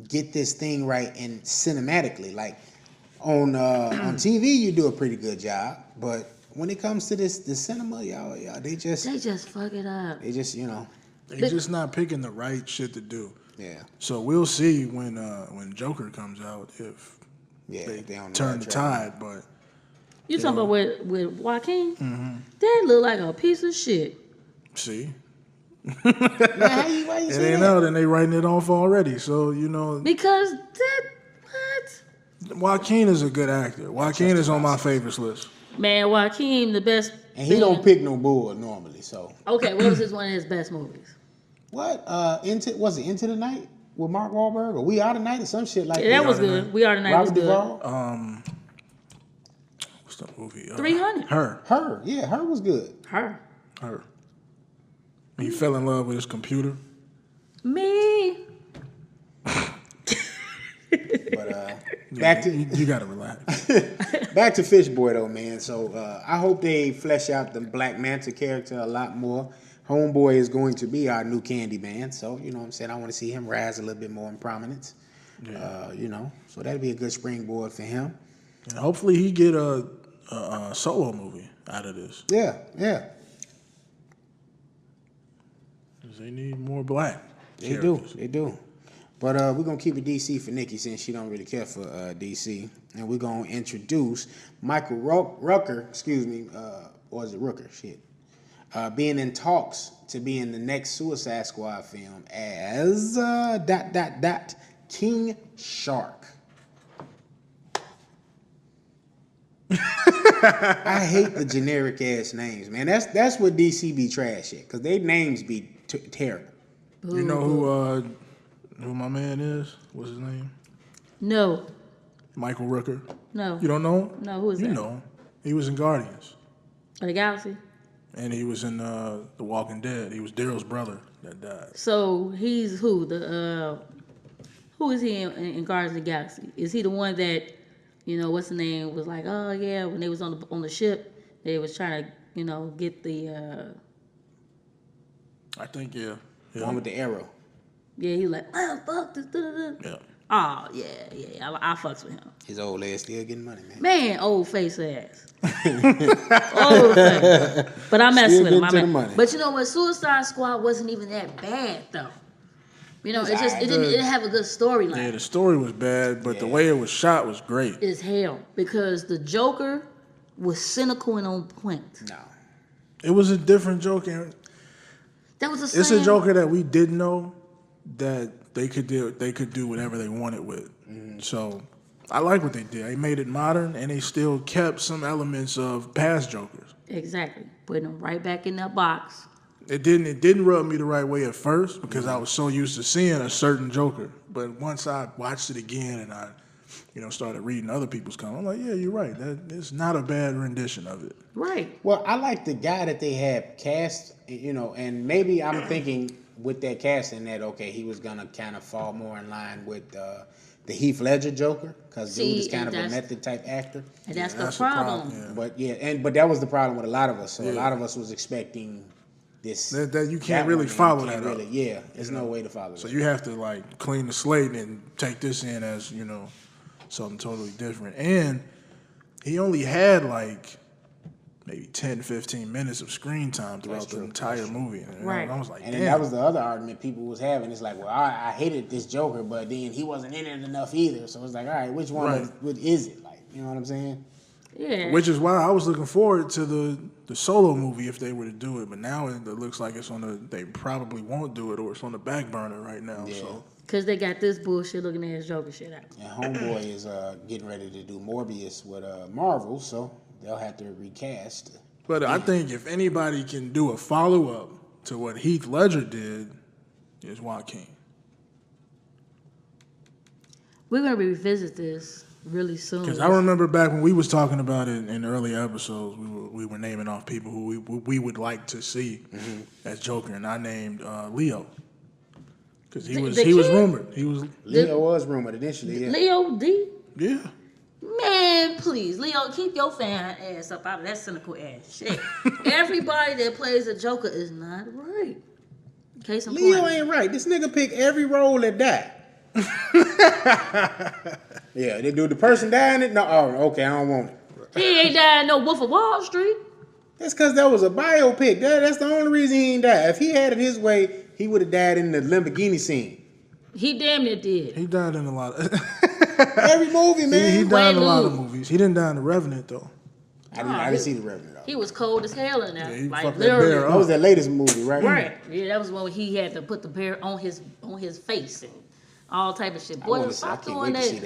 get this thing right and cinematically. Like on TV, you do a pretty good job, but when it comes to the cinema, y'all, they just fuck it up. They just not picking the right shit to do. Yeah. So we'll see when Joker comes out if Yeah, they on the turn right the track. tide. But You talking about with Joaquin? That look like a piece of shit. see, Man, why you it say ain't that? out and they writing it off already. So Because that what? Joaquin is a good actor. Joaquin is on my favorites list. Man, Joaquin the best. And he don't pick no bull normally, so Okay, what was one of his best movies? What? Was it Into the Night with Mark Wahlberg or We Are the Night or some shit like Yeah, that was good. We Are the Night was good. Duvall? What's the movie? 300. Her. Yeah, Her was good. Her. He fell in love with his computer. Me. But back to you gotta relax. back to Fish Boy though, man. So I hope they flesh out the Black Manta character a lot more. Homeboy is going to be our new Candyman, so you know what I'm saying. I want to see him rise a little bit more in prominence. Yeah. So that'll be a good springboard for him. And hopefully he get a solo movie out of this. Yeah. Because they need more black. They do. But we're going to keep it DC for Nikki since she don't really care for DC. And we're going to introduce Michael Rooker, or is it Rooker? Shit. Being in talks to be in the next Suicide Squad film as ... King Shark. I hate the generic ass names, man. That's what DC be trash at, because they names be terrible. You know who my man is? What's his name? No. Michael Rooker. No. You don't know him? No, who is that? You know him. He was in Guardians. Of the Galaxy? And he was in The Walking Dead. He was Daryl's brother that died. So he's who? Who is he in Guardians of the Galaxy? Is he the one that, what's the name, was like, oh yeah, when they was on the ship, they was trying to, get the I think, yeah. The one with the arrow. Yeah, he was like, oh fuck this. Yeah. Oh yeah. I fucks with him. His old ass still getting money, man. Man, old face ass. Old face. But I mess with him. But you know what? Suicide Squad wasn't even that bad though. It didn't have a good storyline. Yeah, the story was bad, but the way it was shot was great. As hell, because the Joker was cynical and on point. No, it was a different Joker. That was the It's same. a Joker that we didn't know that they could do whatever they wanted with. So I like what they did. They made it modern, and they still kept some elements of past Jokers. Exactly, putting them right back in that box. It didn't rub me the right way at first because I was so used to seeing a certain Joker. But once I watched it again and I, started reading other people's comments, I'm like, yeah, you're right. It's not a bad rendition of it. Right. Well, I like the guy that they had cast, and maybe I'm thinking with that casting that, okay, he was going to kind of fall more in line with the Heath Ledger Joker, because dude is kind of a method type actor. And that's the problem. Yeah. But that was the problem with a lot of us. So a lot of us was expecting this. That you can't really follow that up. Yeah, there's no way to follow that. So you have to clean the slate and take this in as, something totally different. And he only had maybe 10, 15 minutes of screen time throughout the entire movie. Right. I was like, and damn. then that was the other argument people was having. It's like, well, I hated this Joker, but then he wasn't in it enough either. So it's like, all right, which one is it? You know what I'm saying? Yeah. Which is why I was looking forward to the solo movie if they were to do it. But now it looks like they probably won't do it, or it's on the back burner right now. Yeah. So. Because they got this bullshit looking at his Joker shit out. And Homeboy is getting ready to do Morbius with Marvel, so they'll have to recast. But I think if anybody can do a follow-up to what Heath Ledger did, is Joaquin. We're going to revisit this really soon. Because I remember back when we was talking about it in early episodes, we were naming off people who we would like to see as Joker, and I named Leo. Because he was rumored. Leo was rumored initially, yeah. Leo D? Yeah. Man, please, Leo, keep your fan ass up out of that cynical ass shit. Everybody that plays a Joker is not right. Case in point. Leo ain't right. This nigga pick every role that died. Yeah, they do the person dying it. No, okay, I don't want it. He ain't died no Wolf of Wall Street. That's because that was a biopic. That's the only reason he ain't died. If he had it his way, he would have died in the Lamborghini scene. He damn near did. He died in a lot of... Every movie, man. He died in a lot of movies. He didn't die in The Revenant, though. I didn't see The Revenant, though. He was cold as hell in there. Yeah, he like, fucked literally. that bear up. That was that latest movie, right? Right. Yeah, that was when he had to put the bear on his face and all type of shit. Boy, I stop can't doing wait that. to see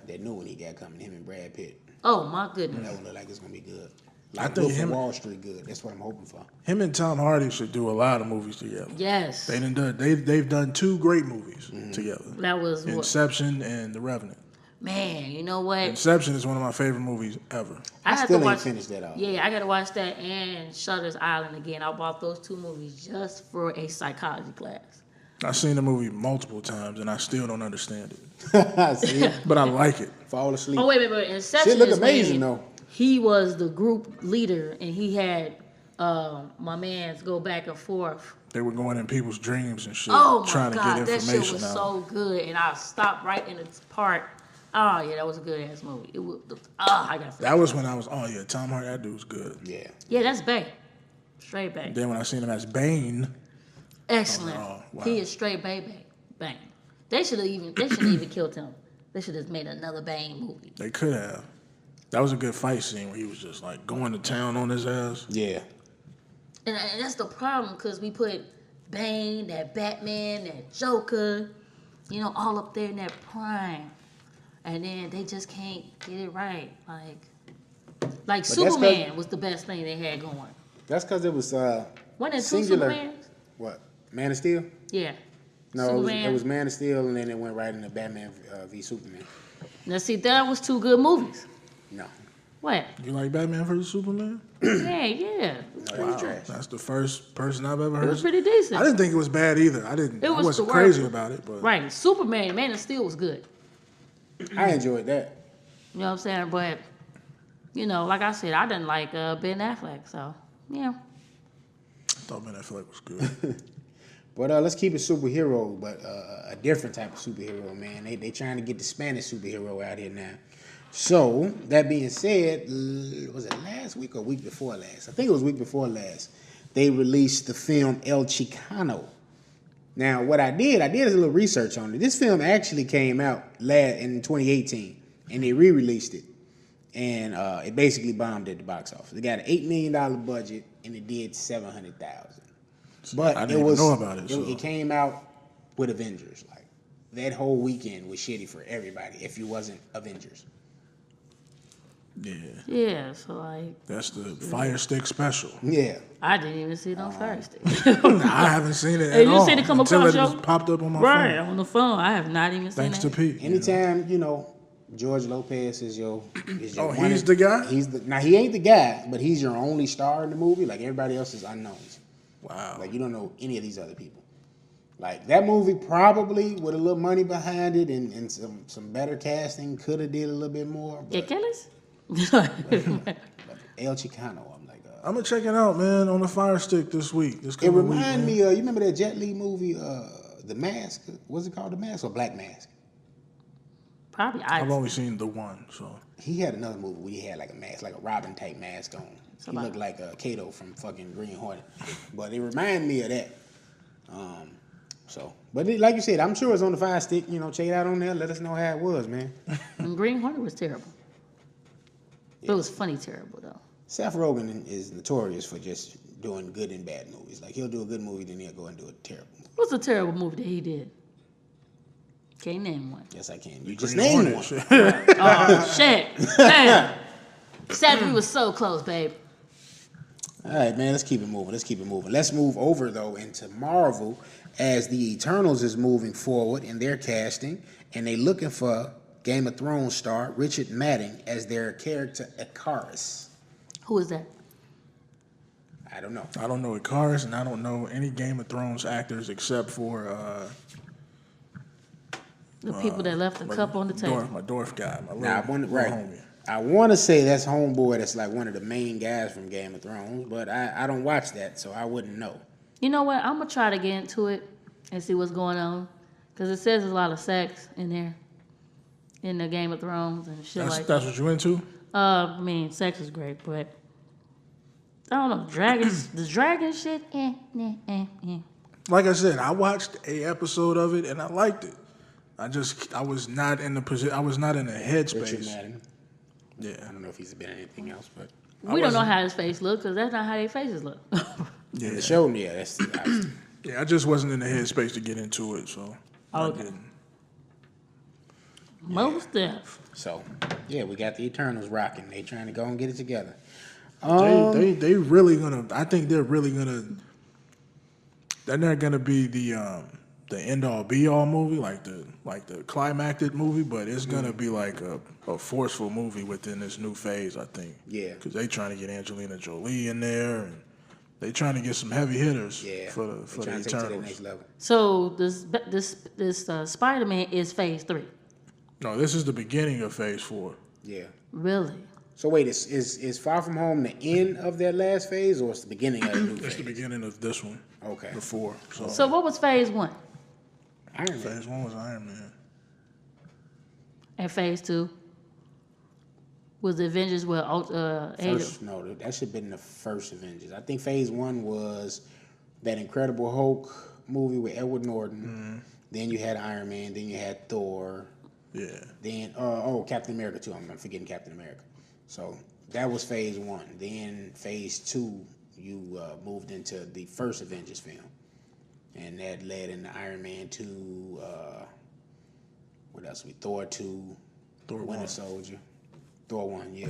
that new one he got coming, him and Brad Pitt. Oh, my goodness. That one look like it's going to be good. Like think Wolf of him- Wall Street good. That's what I'm hoping for. Him and Tom Hardy should do a lot of movies together. Yes. They've done 2 great movies together. That was what? Inception and The Revenant. Man, you know what? Inception is one of my favorite movies ever. I had still to ain't watch. finished that off. Yeah, I got to watch that and Shutter's Island again. I bought those 2 movies just for a psychology class. I've seen the movie multiple times and I still don't understand it. See? But I like it. Fall asleep. Oh wait, Inception Shit look is amazing when though. he was the group leader and he had my man's go back and forth. They were going in people's dreams and shit, Oh my trying to god, get that information shit was out. so good, and I stopped right in its part. Oh yeah, that was a good ass movie. It was. I got. That was when I was, oh yeah, Tom Hardy, that dude's good. Yeah. Yeah, that's Bay. Straight Bay. Then when I seen him as Bane, Excellent. Oh, wow. He is straight Bay. Bang. They should have even killed him. They should have made another Bane movie. they could have. That was a good fight scene where he was just like going to town on his ass. Yeah. And that's the problem because we put Bane, that Batman, that Joker, all up there in that prime. And then they just can't get it right. Like Superman was the best thing they had going. That's because it was Wasn't it 2 singular. Supermans? What? Man of Steel? Yeah. No, Superman. it was Man of Steel, and then it went right into Batman v Superman. Now see, that was 2 good movies. No. What? You like Batman vs Superman? Yeah. No, that was trash. That's the first person I've ever It heard. was pretty decent. I didn't think it was bad either. I It was wasn't the crazy word. about it, but Right. Superman, Man of Steel was good. I enjoyed that. You know what I'm saying? But, like I said, I didn't like Ben Affleck. So, yeah. I thought Ben Affleck was good. But let's keep it superhero, but a different type of superhero, man. They trying to get the Spanish superhero out here now. So, that being said, was it last week or week before last? I think it was week before last. They released the film El Chicano. Now, what I did is a little research on it. This film actually came out in 2018, and they re-released it. And it basically bombed at the box office. It got an $8 million budget, and it did $700,000. But I didn't even know about it. It came out with Avengers. Like, that whole weekend was shitty for everybody if you wasn't Avengers. Yeah. Yeah, so That's the Fire Stick special. Yeah. I didn't even see it on Thursday. I haven't seen it Hey, at you all seen it come until across it your- just popped up on my Right, phone. on the phone. I have not even Thanks seen to that. Pete. Anytime, George Lopez is your Oh, one he's of- the guy? Now he ain't the guy, but he's your only star in the movie. Like everybody else is unknowns. Wow. Like you don't know any of these other people. Like that movie probably with a little money behind it and some better casting could have did a little bit more. Yeah, But, Kelly's? but El Chicano, I'm like, I'm gonna check it out, man, on the Fire Stick this week. This it coming week, remind man. me of you remember that Jet Li movie, The Mask? What's it called, The Mask or Black Mask? Probably I've I. only seen the one, so He had another movie where he had like a mask, like a Robin type mask on. He looked like Kato from fucking Green Hornet. But it reminded me of that. But like you said, I'm sure it's on the Fire Stick. Check it out on there. Let us know how it was, man. And Green Hornet was terrible. It was funny terrible, though. Seth Rogen is notorious for just doing good and bad movies. Like he'll do a good movie, then he'll go and do a terrible movie. What's a terrible movie that he did? Can't name one. Yes, I can. You just Green named Hornet one. shit. Oh, shit. Damn. Seth, we was so close, babe. All right, man, let's keep it moving. Let's move over, though, into Marvel as the Eternals is moving forward in their casting, and they looking for Game of Thrones star Richard Madden as their character Icarus. Who is that? I don't know. I don't know Icarus, and I don't know any Game of Thrones actors except for The people that left the cup on the table. my dwarf guy, my little, Now, little homie. I want to say that's Homeboy that's like one of the main guys from Game of Thrones, but I don't watch that, so I wouldn't know. You know what? I'm going to try to get into it and see what's going on. Because it says there's a lot of sex in there. In the Game of Thrones and shit like that. That's what you into? I mean, sex is great, but I don't know. Dragons, the dragon shit, Like I said, I watched a episode of it and I liked it. I was not in the position. I was not in the Richard headspace. Madden. Yeah. I don't know if he's been in anything else, but We don't know how his face look because that's not how their faces look. Yeah. the show, yeah, that's Yeah, I just wasn't in the headspace to get into it, so I Okay. didn't. Most deaf. So, yeah, we got the Eternals rocking. They trying to go and get it together. They really gonna. I think they're really gonna. They're not gonna be the end all be all movie like the climactic movie, but it's gonna be like a forceful movie within this new phase. I think. Yeah. Because they trying to get Angelina Jolie in there, and they trying to get some heavy hitters. Yeah. For the trying to take it to the Eternals. next level. So this Spider-Man is phase 3. No, this is the beginning of Phase 4. Yeah. Really? So wait, is Far From Home the end of that last phase, or it's the beginning of the new phase? It's the beginning of this one. Okay. The 4. So what was phase 1? Iron Man. Phase 1 was Iron Man. And phase 2 was the Avengers with Age First, no, that should have been the first Avengers. I think phase 1 was that Incredible Hulk movie with Edward Norton. Mm-hmm. Then you had Iron Man. Then you had Thor. Yeah. Then Captain America too. I'm forgetting Captain America. So that was phase 1. Then phase 2, you moved into the first Avengers film, and that led into Iron Man 2. What else? Thor 2, Thor Winter 1. Soldier, Thor 1. Yeah.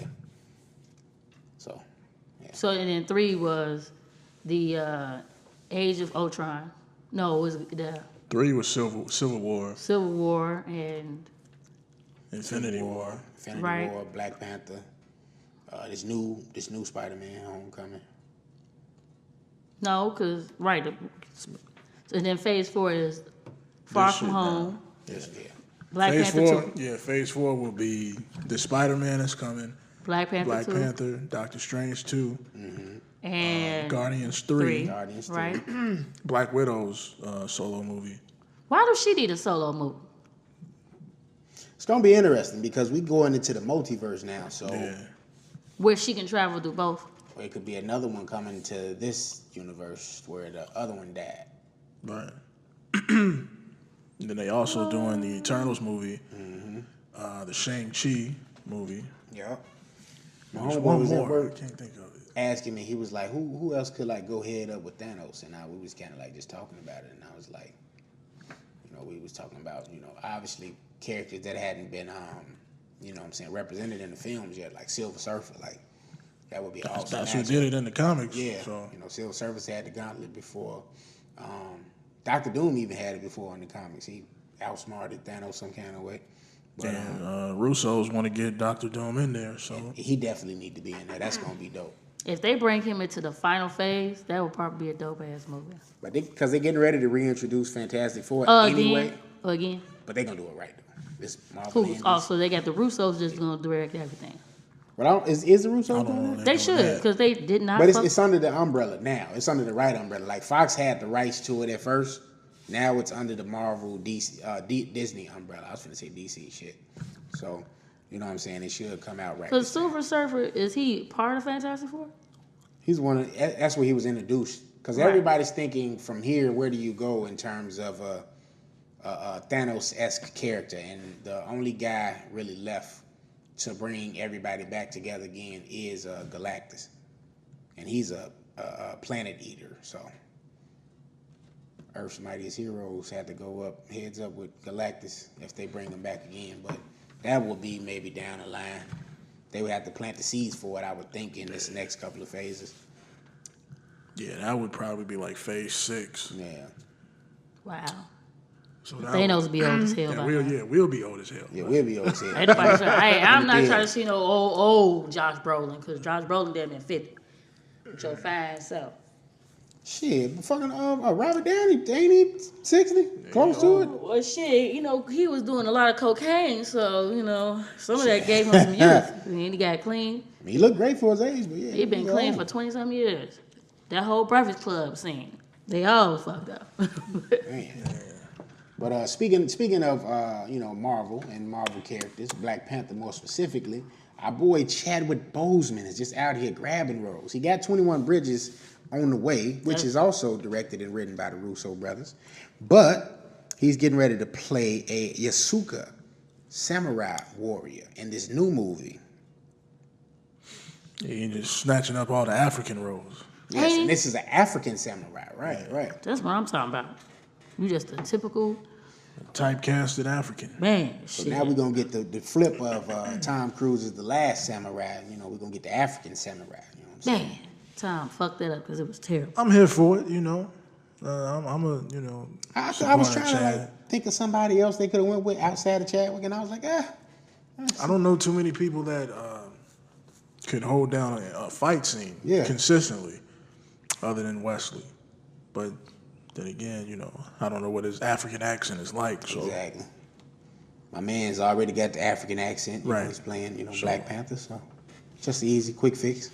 So. Yeah. So and then 3 was the Age of Ultron. No, it was the 3 was Civil War, Civil War and Infinity War. Infinity Right. War, Black Panther, this new Spider-Man Homecoming. no, because and then phase 4 is Far This From shit, Home, Yes, yeah. Black Phase Panther 4, 2, yeah, Phase 4 will be the Spider-Man that's coming, Black Panther Black 2, Panther, Doctor Strange 2, and Guardians 3, Guardians 3. right? Black Widow's solo movie. Why does she need a solo movie? It's gonna be interesting because we going into the multiverse now, so Yeah. Where she can travel through both. it could be another one coming to this universe where the other one died. Right. And then they also doing the Eternals movie, the Shang-Chi movie. Yep. My There's homeboy one was at more. I work can't think of it. asking me. He was like, "Who else could like go head up with Thanos?" And we was kind of like just talking about it, and I was like, we was talking about obviously characters that hadn't been represented in the films yet, like Silver Surfer, like that would be awesome. That's who did it in the comics. Yeah, So. Silver Surfer had the gauntlet before. Doctor Doom even had it before in the comics. He outsmarted Thanos some kind of way. But And Russo's want to get Doctor Doom in there, so he definitely need to be in there. That's gonna be dope. If they bring him into the final phase, that would probably be a dope ass movie. But because they're getting ready to reintroduce Fantastic Four anyway. Again. But they're gonna do it right though. This Marvel. Who? Also, they got the Russos just gonna direct everything. But is the Russo I don't doing know. that? They should, because they did not. But fuck- it's under the umbrella now. It's under the right umbrella. Like Fox had the rights to it at first. Now it's under the Marvel Disney umbrella. I was finna say DC shit. So, you know what I'm saying? It should come out right. Because Silver Surfer, is he part of Fantastic Four? He's that's where he was introduced. Because Right. everybody's thinking from here, where do you go in terms of a Thanos-esque character? And the only guy really left to bring everybody back together again is Galactus. And he's a planet eater, so Earth's mightiest heroes had to go heads up with Galactus if they bring him back again. But that will be maybe down the line. They would have to plant the seeds for it, I would think, in this next couple of phases. yeah, that would probably be like Phase 6. Yeah. Wow. So that Thanos be old as hell. would, by yeah, now. we'll be old as hell. Yeah, we'll be over here. Ain't nobody trying. I'm not Yeah. trying to see no old Josh Brolin, because Josh Brolin damn near 50. With your fine self. Shit, but fucking Robert Downey, ain't he 60? Close to it? Well, shit, he was doing a lot of cocaine, so, some of that gave him some youth. And he got clean. I mean, he looked great for his age, but yeah. He been was clean old. for 20-some years. That whole Breakfast Club scene, they all fucked up. Man. But speaking of Marvel and Marvel characters, Black Panther more specifically, our boy Chadwick Boseman is just out here grabbing roles. He got 21 Bridges on the way, which is also directed and written by the Russo brothers. But he's getting ready to play a Yasuka samurai warrior in this new movie. Yeah, you're just snatching up all the African roles. Yes, Hey. and this is an African samurai, right. That's what I'm talking about. You just a typical Typecasted African. man. So Shit. now we're going to get the flip of Tom Cruise's The Last Samurai. We're going to get the African samurai. Man, Tom fucked that up because it was terrible. I'm here for it, you know. I'm a, you know. I was supporter trying to Chad. like think of somebody else they could have went with outside of Chadwick, and I was like, I don't know too many people that can hold down a fight scene consistently, other than Wesley. But then again, you know, I don't know what his African accent is like. So. Exactly. My man's already got the African accent. You Right. know, he's playing, Black Panther, so just an easy, quick fix.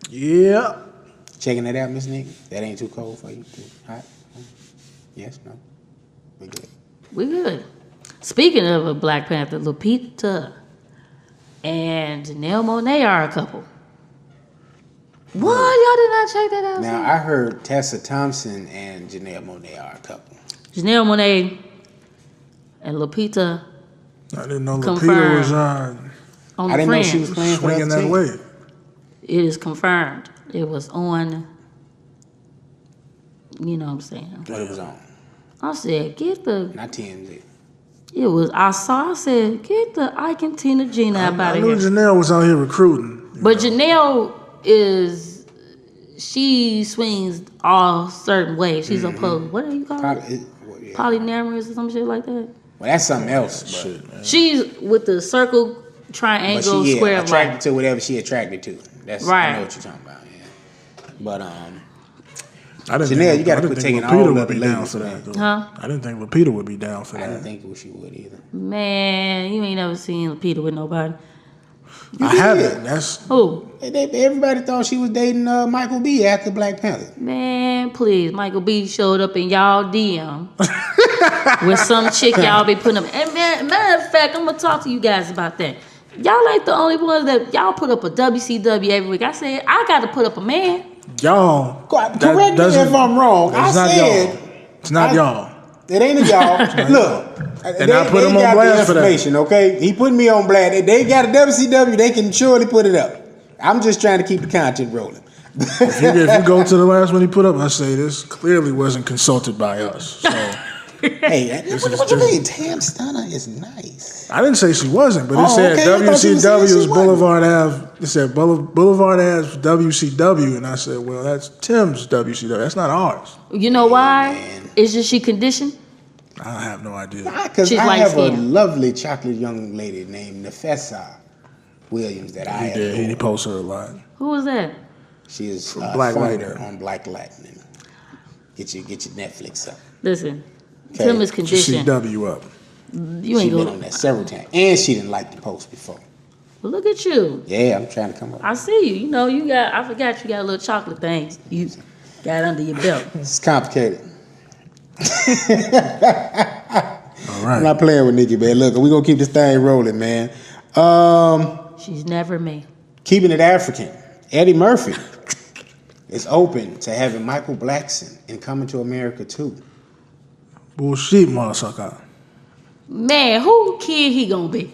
Yeah. Checking it out, Miss Nick. That ain't too cold for you? Too hot? Yes, no? We good. We good. Speaking of a Black Panther, Lupita and Janelle Monáe are a couple. What? Y'all did not check that out? Now, I heard Tessa Thompson and Janelle Monáe are a couple. Janelle Monáe and Lupita I didn't know Lupita Confirmed. was on I the didn't know she was Friends. playing for swinging the that team. way. It is confirmed. It was on, you know what I'm saying. What it was on. I said, get the, Not TMZ. it was, I said, get the Ike and Tina Gina out I of knew here. Janelle was out here recruiting. you But know. Janelle she swings all certain ways. She's opposed, what do you call it? Polyamorous or some shit like that. Well, that's something else. But, Shit, man. She's with the circle, triangle, but she square, attracted like, to whatever she attracted to. That's Right. I know what you're talking about. Yeah. But I didn't Janelle, think, you gotta I didn't quit think taking Lupita all would of the be down ladies, for man. that, though. Huh? I didn't think Lupita would be down for I that. didn't think she would either. man, you ain't never seen Lupita with nobody. I haven't. That's Who? Everybody thought she was dating Michael B. after Black Panther. Man, please. Michael B showed up in y'all DM with some chick y'all be putting up. And man, matter of fact, I'm going to talk to you guys about that. Y'all ain't the only ones that y'all put up a WCW every week. I said, I got to put up a man. y'all. Correct that me if doesn't- I'm wrong. I It's not said y'all. It's not y'all. it ain't a y'all. Look, And I put him on got blast the for that. information, okay? He put me on blast. They got a WCW. They can surely put it up. I'm just trying to keep the content rolling. If you go to the last one he put up, I say this clearly wasn't consulted by us. So Hey, what you mean? Tam Stunner is nice. I didn't say she wasn't, but it Oh, said okay, I thought you were saying WCW she was wasn't. Boulevard Ave. It said Boulevard Ave WCW, and I said, well, that's Tim's WCW. That's not ours. You know why? man. It's just she conditioned. I have no idea. Because She's I have a light-skinned. lovely chocolate young lady named Nefessa Williams that I He did. He adore. posts her a lot. Who was that? She is Black founder Lightning. on Black Lightning. Get your Netflix up. Listen, Okay. Tim is She conditioned. CW up. You She ain't been going on that several times, and she didn't like the post before. Well, look at you. Yeah, I'm trying to come up. I see you. You know, you got, I forgot you got a little chocolate thing you got under your belt. It's complicated. All I'm right. not playing with Nikki, man. Look, we gonna keep this thing rolling, man. She's never me. Keeping it African. Eddie Murphy is open to having Michael Blackson in Coming to America 2. Bullshit, motherfucker. Man, who kid he gonna be?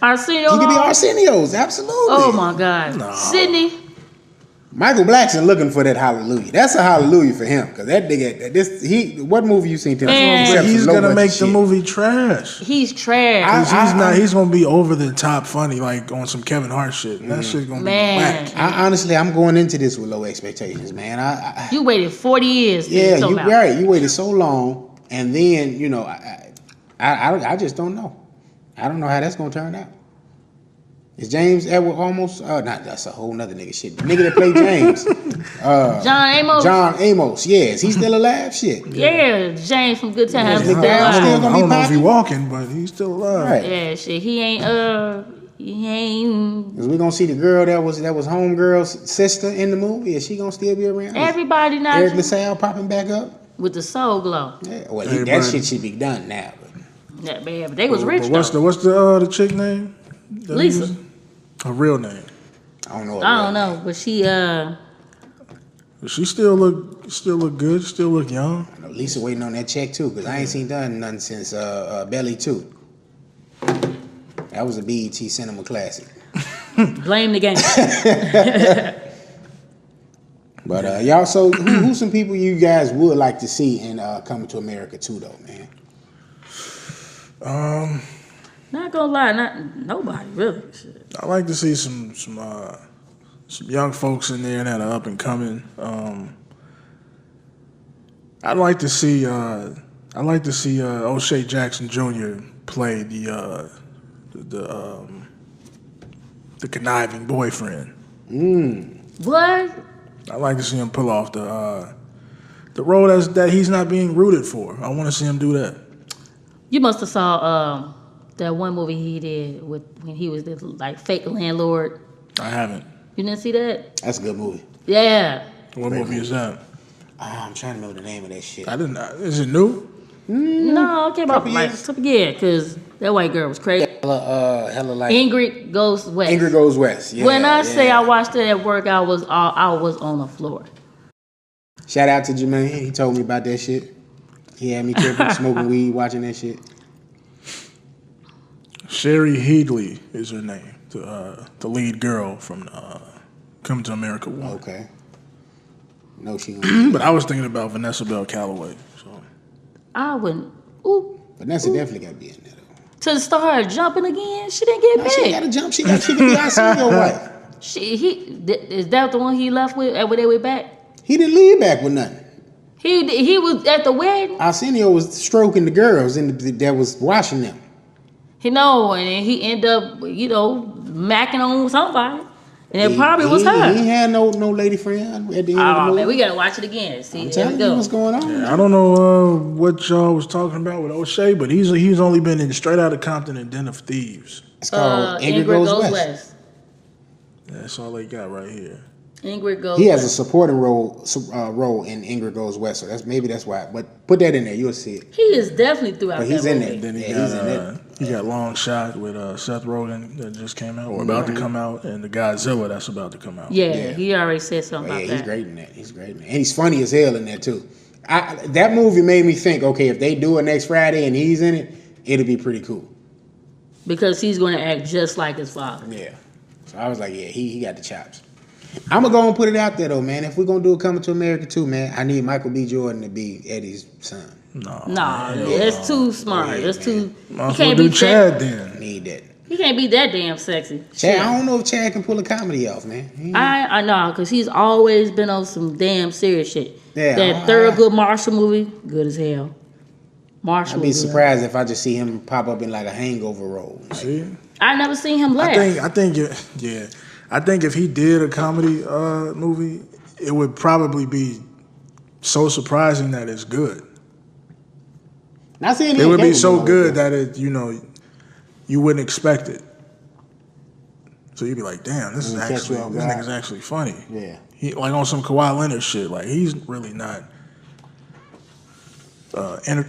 Arsenio He could be Hall? Arsenio's, absolutely. Oh my God. Sydney. Michael Blackson looking for that hallelujah. That's a hallelujah for him. Cause that nigga, what movie you seen him? Man. Except But for he's low gonna budget make the shit. movie trash. He's trash. He's gonna be over the top funny, like on some Kevin Hart shit. And that shit's gonna Man. be whack. Honestly, I'm going into this with low expectations, man. You waited 40 years. To Yeah, talk you about. right. You waited so long, and then I just don't know. I don't know how that's gonna turn out. Is James Edward almost? That's a whole nother nigga shit. The nigga that played James, John Amos. John Amos. Yeah, is he still alive? Shit. Yeah, James from Good Times. Yeah, Still nigga, I'm alive. still I gonna be don't know if he popping. walking, but he's still alive. Right. Yeah, shit. He ain't. Is we gonna see the girl that was homegirl's sister in the movie? Is she gonna still be around? Everybody not Eric LaSalle popping back up? with the soul glow. Yeah. Well, Hey, that buddy. shit should be done now. But Yeah, man, but they was rich But what's though. the chick name? That Lisa. was- Her real name. I don't know. I don't know, but she She still look good. Still look young. I know Lisa waiting on that check too, because I ain't seen nothing since Belly 2. That was a BET Cinema classic. blame the game. But y'all, so who's some people you guys would like to see in Coming to America 2 though, man? Not gonna lie, not nobody really. Shit. I like to see some young folks in there that are up and coming. I'd like to see O'Shea Jackson Jr. play the conniving boyfriend. What? I'd like to see him pull off the role that he's not being rooted for. I want to see him do that. You must have saw that one movie he did when he was the like fake landlord. I haven't. You didn't see that? That's a good movie. Yeah. What movie is that? I'm trying to remember the name of that shit. I didn't. Is it new? No, it came out like because that white girl was crazy. Hella like Ingrid Goes West. Ingrid Goes West. Yeah, when I say I watched it at work, I was on the floor. Shout out to Jermaine. He told me about that shit. He had me tripping, smoking weed, watching that shit. Sherry Headley is her name. The lead girl from Coming to America 1. Okay. No, she. But I was thinking about Vanessa Bell Calloway. So I wouldn't. Ooh. Vanessa definitely got to be in there. To start jumping again, she didn't get She big. got to jump. She can be your wife. Is that the one he left with when they went back? He didn't leave back with nothing. He was at the wedding. Arsenio was stroking the girls that was washing them. And then he ended up, macking on somebody. And it probably was her. He had no lady friend at the end of the Oh, movie. man, we got to watch it again. See, I'm there we telling go. you what's going on. yeah, I don't know what y'all was talking about with O'Shea, but he's only been in Straight Outta Compton and Den of Thieves. It's called Ingrid Goes West. That's all they got right here. Ingrid Goes He has a West. supporting role in Ingrid Goes West, so that's why. But put that in there, you'll see it. He is definitely throughout But that he's in movie. there. Then He's in it. he got Long Shot with Seth Rogen that just came out or about to come out, and the Godzilla that's about to come out. Yeah, he already said something Yeah, about he's that. great in that. He's great in that. And he's funny as hell in that too. That movie made me think, okay, if they do it next Friday and he's in it, it'll be pretty cool. Because he's going to act just like his father. Yeah. So I was like, yeah, he got the chops. I'm going to go and put it out there, though, man. If we're going to do a Coming to America too, man, I need Michael B. Jordan to be Eddie's son. No, it's too smart. Yeah, It's too. Might He as well can't do be Chad that. then. Need that. He can't be that damn sexy. Chad, I don't know if Chad can pull a comedy off, man. I know, because he's always been on some damn serious shit. Yeah, That Thurgood Marshall movie, good as hell. Marshall. I'd be was good. surprised if I just see him pop up in like a hangover role. Like, See? I never seen him laugh. I think if he did a comedy movie, it would probably be so surprising that it's good. not saying he It ain't would be capable so of it, good but- that you wouldn't expect it. So you'd be like, damn, this Catch you off guard. nigga's actually funny. Yeah. He like on some Kawhi Leonard shit. Like he's really not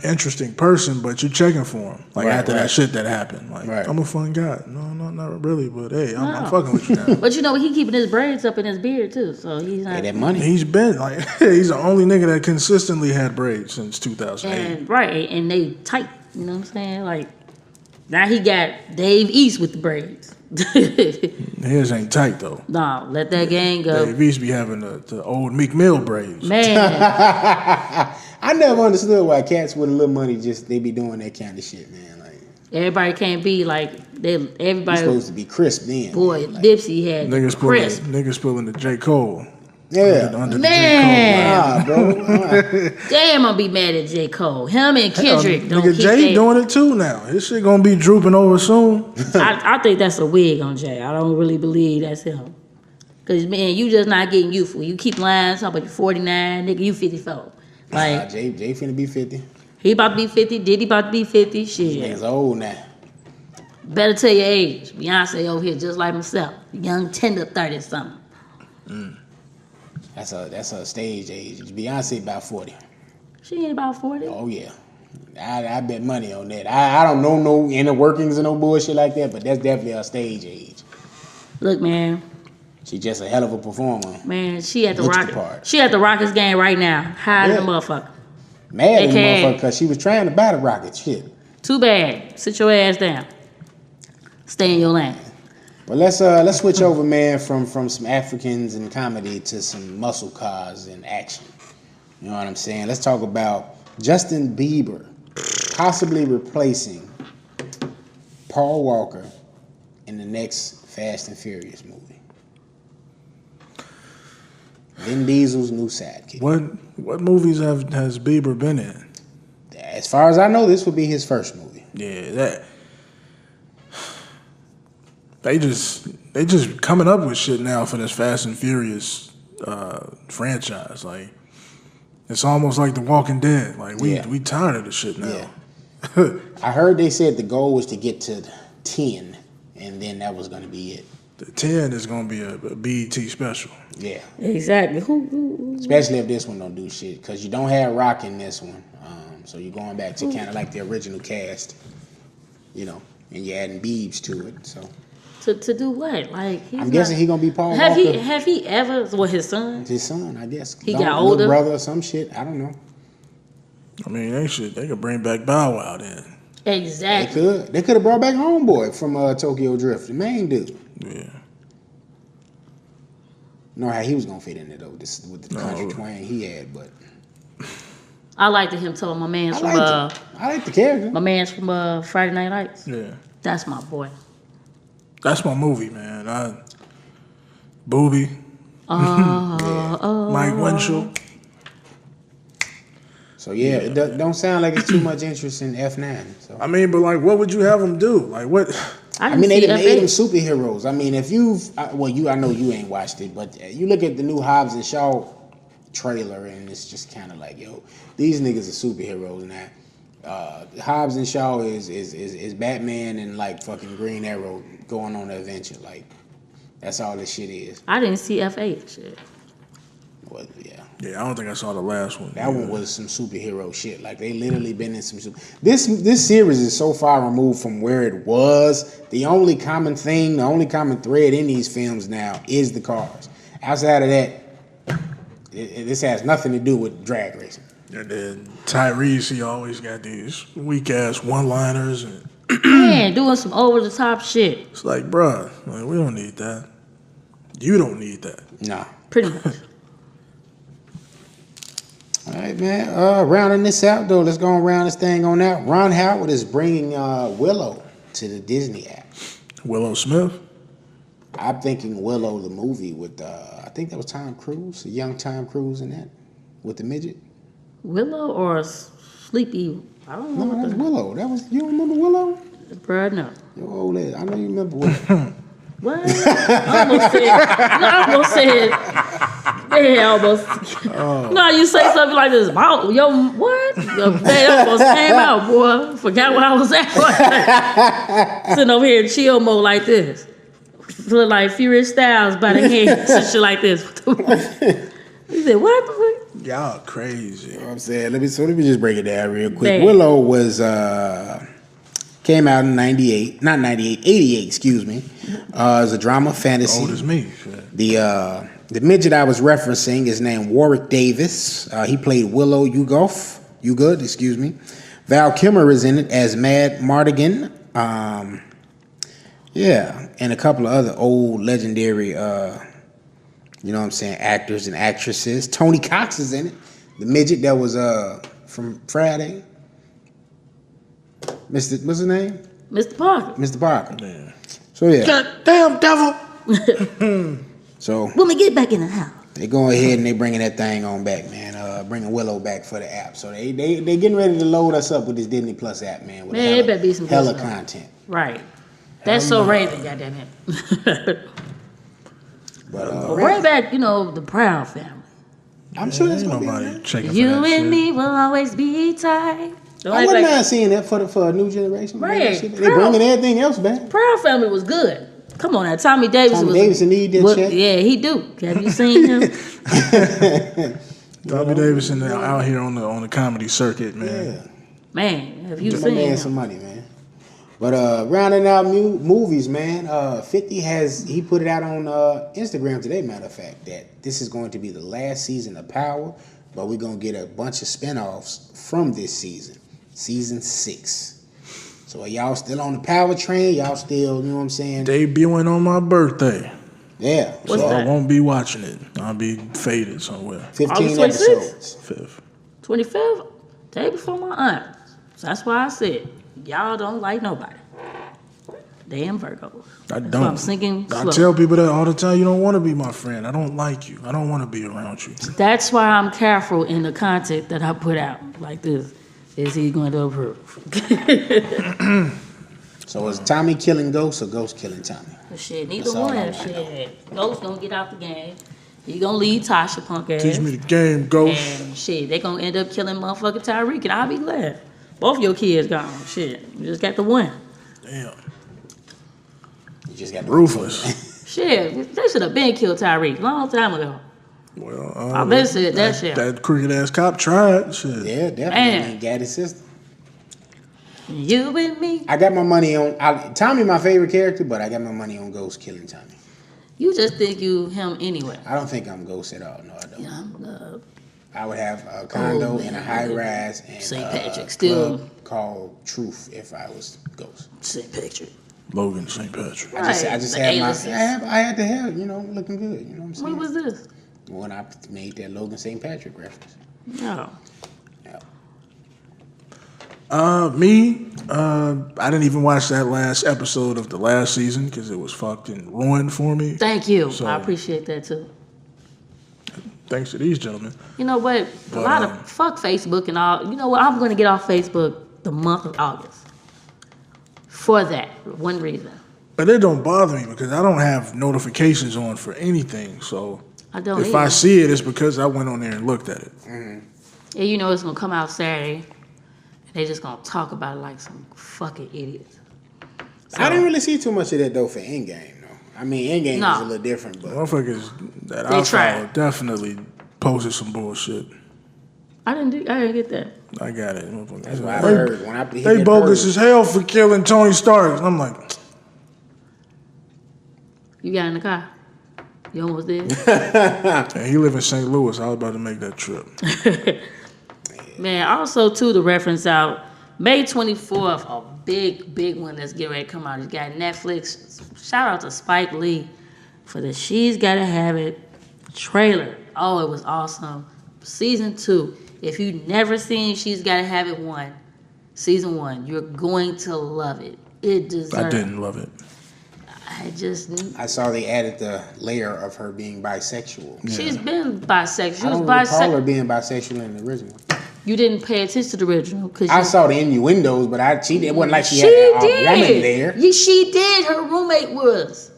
interesting person, but you're checking for him. Like Right, after right. that shit that happened. Like Right. I'm a fun guy. No, not really, but hey, I'm No. fucking with you now. But he keeping his braids up in his beard too, so he's Yeah, not. that money. He's been like he's the only nigga that consistently had braids since 2008. And right, and they tight. You know what I'm saying? Like now he got Dave East with the braids. His ain't tight though. Nah, let that gang go, Dave East be having the old Meek Mill braids. man. I never understood why cats with a little money they be doing that kind of shit, man. Like Everybody can't be like you're everybody. supposed to be crisp then. Boy, man. Like, Dipsey had crisp. Niggas pulling the J. Cole. yeah. Under the Man, Bro. damn, I'll be mad at J. Cole. Him and Kendrick J. don't Cole. Nigga keep Jay that. doing it too now. His shit gonna be drooping over soon. I think that's a wig on Jay. I don't really believe that's him. Cause man, you just not getting youthful. You keep lying, talking about you 49, nigga, you 54. Like Jay finna be 50. he about to be 50, Diddy about to be 50. Shit. Niggas old now. Better tell your age. Beyonce over here just like myself. Young tender 30 something. That's a stage age. Beyonce about 40. She ain't about 40. Oh yeah. I bet money on that. I don't know no inner workings and no bullshit like that, but that's definitely her stage age. Look, man. She just a hell of a performer. Man, she at the Looks the Rocket. part. She at the Rockets game right now. Hiding Yeah. the motherfucker. Mad at the Okay. motherfucker because she was trying to buy the Rockets. Shit. Too bad. Sit your ass down. Stay in your lane. But let's switch over, man, from some Africans and comedy to some muscle cars and action. You know what I'm saying? Let's talk about Justin Bieber possibly replacing Paul Walker in the next Fast and Furious movie? Vin Diesel's new sidekick. What movies has Bieber been in? As far as I know, this would be his first movie. Yeah, they just coming up with shit now for this Fast and Furious franchise. Like it's almost like The Walking Dead. Like we tired of the shit now. Yeah. I heard they said the goal was to get to 10, and then that was going to be it. The 10 is going to be a BET special. Yeah. Exactly. Who? Especially if this one don't do shit, because you don't have Rock in this one. So you're going back to kind of like the original cast, you know, and you're adding Biebs to it. So To do what? Like I'm guessing he's gonna be Paul have Walker. Have he ever? Well, his son. His son, I guess. He got older. Little brother or some shit. I don't know. I mean, they could bring back Bow Wow then. Exactly. They could have brought back Homeboy from Tokyo Drift, the main dude. Yeah. Know how he was gonna fit in it though, with the country twang he had, but I liked him telling my man's I like the character. My man's from Friday Night Lights. Yeah. That's my boy. That's my movie, man. Booby. Mike Winchell. So yeah, it don't sound like it's too much interest in F9. So I mean, but like, what would you have them do? Like, what? I mean, they made them superheroes. I mean, if I know you ain't watched it, but you look at the new Hobbs and Shaw trailer, and it's just kind of like, yo, these niggas are superheroes now. Hobbs and Shaw is Batman and like fucking Green Arrow going on an adventure. Like, that's all this shit is. I didn't see F8 shit. Well, yeah. Yeah, I don't think I saw the last one. That one was some superhero shit. Like, they literally been in some This series is so far removed from where it was. The only common thread in these films now is the cars. Outside of that, this has nothing to do with drag racing. And then Tyrese, he always got these weak ass one-liners, and Man, doing some over the top shit. it's like, bruh, like, we don't need that. You don't need that. Nah. Pretty much. All right, man. Rounding this out, though, let's go and round this thing on out. Ron Howard is bringing Willow to the Disney app. Willow Smith? I'm thinking Willow, the movie with, I think that was Tom Cruise, a young Tom Cruise in that, with the midget. Willow or Sleepy? I don't know. No, that's Willow. You don't remember Willow? Bruh, no. Yo, old lady. I know you remember Willow. What? I almost said. Yeah, almost. No, you say something like this. Yo, what? Yo, man, almost came out, boy. Forgot where I was at. Sitting over here in chill mode like this. Feeling like Furious Styles by the hands and shit like this. He said, what the fuck? Y'all crazy. You know what I'm saying? Let me just break it down real quick. Damn. Willow was came out in 88, excuse me. It's a drama fantasy. Old as me. The midget I was referencing is named Warwick Davis. He played Willow Ugood, excuse me. Val Kilmer is in it as Mad Mardigan. And a couple of other old legendary you know what I'm saying, actors and actresses. Tony Cox is in it. The midget that was from Friday. What's his name? Mr. Parker. Mr. Parker. Yeah. So yeah. Goddamn devil. So When we get back in the house. they going ahead and they bringing that thing on back, man. Bringing Willow back for the app. So they getting ready to load us up with this Disney Plus app, man. With Man, it better be some hella good stuff. content. Right. That's so raven, goddamn it. But Bring back, the Proud family. I'm sure that's Ain't gonna be nobody man. checking You for that and shit. me will always be tight. I wouldn't mind seeing that for a new generation. man. Right. Shit, they bringing everything else back. Proud family was good. Come on now, Tommy Davis Tommy was. Davidson need that check. Yeah, he do. Have you seen him? Tommy Davidson out here on the comedy circuit, man. Yeah. Man, have you Give my seen man him? some money, man. But rounding out movies, man. 50 he put it out on Instagram today, matter of fact, that this is going to be the last season of Power, but we're gonna get a bunch of spinoffs from this season, season 6. So are y'all still on the Power train? Y'all still, you know what I'm saying? Debuting on my birthday. Yeah. What's So that? I won't be watching it. I'll be faded somewhere. 15 August 26th? episodes. 5th. 25th, day before my aunt. So that's why I said y'all don't like nobody. Damn Virgos. I That's don't. why I'm sinking I slow. tell people that all the time. You don't want to be my friend. I don't like you. I don't want to be around you. That's why I'm careful in the content that I put out. Like this. Is he going to approve? So is Tommy killing Ghost or Ghost killing Tommy? Shit, neither That's all one. I wanna Shit. Ghost gonna get out the game. He gonna leave Tasha punk ass. Teach me the game, Ghost. And shit, they gonna end up killing motherfucking Tyreek, and I'll be glad. Both your kids gone. Shit, you just got the one. Damn. You just got Ruthless. Shit, they should have been killed Tyreek long time ago. Well, I been said that shit. That crooked ass cop tried. Shit. Yeah, definitely. Man. And got his sister. You and me. I got my money on Tommy, my favorite character, but I got my money on Ghost killing Tommy. You just think you him anyway. I don't think I'm Ghost at all. No, I don't. Yeah, I would have a condo Oh, in a man. high rise and St. a Patrick, still- club called Truth if I was Ghost. same picture. Logan St. Patrick. Right. I just the had A-listers. I had to have, looking good. You know what I'm saying? What was this? When I made that Logan St. Patrick reference. No. Yeah. I didn't even watch that last episode of the last season because it was fucking ruined for me. Thank you. So- I appreciate that too. Thanks to these gentlemen. You know what? A But, lot of fuck Facebook and all. You know what? I'm going to get off Facebook the month of August. For that one reason. But it don't bother me because I don't have notifications on for anything. So I don't if either. I see it, it's because I went on there and looked at it. Yeah, you know it's going to come out Saturday. And they just going to talk about it like some fucking idiots. I didn't really see too much of that though for Endgame though. I mean Endgame No. is a little different, but Motherfuckers that They I tried. follow definitely posted some bullshit. I didn't get that. I got it. that's what I heard when I hit They that bogus purge. as hell for killing Tony Stark. And I'm like, You got in the car. You almost did. and he live in St. Louis. I was about to make that trip. Man, also too to reference out May 24th, a big one that's getting ready to come out. It's got Netflix. Shout out to Spike Lee for the She's Gotta Have It trailer. Oh, it was awesome. Season 2. If you've never seen She's Gotta Have It season 1, you're going to love it. It deserves. I didn't love it. I saw they added the layer of her being bisexual. She's been bisexual. She I was don't recall her bisexual. being bisexual in the original. You didn't pay attention to the original because I saw the innuendos, but it wasn't like she had She a did. woman there. Yeah, she did. Her roommate was.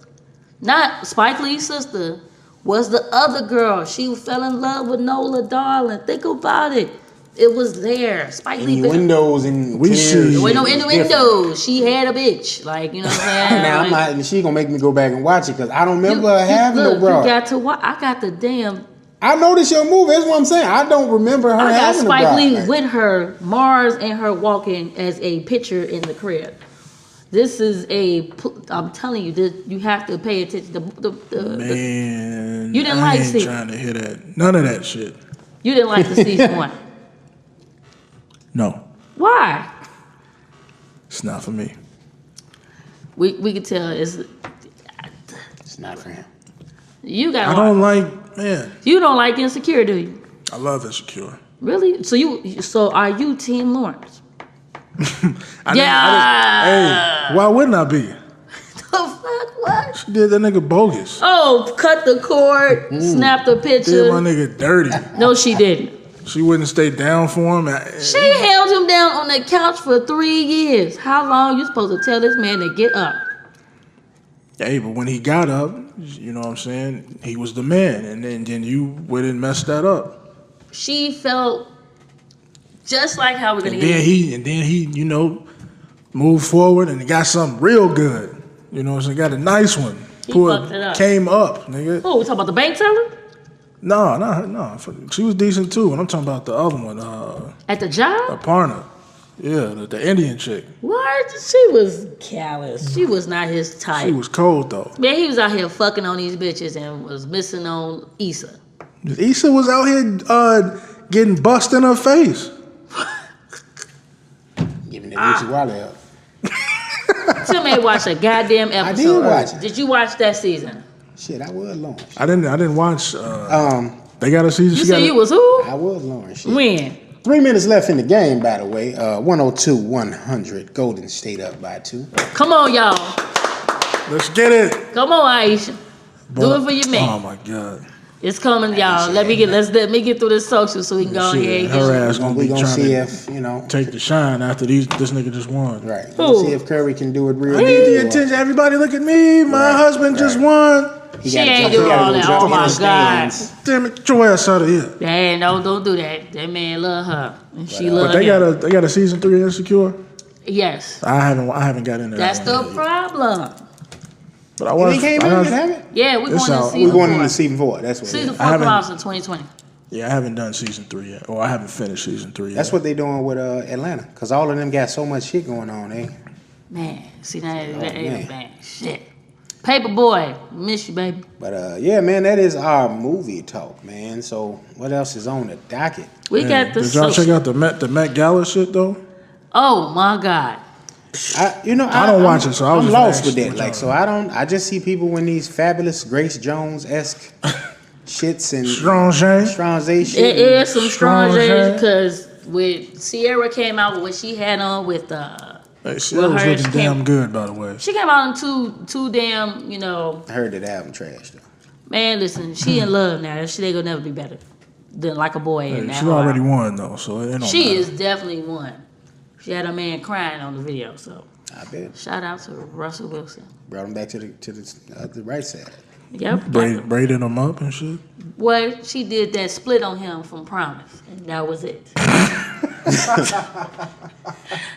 Not Spike Lee's sister. Was the other girl. She fell in love with Nola Darling. Think about it. It was there. Spike Lee. Innuendos and We tears. see- There were no It was innuendos. She had a bitch. Like, you know what I'm saying? Now, Like, she gonna make me go back and watch it because I don't remember having look, no bra. You got to watch. I got the damn. I know this your movie. That's what I'm saying. I don't remember her I got having a bra. Spike Lee Like, with her, Mars and her walking as a picture in the crib. This is I'm telling you, this, you have to pay attention. Man, You didn't I like ain't season. trying to hear that. None of that shit. You didn't like the season 1. No, Why? it's not for me. We could tell it's not for him. you got. I don't like, man, You don't like Insecure, do you? I love Insecure. Really? So are you Team Lawrence? Hey, why wouldn't I be? The fuck what? She did that nigga bogus. Oh, cut the cord, snap the Did picture. my nigga dirty. No, she didn't. She wouldn't stay down for him. She held him down on the couch for 3 years. How long you supposed to tell this man to get up? Hey, but when he got up, you know what I'm saying? He was the man, and then you went and messed that up. She felt just like how we're gonna And get. then he, you know, moved forward and got something real good. You know what I'm saying? Got a nice one. He fucked it up. Came up, nigga. Oh, we talking about the bank teller No. She was decent too. And I'm talking about the other one, at the job? Aparna. Yeah, the Indian chick. What? She was callous. She was not his type. She was cold though. Man, he was out here fucking on these bitches and was missing on Issa. Issa was out here getting bust in her face. Giving the Richie Wiley up. Tim ain't watch a goddamn episode. I did watch it. Did you watch that season? Shit, I was Lawrence. I didn't watch. They got a season. You She said got you was who? I was Lawrence. Shit. When? 3 minutes left in the game, by the way. 102-100. Golden State up by 2. Come on, y'all. Let's get it. Come on, Aisha. Do it for your man. Oh my God. It's coming, y'all. Let me get through this social so we can go ahead and Her get ass gonna We be gonna trying see to if take the shine after this nigga just won. right. We'll see if Curry can do it real. I need the attention. Everybody look at me. My husband just won. She ain't doing all that. Oh my God. Damn it, get your ass out of here. Hey, no, don't do that. That man love her. And she love But him. they got a season 3 of Insecure. Yes. I haven't got into that. That's the problem. But I You watched. came in, have it? Yeah, we're going It's to out. season We're going 4. into season 4. That's what. Season it is. 4 comes out in 2020. Yeah, I haven't done season 3 yet, or I haven't finished season 3 yet. That's what they doing with Atlanta, cause all of them got so much shit going on, eh? Man, see that man. man. Shit. Paperboy, miss you, baby. But yeah, man, that is our movie talk, man. So what else is on the docket? We got the Did y'all check out the Met Gala shit though? Oh my God. I don't watch it, so I was I'm just lost with asking that. what Like, y'all- I just see people in these fabulous Grace Jones-esque shits and Strong Shane. Stronze shit. It is some strong Strong age shade. because with Sierra came out with what she had on with Hey, she Well, was hers looking came- damn good, by the way. she came out in two damn, I heard that album trash though. man, listen, she in love now. She ain't gonna never be better than Like a Boy in that She whole already album. won though, so it don't She matter. is definitely one. She had a man crying on the video, so I bet. shout out to Russell Wilson. Brought him back to the right side. Yep. braiding them up and shit. Well, she did that split on him from Promise, and that was it.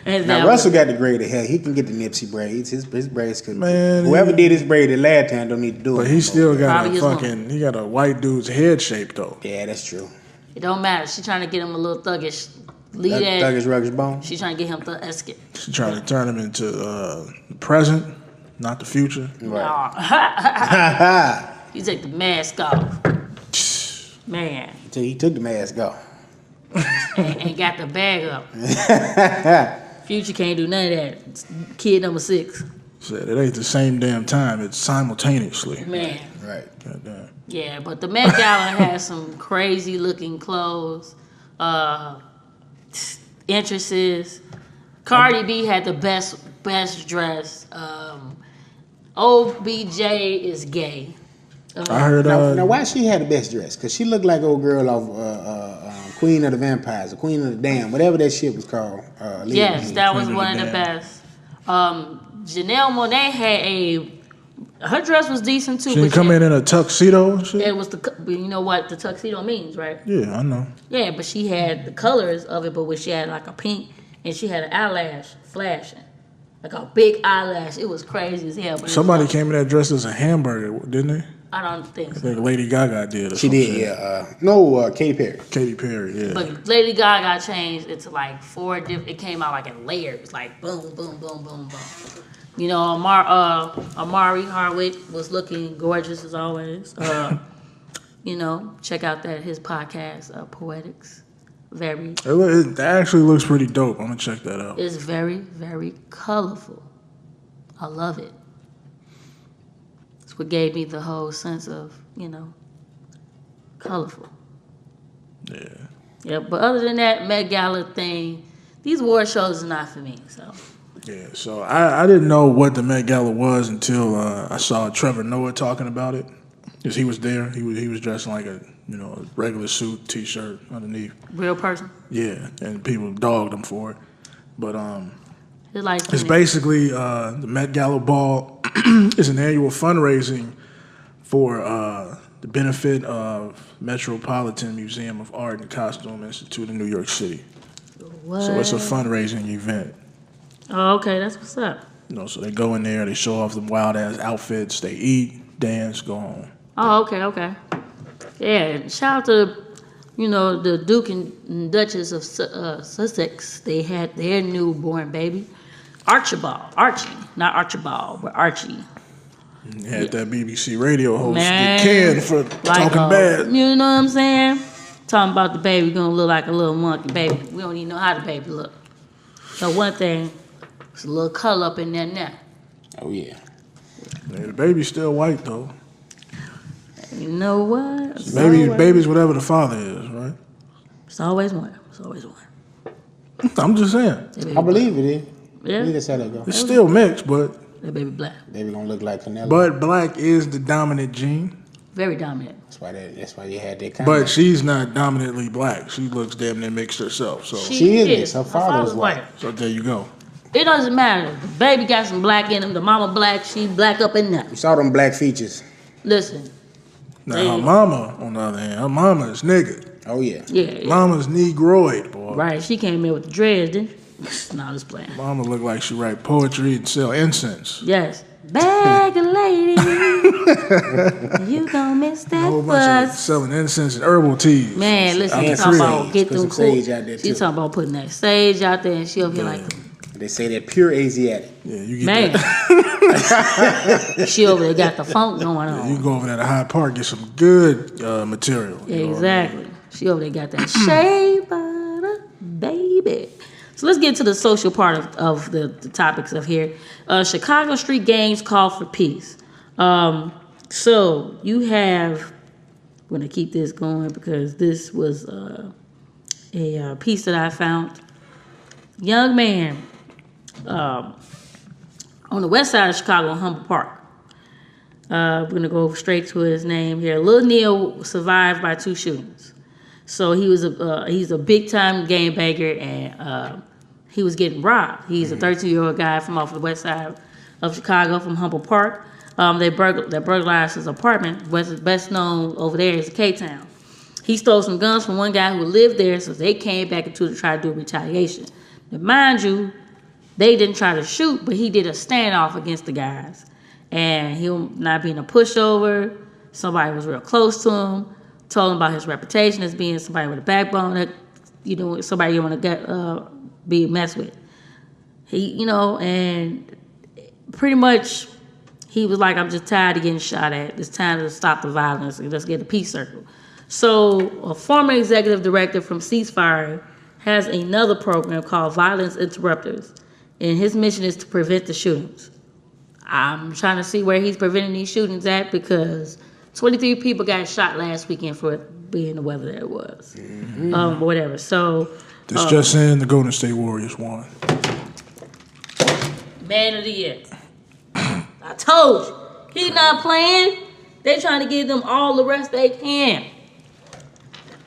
And Now that Russell was- got the braided hair. He can get the Nipsey braids. His braids could. Man, Whoever did his braid the last time don't need to do it. But he still got Probably a his fucking. He got a white dude's head shape though. Yeah, that's true. It don't matter. She trying to get him a little thuggish. Leave that. Thuggish Ruggish Bone. She trying to get him thuggish. She trying to turn him into the present, not the future. Nah. He take the mask off. Man. Until he took the mask off. and got the bag up. Future can't do none of that. Kid number 6. Said it ain't the same damn time. It's simultaneously. Man. Right. Goddamn. Yeah, but the Met Gala has some crazy looking clothes, entrances. Cardi B had the best dress. OBJ is gay. I heard. Now, why she had the best dress? Cause she looked like old girl off Queen of the Vampires, or Queen of the Dam, whatever that shit was called. Yes, that was Queen of one the of the Dam. best. Janelle Monáe had her dress was decent too. She didn't but come in a tuxedo and shit. It was you know what the tuxedo means, right? Yeah, I know. Yeah, but she had the colors of it, but when she had like a pink and she had an eyelash flashing, like a big eyelash. It was crazy as hell. But Somebody came in that dressed as a hamburger, didn't they? I don't think I so. think Lady Gaga did. Or She some did, shit. yeah. No, Katy Perry. Katy Perry, yeah. But Lady Gaga changed it to like 4 different. It came out like in layers, like boom, boom, boom, boom, boom. You know, Amari Hardwick was looking gorgeous as always. You know, check out his podcast, Poetics. It actually looks pretty dope. I'm gonna check that out. It's very, very colorful. I love it. It's what gave me the whole sense of, colorful. Yeah. Yeah, but other than that Met Gala thing, these award shows are not for me. So Yeah, so I didn't know what the Met Gala was until I saw Trevor Noah talking about it. Because he was there. He was dressed in like a regular suit, t-shirt underneath. real person. Yeah, and people dogged him for it. But It's like it's basically the Met Gala ball is an annual fundraising for the benefit of Metropolitan Museum of Art and Costume Institute in New York City. what? So it's a fundraising event. Oh, okay, that's what's up. So they go in there, they show off them wild ass outfits, they eat, dance, go home. Oh, okay. Yeah, shout out to, the Duke and Duchess of Sussex. They had their newborn baby, Archie, not Archibald, but Archie. Had that BBC radio host Man, get canned for talking bad. You know what I'm saying? Talking about the baby gonna look like a little monkey baby. We don't even know how the baby look. So one thing, there's a little color up in there now. Oh, yeah. Yeah, the baby's still white though. You know what? Baby's whatever the father is, right? It's always one. I'm just saying. I believe it is. Yeah. That's how that go. It's still mixed, but That baby black. Baby gonna look like Canelo. But black is the dominant gene. Very dominant. That's why you had that comment. But she's not dominantly black. She looks damn near mixed herself. So She is mixed. Her father's white. So there you go. It doesn't matter. The baby got some black in him. The mama black. She black up in there. You saw them black features. Listen. Now her mama, on the other hand, her mama is nigga. Oh yeah. Yeah. Mama's negroid, boy. Right. She came in with the dreads, didn't she? Nah, just playing. Mama look like she write poetry and sell incense. Yes. Bag a lady. You gon' miss A that whole bunch of bus. selling incense and herbal teas. Man, listen, And you talking about sage. get Put them some cool. sage out there, She too. talking about putting that sage out there, and she over here like, They say that pure Asiatic. Yeah, you get man. that. She over there got the funk going on. You can go over there to Hyde Park, get some good material. You know what I mean? Exactly. She over there got that shea butter, baby. So let's get to the social part of the topics of here. Chicago street gangs call for peace. So you have, I'm going to keep this going because this was a piece that I found. Young man on the west side of Chicago in Humboldt Park. We're going to go straight to his name here. Lil Neil survived by 2 shootings. So he's a big time gangbanger, and he was getting robbed. He's a 13-year-old guy from off the west side of Chicago, from Humboldt Park. They burglarized his apartment. What's best known over there is K-Town. He stole some guns from one guy who lived there, so they came back to try to do retaliation. Now, mind you, they didn't try to shoot, but he did a standoff against the guys. And he not being a pushover, somebody was real close to him, told him about his reputation as being somebody with a backbone that, somebody you want to get be messed with. He, and pretty much he was like, I'm just tired of getting shot at. It's time to stop the violence and let's get a peace circle. So a former executive director from Ceasefire has another program called Violence Interrupters, and his mission is to prevent the shootings. I'm trying to see where he's preventing these shootings at, because 23 people got shot last weekend for it being the weather that it was. Mm-hmm. Whatever. So This just saying the Golden State Warriors won. Man of the year. I told you. He's not playing. They trying to give them all the rest they can.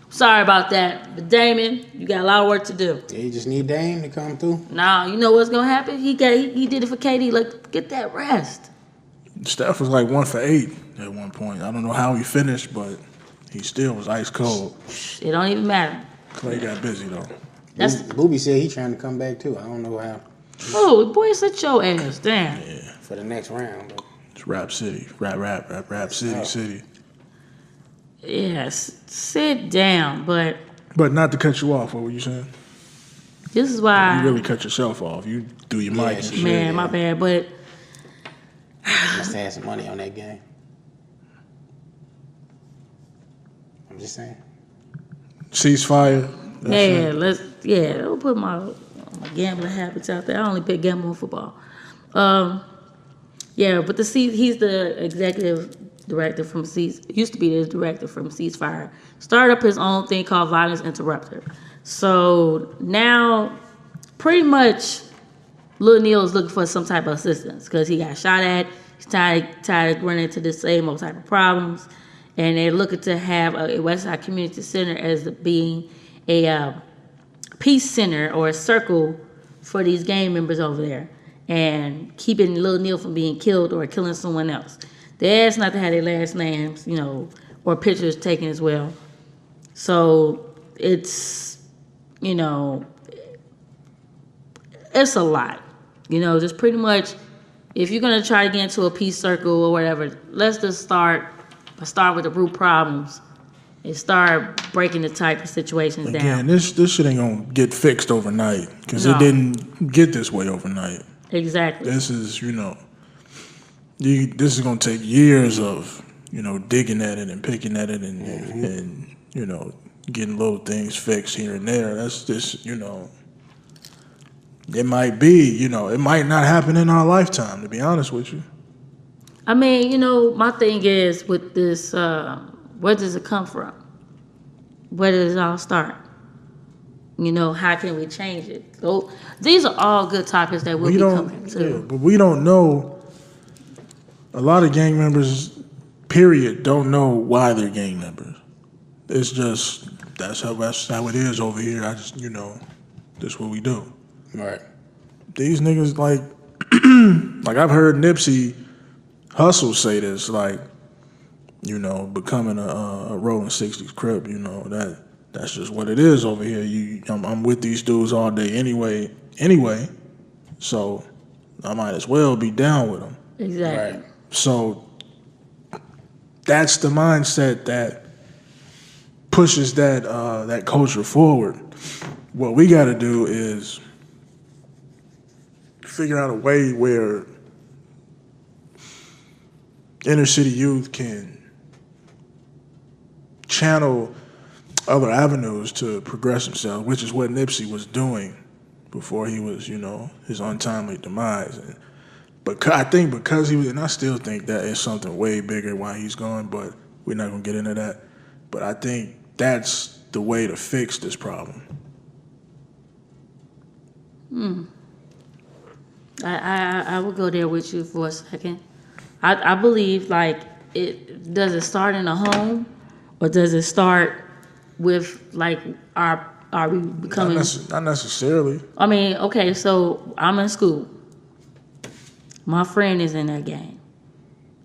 Sorry about that. But Damon, you got a lot of work to do. Yeah, you just need Dame to come through. Nah, you know what's gonna happen? He did it for KD. Like, get that rest. Steph was like 1 for 8 at one point. I don't know how he finished, but he still was ice cold. It don't even matter. Clay got busy though. Booby said he trying to come back too. I don't know how Oh, boy, sit your ass down. Yeah, for the next round. But it's Rap City, Rap City. Yes, sit down. But not to cut you off. What were you saying? this is why, You really cut yourself off. You do your mic and shit. man, my bad. But must have had some money on that game. I'm just saying. Ceasefire. Don't put my gambling habits out there. I only pick gamble on football. But he's the executive director from used to be the director from Ceasefire. Started up his own thing called Violence Interrupter. So now, pretty much, Lil Neil is looking for some type of assistance because he got shot at. He's tired of running into the same old type of problems, and they're looking to have a Westside Community Center as being a peace center or a circle for these gang members over there, and keeping Lil Neil from being killed or killing someone else. They asked not to have their last names, or pictures taken as well. So it's, it's a lot. Just pretty much, if you're gonna try to get into a peace circle or whatever, let's just start with the root problems and start breaking the type of situations down. Again, this shit ain't gonna get fixed overnight because it didn't get this way overnight. Exactly. This is, this is gonna take years of, digging at it and picking at it and getting little things fixed here and there. That's just, it might be, it might not happen in our lifetime, to be honest with you. I mean, my thing is with this, where does it come from? Where does it all start? How can we change it? So these are all good topics that we'll be coming to. Yeah, but we don't know a lot of gang members, period, don't know why they're gang members. It's just that's how it is over here. That's what we do. Right. These niggas like like I've heard Nipsey Hussle say this, like, becoming a Rolling 60s Crip, that's just what it is over here. I'm with these dudes all day anyway, so I might as well be down with them. Exactly. Right. So that's the mindset that pushes that culture forward. What we got to do is figure out a way where inner city youth can channel other avenues to progress themselves, which is what Nipsey was doing before he was, his untimely demise. But I think because he was, and I still think that is something way bigger why he's gone, but we're not going to get into that. But I think that's the way to fix this problem. I will go there with you for a second. I believe, like, does it start in a home, or does it start with, like, are we becoming? Not necessarily. I mean, okay, so I'm in school. My friend is in that gang.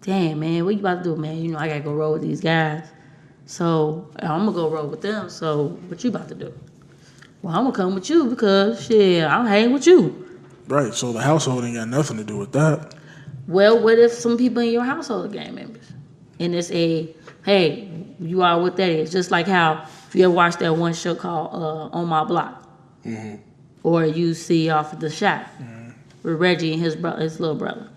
Damn, man, what you about to do, man? I gotta go roll with these guys. So I'm gonna go roll with them. So what you about to do? Well, I'm gonna come with you because shit, I'm hanging with you. Right. So the household ain't got nothing to do with that. Well, what if some people in your household are gang members? And it's hey, you are what that is. Just like how, if you ever watched that one show called On My Block, or you see Off of the Shot with Reggie and his little brother.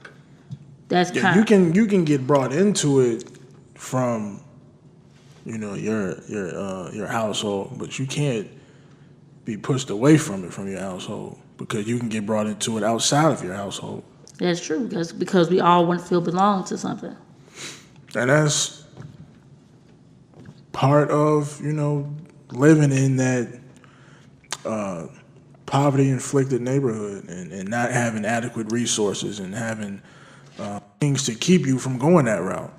That's kind of, you can get brought into it from your household, but you can't be pushed away from it from your household, because you can get brought into it outside of your household. That's true, because we all want to feel belong to something. And that's part of, living in that poverty-inflicted neighborhood and not having adequate resources and having things to keep you from going that route,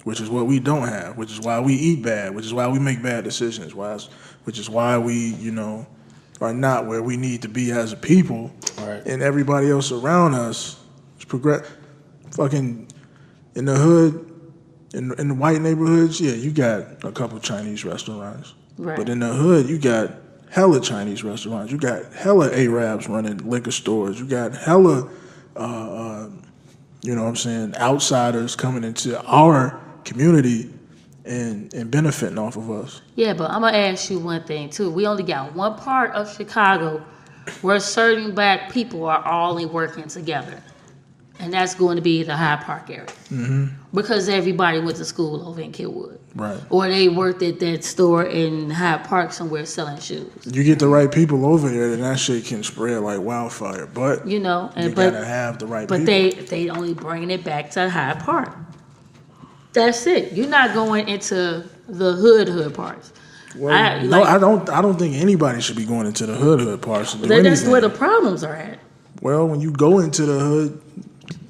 which is what we don't have, which is why we eat bad, which is why we make bad decisions, which is why we, are not where we need to be as a people. Right. And everybody else around us is fucking in the hood, in the white neighborhoods, yeah, you got a couple Chinese restaurants. Right. But in the hood, you got hella Chinese restaurants. You got hella Arabs running liquor stores. You got hella, outsiders coming into our community and benefiting off of us. Yeah, but I'm going to ask you one thing, too. We only got one part of Chicago where certain black people are all working together. And that's going to be the Hyde Park area. Mm-hmm. Because everybody went to school over in Kentwood. Right. Or they worked at that store in Hyde Park somewhere selling shoes. You get the right people over there, then that shit can spread like wildfire. But you gotta have the right people. But they only bringing it back to Hyde Park. That's it. You're not going into the hood parts. Well, I don't think anybody should be going into the hood parts to do anything. That's where the problems are at. Well, when you go into the hood,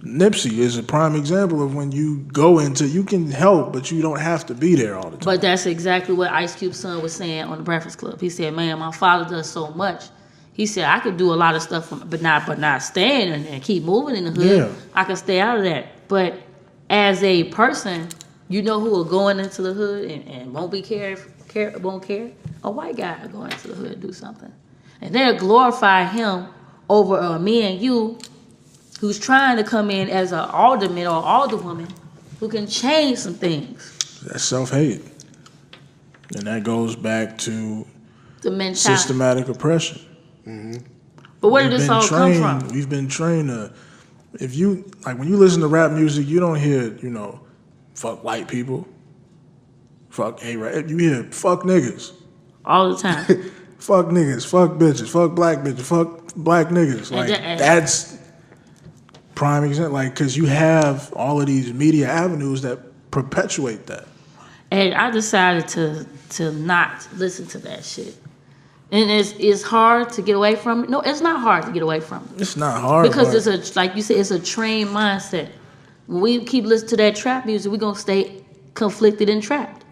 Nipsey is a prime example of when you go into, you can help, but you don't have to be there all the time. But that's exactly what Ice Cube's son was saying on the Breakfast Club. He said, man, my father does so much. He said, I could do a lot of stuff, but not staying and keep moving in the hood. Yeah. I can stay out of that. But as a person, who are going into the hood and won't care? A white guy going into the hood and do something. And they'll glorify him over me and you, who's trying to come in as an alderman or alderwoman who can change some things. That's self-hate. And that goes back to the mentality. Systematic oppression. Mm-hmm. But where did this all come from? We've been trained to, when you listen to rap music, you don't hear, fuck white people, fuck A-Rap. You hear fuck niggas. All the time. Fuck niggas, fuck bitches, fuck black bitches, fuck black niggas. That's prime example, because you have all of these media avenues that perpetuate that. And I decided to not listen to that shit. And it's hard to get away from it. No, it's not hard to get away from it. It's not hard. Because like you said, it's a trained mindset. when we keep listening to that trap music, we're going to stay conflicted and trapped.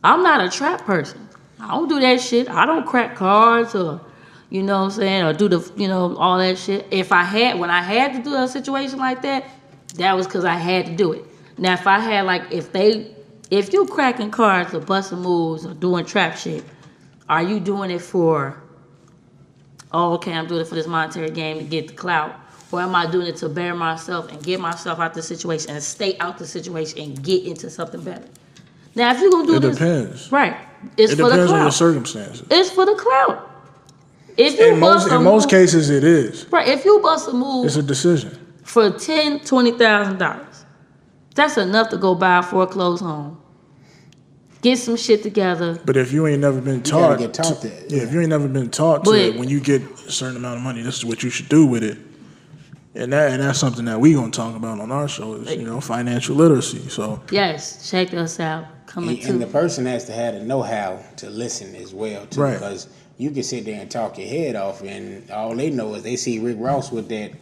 I'm not a trap person. I don't do that shit. I don't crack cards or, you know what I'm saying, or do the, you know, all that shit. When I had to do a situation like that, that was because I had to do it. Now, if I had, like, if you cracking cards or busting moves or doing trap shit, are you doing it for, oh, okay, I'm doing it for this monetary game to get the clout? Or am I doing it to better myself and get myself out the situation and stay out the situation and get into something better? Now, if you're going to do this... It depends. Right. It's for the clout. It depends on your circumstances. It's for the clout. If you in most cases, it is. Right. If you bust a move... It's a decision. For $10,000, $20,000, that's enough to go buy a foreclosed home. Get some shit together. But if you ain't never been taught... You gotta get taught that. Yeah, if you ain't never been taught to, when you get a certain amount of money, this is what you should do with it. And that's something that we gonna talk about on our show is, you know, financial literacy. So yes, check us out. And the person has to have the know-how to listen as well too, right. Because you can sit there and talk your head off, and all they know is they see Rick Ross with that,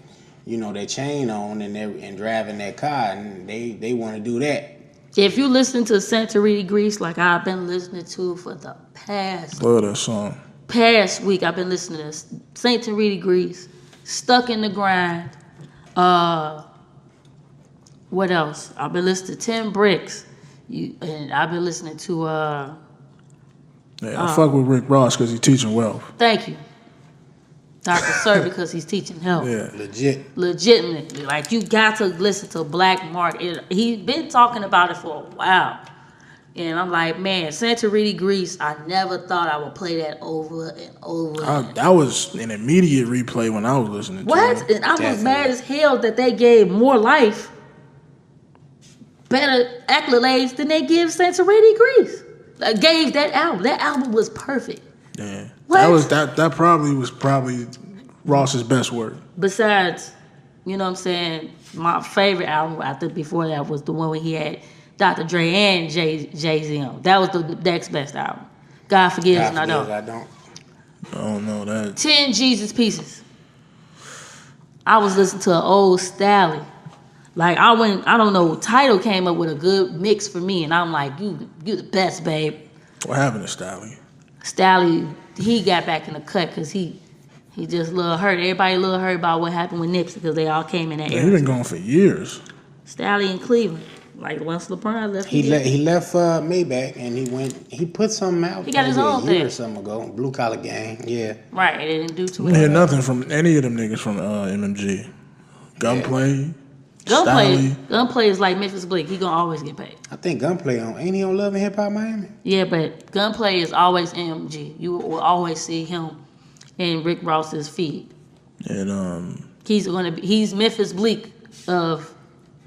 you know, that chain on and driving that car, and they want to do that. If you listen to Santeria Grease like I've been listening to for the past week, I've been listening to Santeria Grease, Stuck in the Grind. What else? I've been listening to 10 Bricks. And I've been listening to I fuck with Rick Ross because he's teaching wealth. Thank you. Dr. Sir, because he's teaching health. Yeah. Legitimately. Like, you got to listen to Black Mark. He's been talking about it for a while. And I'm like, man, Santeria Grease, I never thought I would play that over and over. That was an immediate replay when I was listening to it. What? And I was mad as hell that they gave More Life better accolades than they give Santeria Grease. I gave that album. That album was perfect. Yeah. What? That probably was Ross's best work. Besides, you know what I'm saying, my favorite album before that was the one where he had Dr. Dre and Jay-Z on. That was the next best album. God Forgives and I Don't. I don't know that. 10 Jesus Pieces. I was listening to an old Stally. Like, I don't know, Tidal came up with a good mix for me, and I'm like, you the best, babe. What happened to Stally? Stally, he got back in the cut because he just a little hurt. Everybody a little hurt about what happened with Nipsey because they all came in that era. He's been gone for years. Stally in Cleveland. Like, once LeBron left, he left Maybach and he put something out. He got his own a year thing or something ago. Blue Collar Gang, yeah. Right, they didn't do too much. I didn't hear nothing from any of them niggas from MMG. Gunplay. Gunplay is like Memphis Bleak. He gonna always get paid. I think Gunplay ain't he on Love and Hip Hop Miami? Yeah, but Gunplay is always MMG. You will always see him in Rick Ross's feed. And he's Memphis Bleak of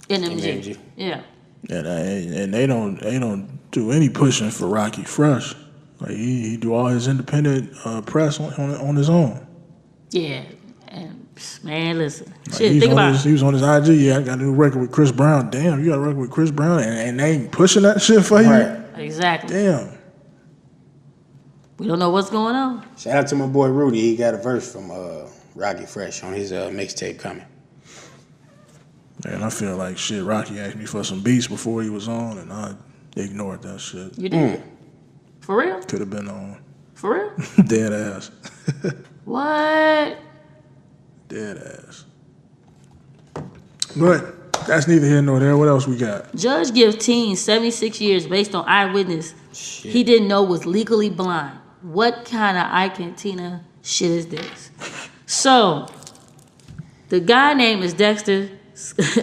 NMG. Yeah. And they don't do any pushing for Rocky Fresh. Like he do all his independent press on his own. Yeah. And man, listen. Like Shit, think about it. He was on his IG. Yeah, I got a new record with Chris Brown. Damn, you got a record with Chris Brown, and they ain't pushing that shit for you. Right. Exactly. Damn. We don't know what's going on. Shout out to my boy Rudy. He got a verse from Rocky Fresh on his mixtape coming. Man, I feel like shit. Rocky asked me for some beats before he was on, and I ignored that shit. You did? For real? Could have been on. For real? Dead ass. What? Dead ass. But that's neither here nor there. What else we got? Judge gives teen 76 years based on eyewitness he didn't know was legally blind. What kind of Ike and Tina shit is this? So, the guy name is Dexter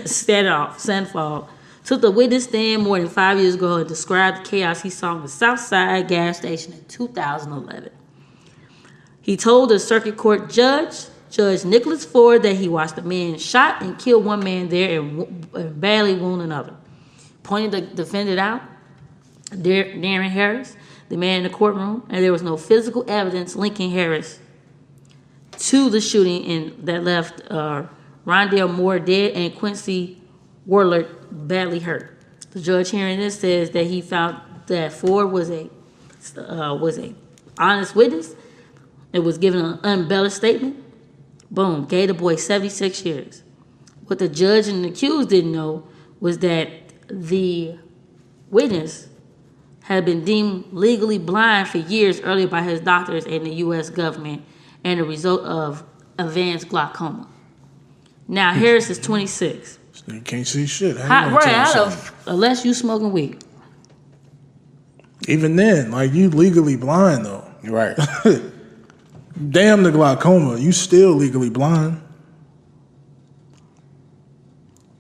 Sanford took the witness stand more than 5 years ago and described the chaos he saw in the Southside gas station in 2011. He told the circuit court Judge Nicholas Ford that he watched a man shot and kill one man there and badly wound another. Pointed the defendant out, Darren Harris, the man in the courtroom, and there was no physical evidence linking Harris to the shooting that left Rondell Moore dead and Quincy Warlert badly hurt. The judge hearing this says that he found that Ford was a honest witness. It was given an unembellished statement. Boom, gave the boy 76 years. What the judge and the accused didn't know was that the witness had been deemed legally blind for years earlier by his doctors and the U.S. government, and the result of advanced glaucoma. Now Harris is 26. You can't see shit. How you gonna Right, tell out something? of unless you smoking weed. Even then, like, you legally blind though. Right. Damn the glaucoma, you still legally blind.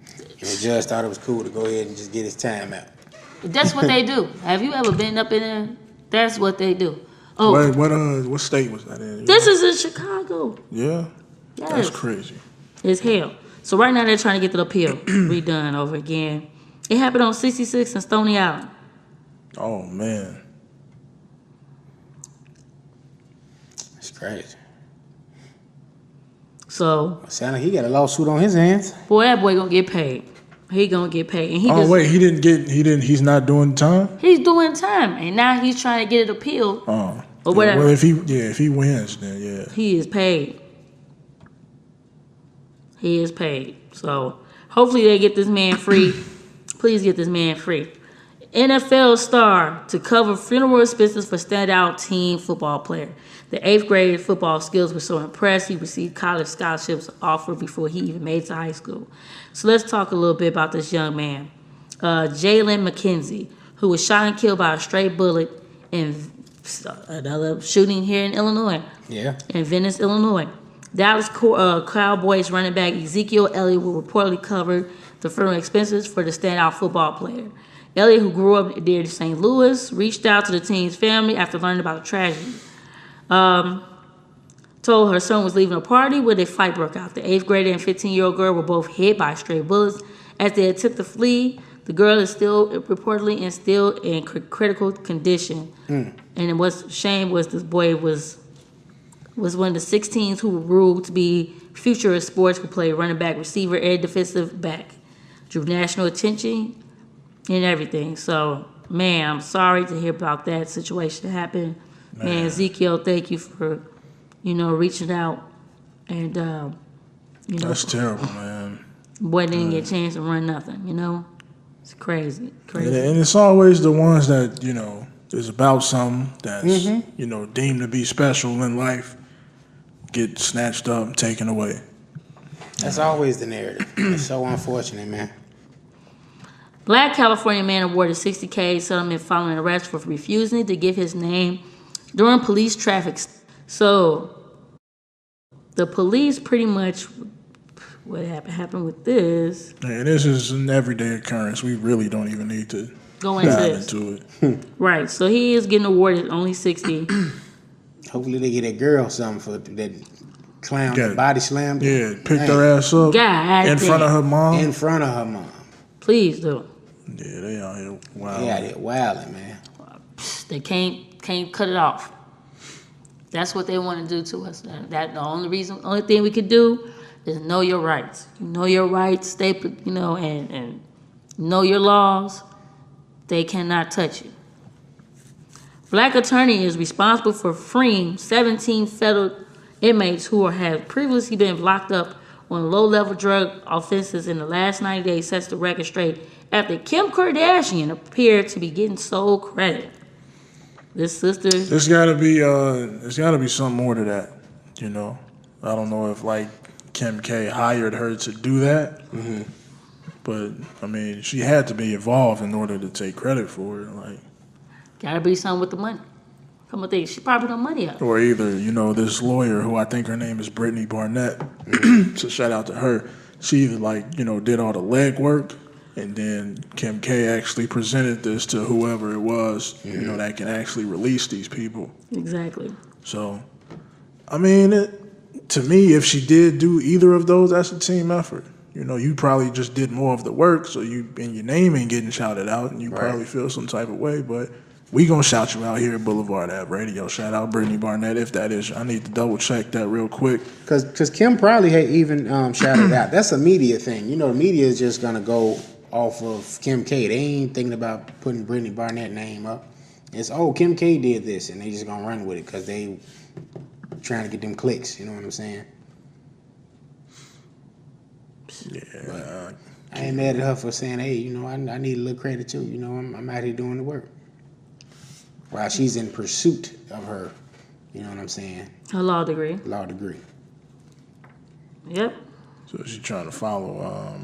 And the judge thought it was cool to go ahead and just get his time out. That's what they do. Have you ever been up in there? That's what they do. Oh, What state was that in? this is in Chicago. Yeah, Yes. that's crazy. It's hell. So right now they're trying to get the appeal redone over again. It happened on 66 and Stony Island. Oh man, It's crazy. So, Sound like he got a lawsuit on his hands. boy, that boy gonna get paid. He gonna get paid, and he's not doing time. he's doing time, and now he's trying to get it appealed Oh, or whatever. Well, if he wins, then yeah. He is paid. He is paid. So hopefully they get this man free. Please get this man free. NFL star to cover funeral expenses for standout teen football player. The 8th grade football skills were so impressed he received college scholarships offered before he even made it to high school. So let's talk a little bit about this young man. Jalen McKenzie, who was shot and killed by a stray bullet in another shooting here in Illinois. Yeah. In Venice, Illinois. Dallas Cowboys running back Ezekiel Elliott will reportedly cover the funeral expenses for the standout football player. Elliott, who grew up near St. Louis, reached out to the teen's family after learning about the tragedy. Told her son was leaving a party when a fight broke out. The 8th grader and 15-year-old girl were both hit by stray bullets. As they attempt to flee, the girl is still reportedly still in critical condition. And what's shame was this boy was one of the 16s who were ruled to be future of sports, who played running back, receiver, and defensive back. Drew national attention and everything. So, man, I'm sorry to hear about that situation happen. Man, Ezekiel, thank you for, reaching out. And, That's terrible, man. boy didn't get a chance to run nothing, It's crazy. And it's always the ones that, is about something that's, deemed to be special in life, get snatched up and taken away. That's always the narrative. It's so unfortunate, man. Black California man awarded $60K settlement following arrest for refusing to give his name during police traffic. So, the police pretty much, what happened with this. And this is an everyday occurrence. We really don't even need to Go into dive this. into it. Right, so he is getting awarded only 60. Hopefully they get that girl something for that clown Got it. body slammed. Yeah, picked her ass up God in front of her mom. In front of her mom. Please do. Yeah, they out here wild. They out here wilding, man. They can't cut it off. That's what they want to do to us. And that the only thing we could do is know your rights. You know your rights, stay, and know your laws. They cannot touch you. Black attorney is responsible for freeing 17 federal inmates who have previously been locked up on low-level drug offenses in the last 90 days, sets the record straight after Kim Kardashian appeared to be getting sole credit. This sister... There's gotta be something more to that, I don't know if, Kim K hired her to do that. Mm-hmm. But, she had to be involved in order to take credit for it, Gotta be something with the money. Come on, think she probably no money up. Or either, this lawyer who I think her name is Brittany Barnett, so shout out to her. She either did all the legwork, and then Kim K actually presented this to whoever it was, that can actually release these people. Exactly. So, to me, if she did do either of those, that's a team effort. You probably just did more of the work, so your name ain't getting shouted out, and you probably feel some type of way, but we gonna shout you out here at Blvdave Radio. Shout out Brittany Barnett, if that is. I need to double check that real quick. Because Kim probably had even shouted out. That's a media thing. The media is just gonna go off of Kim K. They ain't thinking about putting Brittany Barnett name up. It's Kim K did this, and they just gonna run with it because they trying to get them clicks. You know what I'm saying? Yeah. I ain't mad at her for saying, hey, you know, I need a little credit too. You know, I'm out here doing the work. While she's in pursuit of her, you know what I'm saying? Her law degree. Law degree. Yep. So she's trying to follow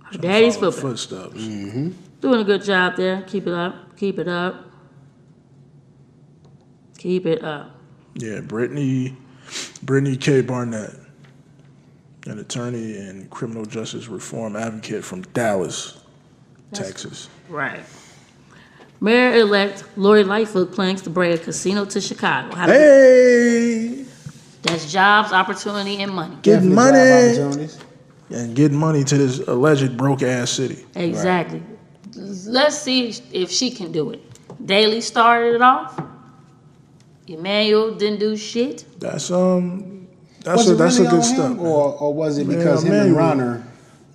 Her daddy's follow football. footsteps. Mm-hmm. Doing a good job there. Keep it up. Keep it up. Keep it up. Yeah, Brittany K. Barnett, an attorney and criminal justice reform advocate from Dallas, Texas. Right. Mayor-elect Lori Lightfoot plans to bring a casino to Chicago. Hey! That's jobs, opportunity, and money. Getting Definitely job money! opportunities. And getting money to this alleged broke-ass city. Exactly. Let's see if she can do it. Daly started it off. Emmanuel didn't do shit. That's Was a it really good on step. him, or was it Man, because him and Emmanuel- Ronner,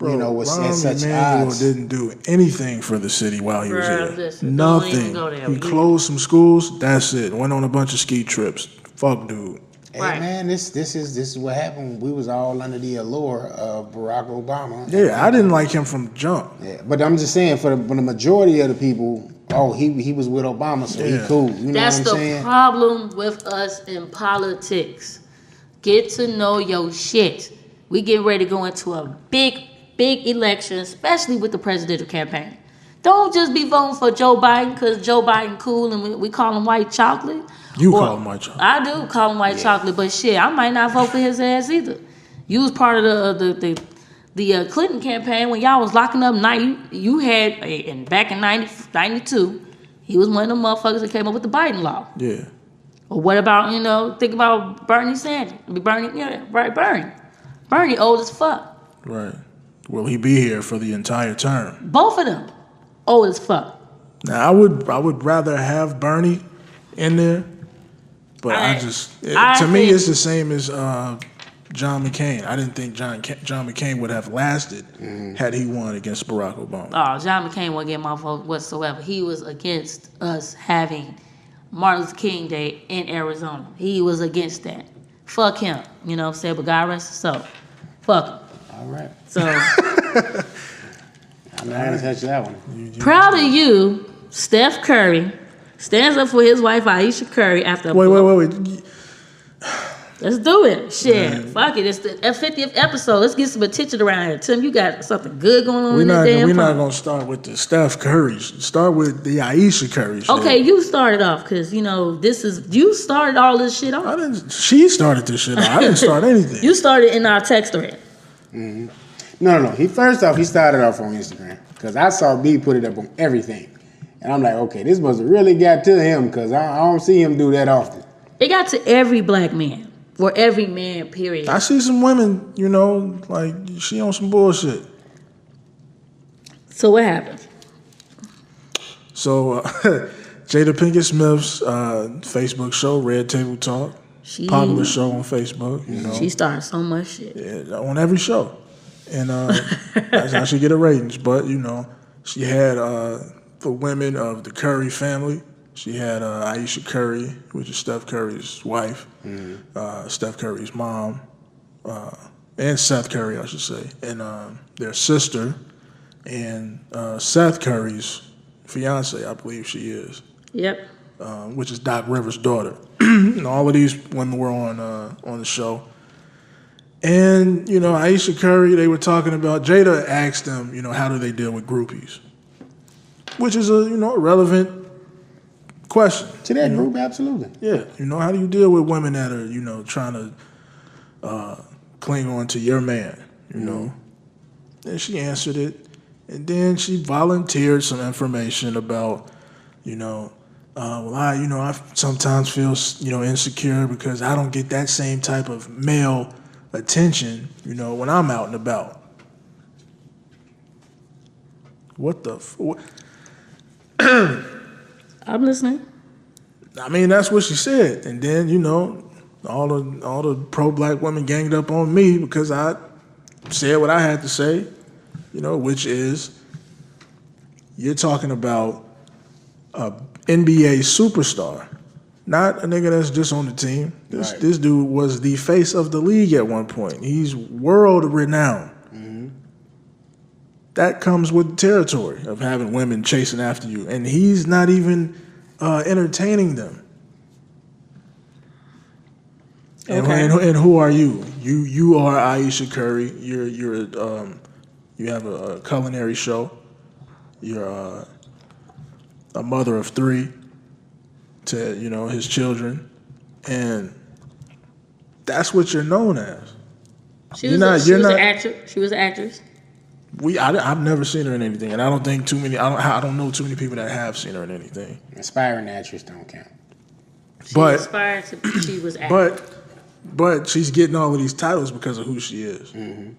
you know, was Rahm at such Emanuel odds? didn't do anything for the city while he was Bruh, here. listen, don't even Nothing. go there. He closed some schools. That's it. Went on a bunch of ski trips. Fuck, dude. Hey Right. man, this is what happened. We was all under the allure of Barack Obama. Yeah, I didn't like him from jump. Yeah, but I'm just saying for the majority of the people, he was with Obama, so he Yeah. cool. You know That's what I'm the saying? problem with us in politics. Get to know your shit. We getting ready to go into a big election, especially with the presidential campaign. Don't just be voting for Joe Biden because Joe Biden cool and we call him white chocolate. You Or- call him white chocolate. I do call him white chocolate, but shit, I might not vote for his ass either. You was part of the Clinton campaign when y'all was locking up you had and back in 92, he was one of the motherfuckers that came up with the Biden law. Yeah. Or what about, think about Bernie Sanders. Bernie old as fuck. Right. Will he be here for the entire term? Both of them old as fuck. Now, I would rather have Bernie in there, but I to me, think- it's the same as John McCain. I didn't think John McCain would have lasted had he won against Barack Obama. Oh, John McCain won't get my vote whatsoever. He was against us having Martin Luther King Day in Arizona. He was against that. Fuck him. You know what I'm saying? But God rest his soul. Fuck him. All right, So, I'm not gonna touch that one. proud of you, Steph Curry stands up for his wife Aisha Curry after. Wait. Let's do it. Shit. Fuck it. It's the 50th episode. Let's get some attention around here. Tim, you got something good going on We're in not that damn phone. gonna start with the Steph Currys. Start with the Aisha Curry shit. Okay, you started off because, you started all this shit I off. didn't. She started this shit. I didn't start anything. You started in our text thread. No. He started off on Instagram because I saw B put it up on everything, and I'm like, okay, this must have really got to him because I don't see him do that often. It got to every black man. Or every man, period. I see some women, like she on some bullshit. So what happened? So Jada Pinkett Smith's Facebook show, Red Table Talk, popular show on Facebook. She started so much shit. Yeah, on every show, and that's how she get her ratings. But she had the women of the Curry family. She had Aisha Curry, which is Steph Curry's wife, Steph Curry's mom, and Seth Curry, I should say, and their sister, and Seth Curry's fiance, I believe she is, Yep. which is Doc Rivers' daughter. And all of these women were on the show. And, Aisha Curry, they were talking about, Jada asked them, how do they deal with groupies? Which is a relevant question. To that group, absolutely. Yeah, how do you deal with women that are, trying to cling on to your man, And she answered it, and then she volunteered some information about, I sometimes feel, insecure because I don't get that same type of male attention, when I'm out and about. What the? I'm listening. I mean, that's what she said, and then all the pro-black women ganged up on me because I said what I had to say, which is you're talking about a NBA superstar, not a nigga that's just on the team. This dude was the face of the league at one point. He's world renowned. that comes with the territory of having women chasing after you, and he's not even entertaining them. Okay. And who are you? You are Aisha Curry. You have a culinary show. You're a mother of 3 to his children, and that's what you're known as. She was an actress. She was an actress. I've never seen her in anything, and I don't think too many. I don't know too many people that have seen her in anything. Aspiring actress don't count. She was acting. But she's getting all of these titles because of who she is. Mm-hmm.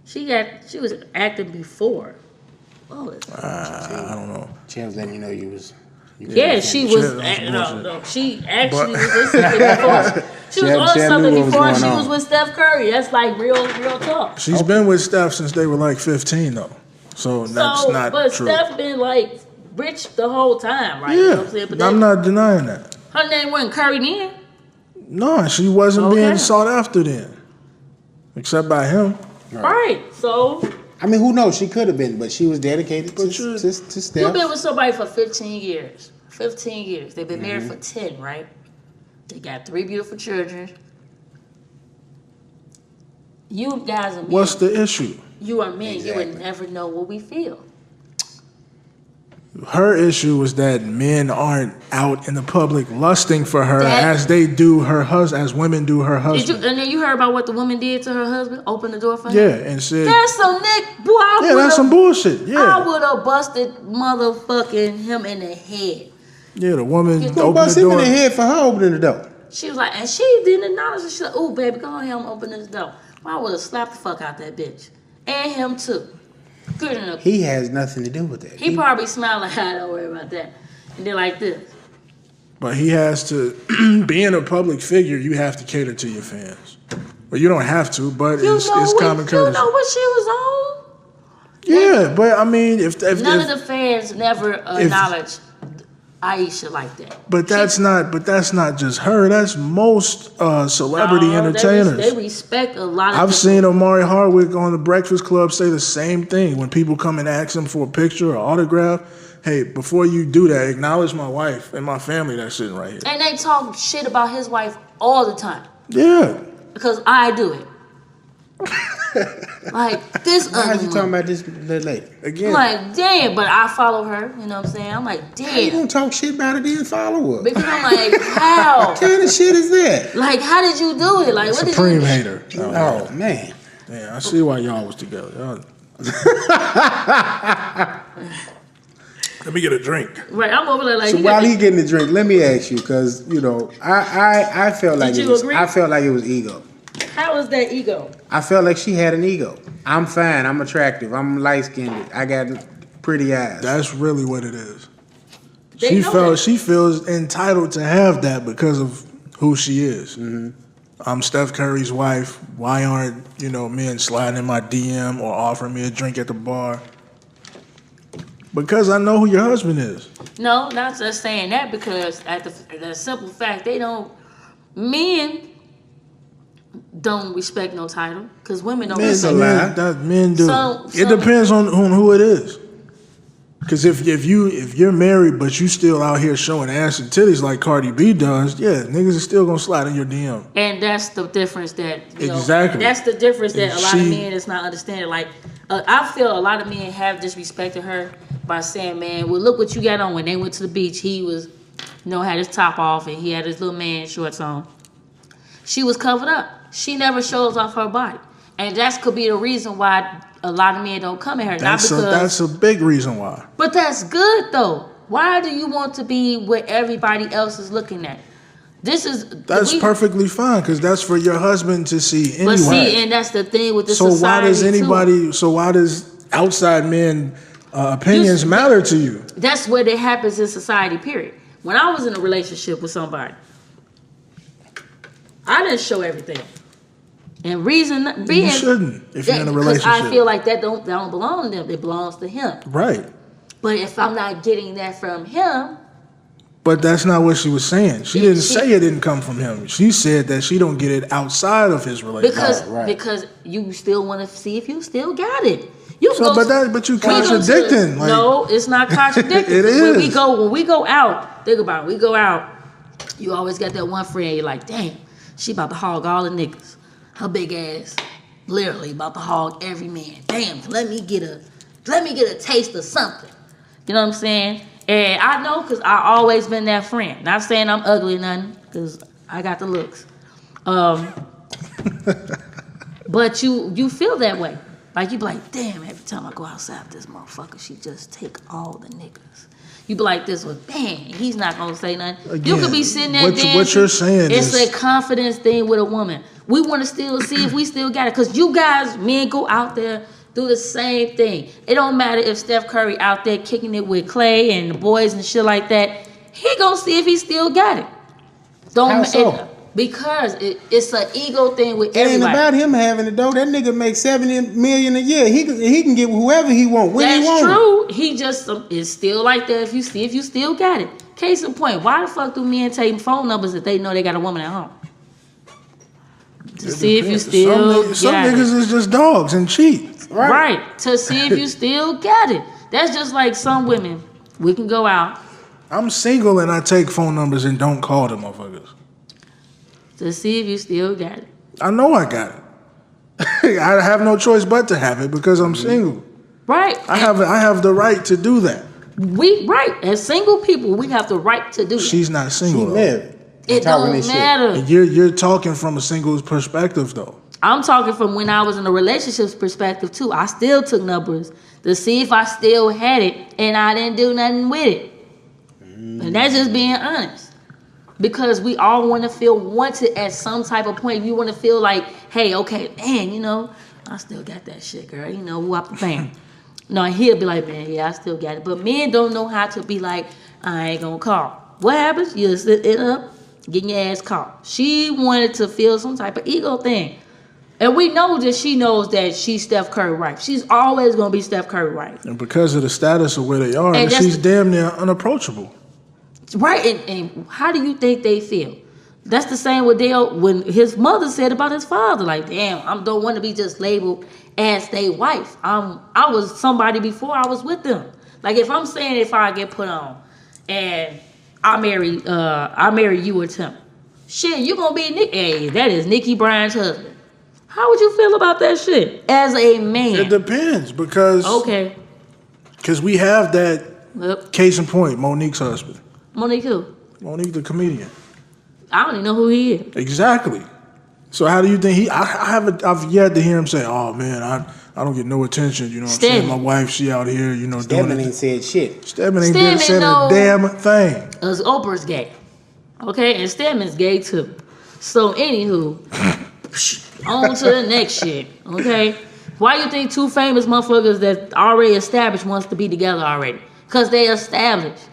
She was acting before. I don't know. She was letting you know you was. Yeah, she was. No, she actually was listening before. She was on something before she was with Steph Curry. That's like real talk. She's been with Steph since they were like 15, though. So that's not but true. But Steph been like rich the whole time, right? Yeah, You know what I'm saying? But I'm not denying that. Her name wasn't Curry then. No, she wasn't being sought after then, except by him. Right. So. I mean, who knows? She could have been, but she was dedicated to Steph. You've been with somebody for 15 years. 15 years. They've been married for 10, right? They got 3 beautiful children. You guys are men. What's the issue? You are men. Exactly. You would never know what we feel. Her issue was that men aren't out in the public lusting for her as they do her husband, as women do her husband. And then you heard about what the woman did to her husband? Opened the door for him? Yeah, and said... That's some boy, that's some bullshit, yeah. I would have busted motherfucking him in the head. Yeah, the woman opened Don't bust the him door. in the head for her opening the door. She was like, and she didn't acknowledge it. She like, oh, baby, go ahead and open this door. I would have slapped the fuck out that bitch. And him, too. Good enough. He has nothing to do with that. He probably smiled like, I don't worry about that. And then like this. But he has to, being a public figure, you have to cater to your fans. Well, you don't have to, but it's common courtesy. You know what she was on? Yeah, but I mean, if none of the fans never acknowledged Aisha like that. But that's not just her. That's most celebrity entertainers. They respect a lot of I've people. seen Omari Hardwick on the Breakfast Club say the same thing when people come and ask him for a picture or autograph. Hey, before you do that, acknowledge my wife and my family that's sitting right here. And they talk shit about his wife all the time. Yeah. Because I do it. Like this. Why are you talking about this lady again? I'm like, damn, but I follow her. You know what I'm saying? I'm like, damn. How you gonna talk shit about it then follow her? Because I'm like, how? What kind of shit is that? Like, how did you do it? Like, what Supreme did you hater. Oh man. Yeah, I see why y'all was together. Let me get a drink. Right, I'm over there like. So while he getting the drink, let me ask you, because I felt like I felt like it was ego. How was that ego? I felt like she had an ego. I'm fine. I'm attractive. I'm light skinned. I got pretty eyes. That's really what it is. She She feels entitled to have that because of who she is. Mm-hmm. I'm Steph Curry's wife. Why aren't men sliding in my DM or offering me a drink at the bar? Because I know who your husband is. No, not just saying that, because at the simple fact men don't respect no title, because women don't respect. Men do. It depends on who it is. Because if you're married but you still out here showing ass and titties like Cardi B does, yeah, niggas are still gonna slide in your DM. And that's the difference that exactly. That's the difference that a lot of men is not understanding. Like I feel a lot of men have disrespected her by saying, "Man, well, look what you got on." When they went to the beach, he was, had his top off and he had his little man shorts on. She was covered up. She never shows off her body, and that could be the reason why a lot of men don't come at her. That's a big reason why. But that's good though. Why do you want to be what everybody else is looking at? That's perfectly fine, because that's for your husband to see anyway. But see, and that's the thing with the society. So why does outside men opinions matter to you? That's what it happens in society, period. When I was in a relationship with somebody, I didn't show everything. And reason being, you shouldn't if you're in a relationship. I feel like that don't belong to them. It belongs to him. Right. But if I'm not getting that from him. But that's not what she was saying. She didn't say it didn't come from him. She said that she don't get it outside of his relationship. Because you still want to see if you still got it. You can go but you contradicting. Like, no, it's not contradicting. It is. When we go out, think about it. We go out. You always got that one friend. You're like, damn, she about to hog all the niggas. Her big ass, literally about to hog every man. Damn, let me get a taste of something. You know what I'm saying? And I know because I always been that friend. Not saying I'm ugly or nothing, because I got the looks. But you feel that way. Like you be like, damn, every time I go outside with this motherfucker, she just take all the niggas. You be like this one, damn, he's not gonna say nothing. Again, you could be sitting there dancing. What you're saying it's a confidence thing with a woman. We want to still see if we still got it. Because you guys, men, go out there, do the same thing. It don't matter if Steph Curry out there kicking it with Clay and the boys and shit like that. He gonna see if he still got it. How so? Because it's an ego thing with It ain't everybody. about him having it though. That nigga makes $70 million a year. He can get whoever he want when he want. That's true. He just is still like that. If you still got it. Case in point, why the fuck do men take phone numbers if they know they got a woman at home? To see if you still some got niggas it. is just dogs and cheat. Right. To see if you still got it. That's just like some women. We can go out. I'm single and I take phone numbers and don't call them motherfuckers. To see if you still got it. I know I got it. I have no choice but to have it because I'm single. Right. I have the right to do that. As single people, we have the right to do that. She's not single. She married. It don't matter. And you're talking from a single's perspective though. I'm talking from when I was in a relationships perspective too. I still took numbers to see if I still had it, and I didn't do nothing with it. And that's just being honest. Because we all want to feel wanted at some type of point. You want to feel like, hey, okay, man, I still got that shit, girl. Whoop the bam. No, he'll be like, man, yeah, I still got it. But men don't know how to be like, I ain't gonna call. What happens? You sit it up, getting your ass caught. She wanted to feel some type of ego thing. And we know that she knows that she's Steph Curry wife. She's always gonna be Steph Curry wife. And because of the status of where they are, And she's damn near unapproachable. Right, and how do you think they feel? That's the same with Dale when his mother said about his father. Like, damn, I don't want to be just labeled as their wife. I was somebody before I was with them. Like, if I'm saying if I get put on and I marry you or Tim, shit, you gonna be Nick. Hey, that is Nikki Bryan's husband. How would you feel about that shit as a man? It depends because we have that case in point, Monique's husband. Monique who? Monique the comedian. I don't even know who he is. Exactly. So how do you think I've yet to hear him say, "Oh man, I don't get no attention." You know what I'm saying? My wife, she out here, doing it. Stedman ain't said shit. Stedman ain't said a damn thing. Because Oprah's gay. Okay? And Stedman's gay too. So anywho, on to the next shit. Okay? Why you think two famous motherfuckers that already established wants to be together already? Because they established.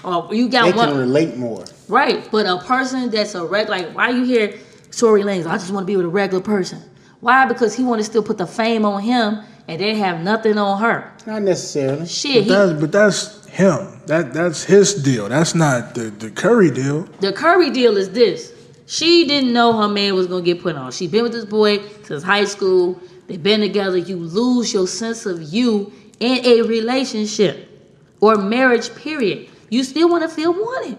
Or you got they one. They can relate more. Right. But a person that's a regular, like, why you hear Tory Lanez, I just want to be with a regular person. Why? Because he want to still put the fame on him and they have nothing on her. Not necessarily. Shit. But that's him. That's his deal. That's not the Curry deal. The Curry deal is this. She didn't know her man was going to get put on. She been with this boy since high school. They've been together. You lose your sense of you in a relationship or marriage, period. You still want to feel wanted.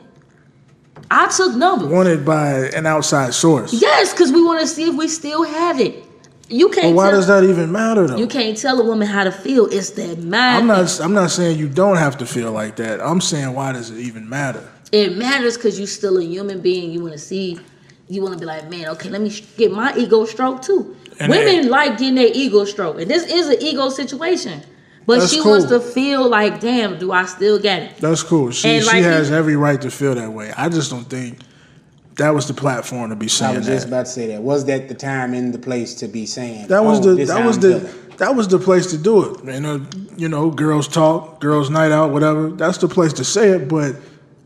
I took numbers. Wanted by an outside source. Yes, because we want to see if we still have it. You can't. But why does that even matter though? You can't tell a woman how to feel. It's that mind. I'm not saying you don't have to feel like that. I'm saying why does it even matter? It matters because you're still a human being. You want to see. You want to be like, man, okay, let me get my ego stroke too. And women like getting their ego stroke, and this is an ego situation. But she wants to feel like, damn, do I still get it? That's cool. She has every right to feel that way. I just don't think that was the platform to be saying that. I was just about to say that. Was that the time and the place to be saying that was the place to do it. And girls talk, girls night out, whatever. That's the place to say it, but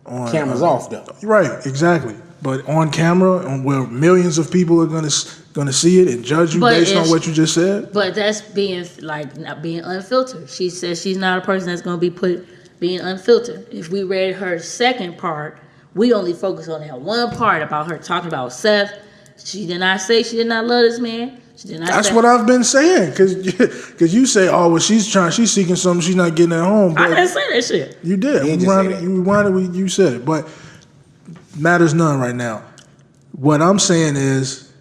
on cameras off though. Right, exactly. But on camera, where millions of people are gonna see it and judge you based on what you just said. But that's being not being unfiltered. She says she's not a person that's gonna be being unfiltered. If we read her second part, we only focus on that one part about her talking about Seth. She did not say she did not love this man. She did not That's say. what I've been saying. Cause you say, oh, well, she's seeking something she's not getting at home. But I didn't say that shit. you did. He just said that. You said it. But matters none right now. What I'm saying is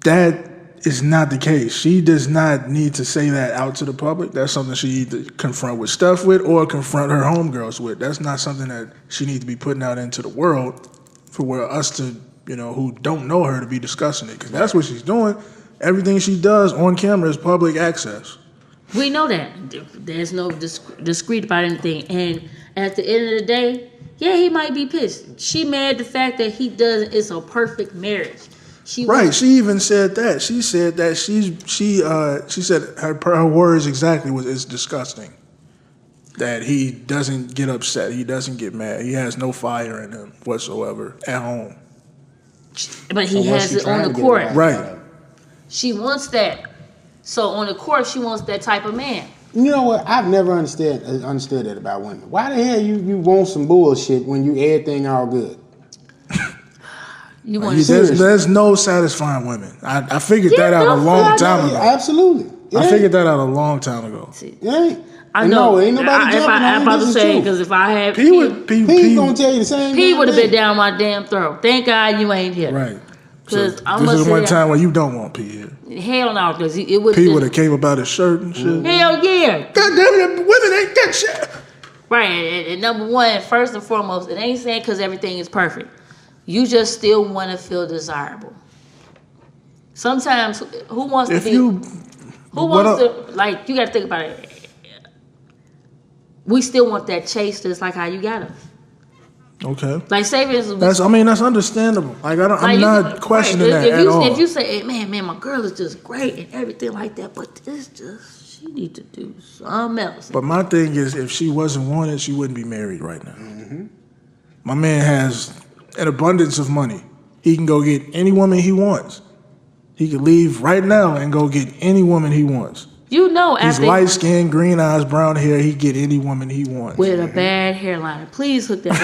that is not the case. She does not need to say that out to the public. That's something she needs to confront with Steph with or confront her homegirls with. That's not something that she needs to be putting out into the world for us to, who don't know her to be discussing it. Because that's what she's doing. Everything she does on camera is public access. We know that. There's no discreet about anything. And at the end of the day, yeah, he might be pissed. She mad the fact that he doesn't. It's a perfect marriage. She even said that. She said that she said her words exactly was it's disgusting. That he doesn't get upset. He doesn't get mad. He has no fire in him whatsoever at home. But he has it on the court. Right. She wants that. So on the court, she wants that type of man. You know what? I've never understood that about women. Why the hell you want some bullshit when everything all good? You want there's no satisfying women. I figured that out a long time ago. Absolutely. I figured that out a long time ago. It ain't. I know. Ain't nobody jumping on I'm about to this say, is because if I had P gonna tell you the same. P would have been down my damn throat. Thank God you ain't here. Right. Because so this is one time where you don't want P here. Hell no, because it would. P would have came about his shirt and shit. Hell yeah. God damn it, women ain't that shit. Right, and number one, first and foremost, it ain't saying because everything is perfect. You just still want to feel desirable. Sometimes, who wants to be? Who wants to, like, you got to think about it. We still want that chase just like how you got us. Okay. Like, say for instance, that's understandable. Like, I'm not questioning that at all. If you say, hey, man, my girl is just great and everything like that, but it's just, she need to do something else. But my thing is, if she wasn't wanted, she wouldn't be married right now. Mm-hmm. My man has an abundance of money. He can go get any woman he wants. He could leave right now and go get any woman he wants. You know, he's light skinned, green eyes, brown hair. He get any woman he wants with a bad hairline. Please hook that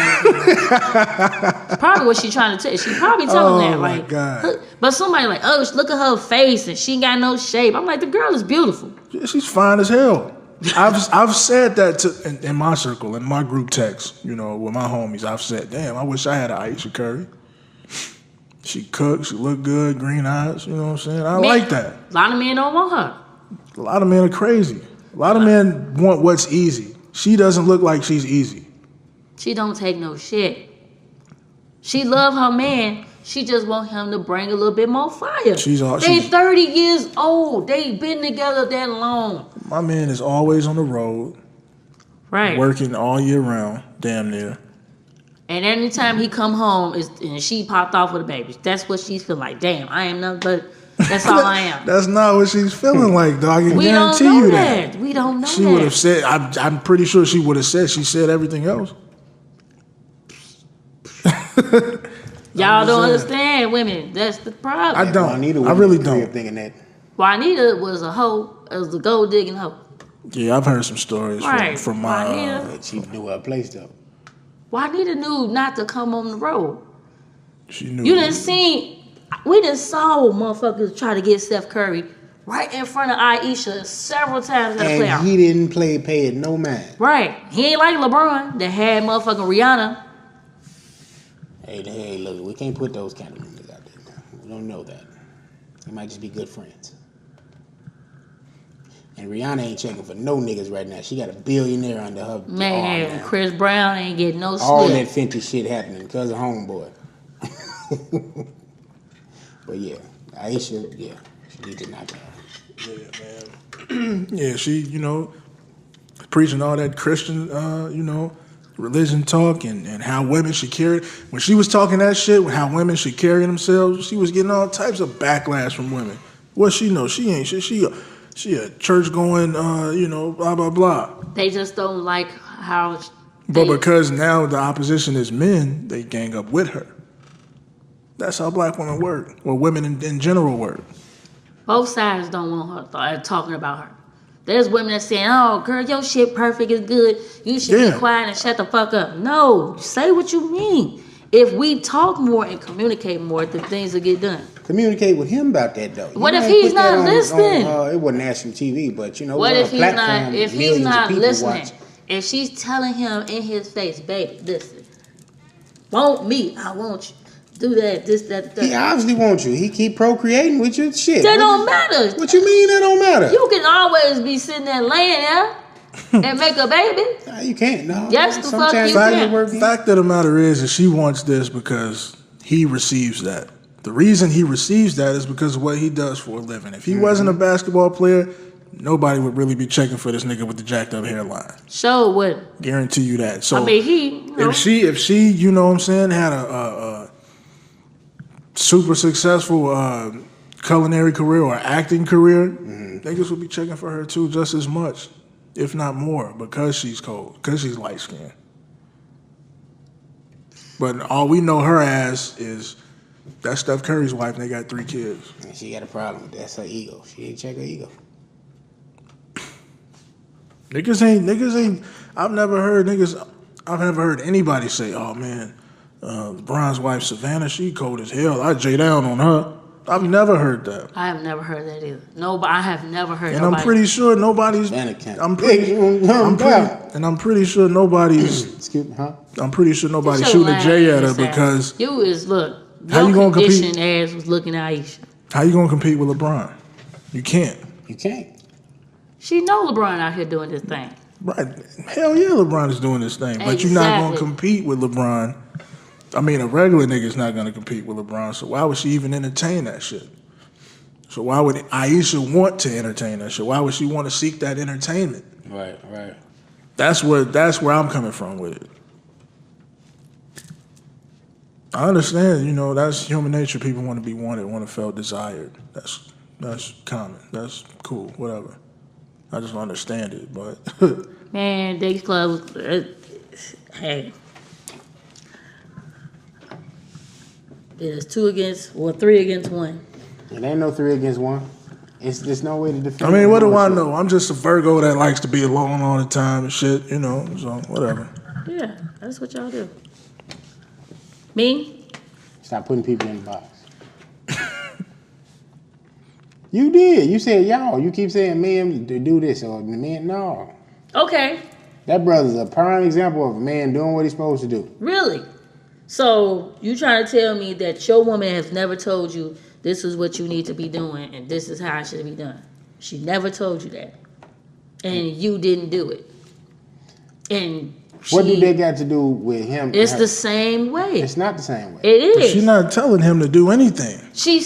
up. Probably what she trying to tell. She probably telling that like. God. But somebody like, oh, look at her face and she ain't got no shape. I'm like, the girl is beautiful. Yeah, she's fine as hell. I've said that in my circle, in my group text, with my homies. I've said, damn, I wish I had an Aisha Curry. She cooked, she looked good, green eyes. You know what I'm saying? I like that. A lot of men don't want her. A lot of men are crazy. A lot of men want what's easy. She doesn't look like she's easy. She don't take no shit. She love her man. She just want him to bring a little bit more fire. They 30 years old. They been together that long. My man is always on the road. Right. Working all year round, damn near. And anytime he come home, and she popped off with a baby. That's what she's feeling like. Damn, I am nothing but... That's all I am. That's not what she's feeling like, dog. I can guarantee you that. We don't know that. She would have said, I'm pretty sure she would have said, she said everything else. Y'all don't understand women. That's the problem. I don't. I really don't. Thinking that. Juanita was a hoe. It was a gold digging hoe. Yeah, I've heard some stories from my... she knew her place, though. Juanita knew not to come on the road. She knew. You done seen... We done saw motherfuckers try to get Steph Curry right in front of Aisha several times at the playoff. And he didn't pay it no mind. Right. He ain't like LeBron that had motherfucking Rihanna. Hey, look, we can't put those kind of rumors out there now. We don't know that. They might just be good friends. And Rihanna ain't checking for no niggas right now. She got a billionaire under her. Man, Chris Brown ain't getting no slip. All that Fenty shit happening because of Homeboy. But yeah, Aisha, she needs to knock out. Yeah, man. Yeah, she, preaching all that Christian, religion talk and how women should carry. When she was talking that shit, how women should carry themselves, she was getting all types of backlash from women. What she know? She ain't shit. She a church going, blah blah blah. They just don't like how. But because now the opposition is men, they gang up with her. That's how black women work, or women in general work. Both sides don't want her talking about her. There's women that saying, oh, girl, your shit perfect is good. You should be quiet and shut the fuck up. No, say what you mean. If we talk more and communicate more, then things will get done. Communicate with him about that though. What if he's not listening? It wasn't national TV, but What if he's not? If he's not listening, watch. if she's telling him in his face, baby, listen, want me, I want you. Do that, this, that, that. He obviously wants you. He keep procreating with you. Shit. That don't matter. What you mean that don't matter? You can always be sitting there laying there and make a baby. Nah, you can't. No. Yes, the fuck Sometimes you can. The fact of the matter is she wants this because he receives that. The reason he receives that is because of what he does for a living. If he wasn't a basketball player, nobody would really be checking for this nigga with the jacked up hairline. Sure would. Guarantee you that. So I mean, if she, you know what I'm saying, had a super successful culinary career or acting career, niggas would be checking for her too just as much, if not more, because she's cold, because she's light skinned. But all we know her as is that's Steph Curry's wife and they got 3 kids. And she got a problem with that. That's her ego. She ain't check her ego. Niggas ain't I've never heard anybody say, oh man, LeBron's wife Savannah, she cold as hell. I J down on her. I've never heard that. I have never heard that either. No, I have never heard. And I'm pretty sure nobody's. I'm pretty sure nobody's. Excuse me, huh? I'm pretty sure nobody's shooting a J at her because you is look. How you gonna compete? Ass was looking at Aisha. How you gonna compete with LeBron? You can't. You can't. She know LeBron out here doing this thing. Right. Hell yeah, LeBron is doing this thing. But you're not gonna compete with LeBron. I mean, a regular nigga's not gonna compete with LeBron, so why would she even entertain that shit? So why would Aisha want to entertain that shit? Why would she want to seek that entertainment? Right. That's where I'm coming from with it. I understand, you know, that's human nature. People want to be wanted, want to feel desired. That's common. That's cool, whatever. I just don't understand it, but man, Days Club, hey. It is 3 against 1. It ain't no 3 against 1. There's no way to defend. I mean, what do I know? I'm just a Virgo that likes to be alone all the time and shit, you know, so whatever. Yeah, that's what y'all do. Me? Stop putting people in the box. You did. You said y'all. You keep saying men to do this or men. No. Okay. That brother's a prime example of a man doing what he's supposed to do. Really? So you trying to tell me that your woman has never told you this is what you need to be doing and this is how it should be done? She never told you that, and you didn't do it. And what do they got to do with him? It's the same way. It's not the same way. It is. But she's not telling him to do anything.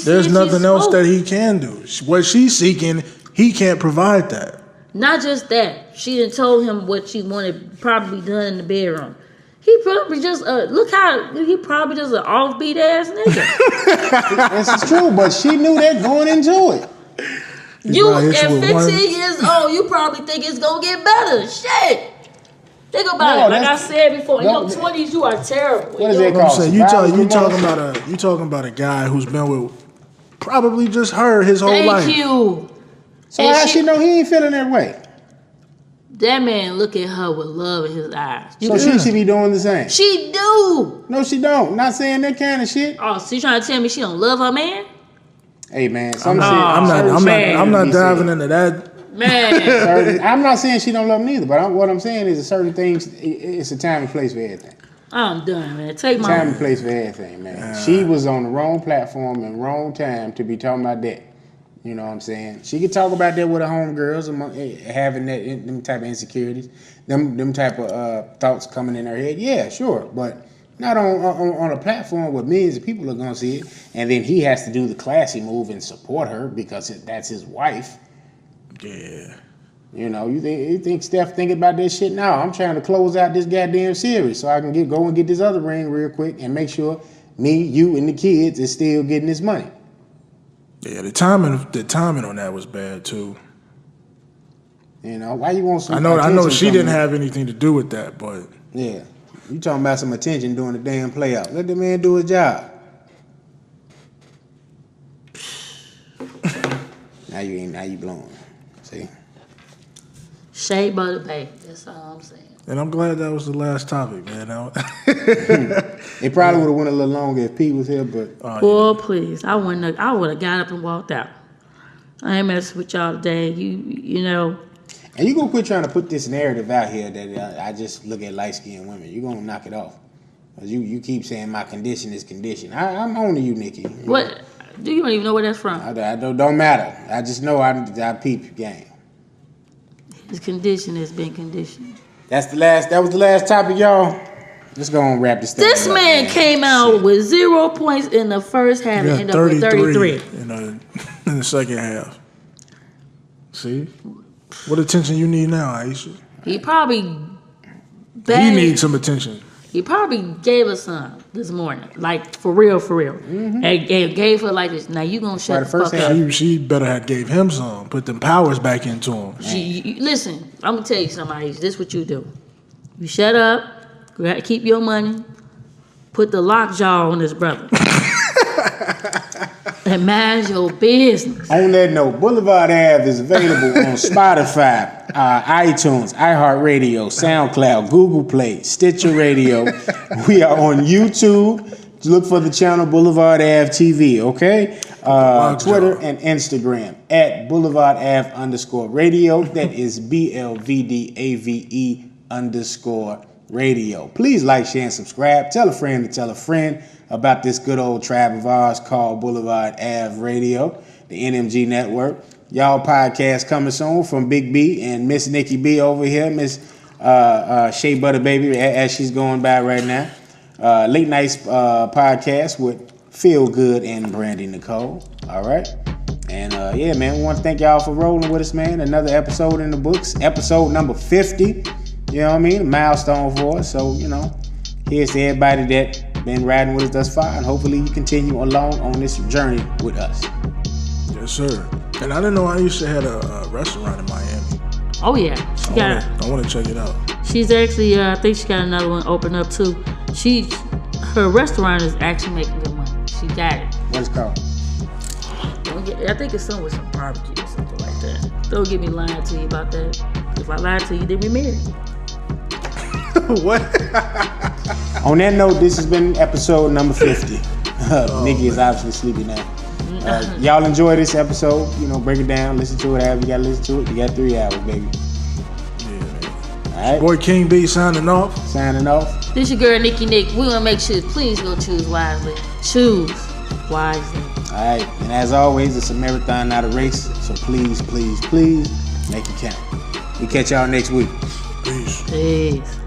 There's nothing else that he can do. What she's seeking, he can't provide that. Not just that. She done told him what she wanted probably done in the bedroom. He probably just he probably just an offbeat ass nigga. This is true, but she knew that going into it. You at 15 years old, you probably think it's gonna get better. Shit. Think about it. Like I said before, in your 20s, you are terrible. What is that called? You talking about a guy who's been with probably just her his whole life. Thank you. So how she know he ain't feeling that way? That man look at her with love in his eyes. So she should be doing the same. She do. No, she don't. Not saying that kind of shit. Oh, so you trying to tell me she don't love her man? Hey man, I'm not diving into that. Man, I'm not saying she don't love him either, but what I'm saying is, certain things, it's a time and place for everything. I'm done, man. Take my time and place for everything, man. She was on the wrong platform and wrong time to be talking about that. You know what I'm saying? She could talk about that with her homegirls, having them type of insecurities, them type of thoughts coming in her head. Yeah, sure, but not on a platform where millions of people are gonna see it, and then he has to do the classy move and support her because that's his wife. Yeah. You know, you think Steph thinking about this shit now? I'm trying to close out this goddamn series so I can go and get this other ring real quick and make sure me, you, and the kids is still getting this money. Yeah, the timing on that was bad too. You know, why you want some? I know she didn't have anything to do with that, but yeah, you talking about some attention during the damn playoff. Let the man do his job. Now you blowing. See? Shea Butter Babe. That's all I'm saying. And I'm glad that was the last topic, man. It probably would have went a little longer if Pete was here, but Boy, please, I would have got up and walked out. I ain't messing with y'all today. You know. And you gonna quit trying to put this narrative out here that I just look at light skinned women. You gonna knock it off. Cause you keep saying my condition is condition. I'm on to you, Nikki. What? Do you don't even know where that's from? I don't matter. I just know I peep game. His condition has been conditioned. That was the last topic, y'all. Let's go and wrap this thing This up, man came out with 0 points in the first half and ended up with 33. In the second half. See? What attention you need now, Aisha? He probably He needs some attention. He probably gave her some this morning, like for real, and gave her like this. Now you gonna shut the fuck up. She better have gave him some. Put them powers back into him. Listen, I'm gonna tell you something, Aisha. This is what you do. You shut up. Keep your money. Put the lockjaw on this brother. And mind your business. On that note, Boulevard Ave is available on Spotify, iTunes, iHeartRadio, SoundCloud, Google Play, Stitcher Radio. We are on YouTube. Look for the channel Boulevard Ave TV, okay? Twitter and Instagram at Boulevard Ave _radio. That is BLVDAVE _radio. Please like, share, and subscribe. Tell a friend to tell a friend about this good old tribe of ours called Boulevard Ave Radio, the NMG Network. Y'all podcast coming soon from Big B and Miss Nikki B over here, Miss Shea Butter Baby, as she's going by right now. Late nights podcast with Feel Good and Brandy Nicole. All right. And yeah, man, we want to thank y'all for rolling with us, man. Another episode in the books, episode number 50. You know what I mean? A milestone for us. So, here's to everybody that been riding with us thus far, and hopefully you continue along on this journey with us. Yes, sir. And I didn't know Aisha had a restaurant in Miami. Oh yeah, I want to check it out. She's actually, I think she got another one open up too. Her restaurant is actually making good money. She got it. What's it called? I think it's something with some barbecue or something like that. Don't get me lying to you about that. If I lied to you, then we married. What? On that note, this has been episode number 50. Nikki is obviously sleepy now. Y'all enjoy this episode. Break it down, listen to it however you gotta listen to it. You got 3 hours, baby. Yeah, man. All right. Boy King B signing off. This your girl Nikki Nick. We want to make sure, please go choose wisely. Choose wisely. All right. And as always, it's a marathon, not a race. So please, please, please make it count. We catch y'all next week. Peace. Peace.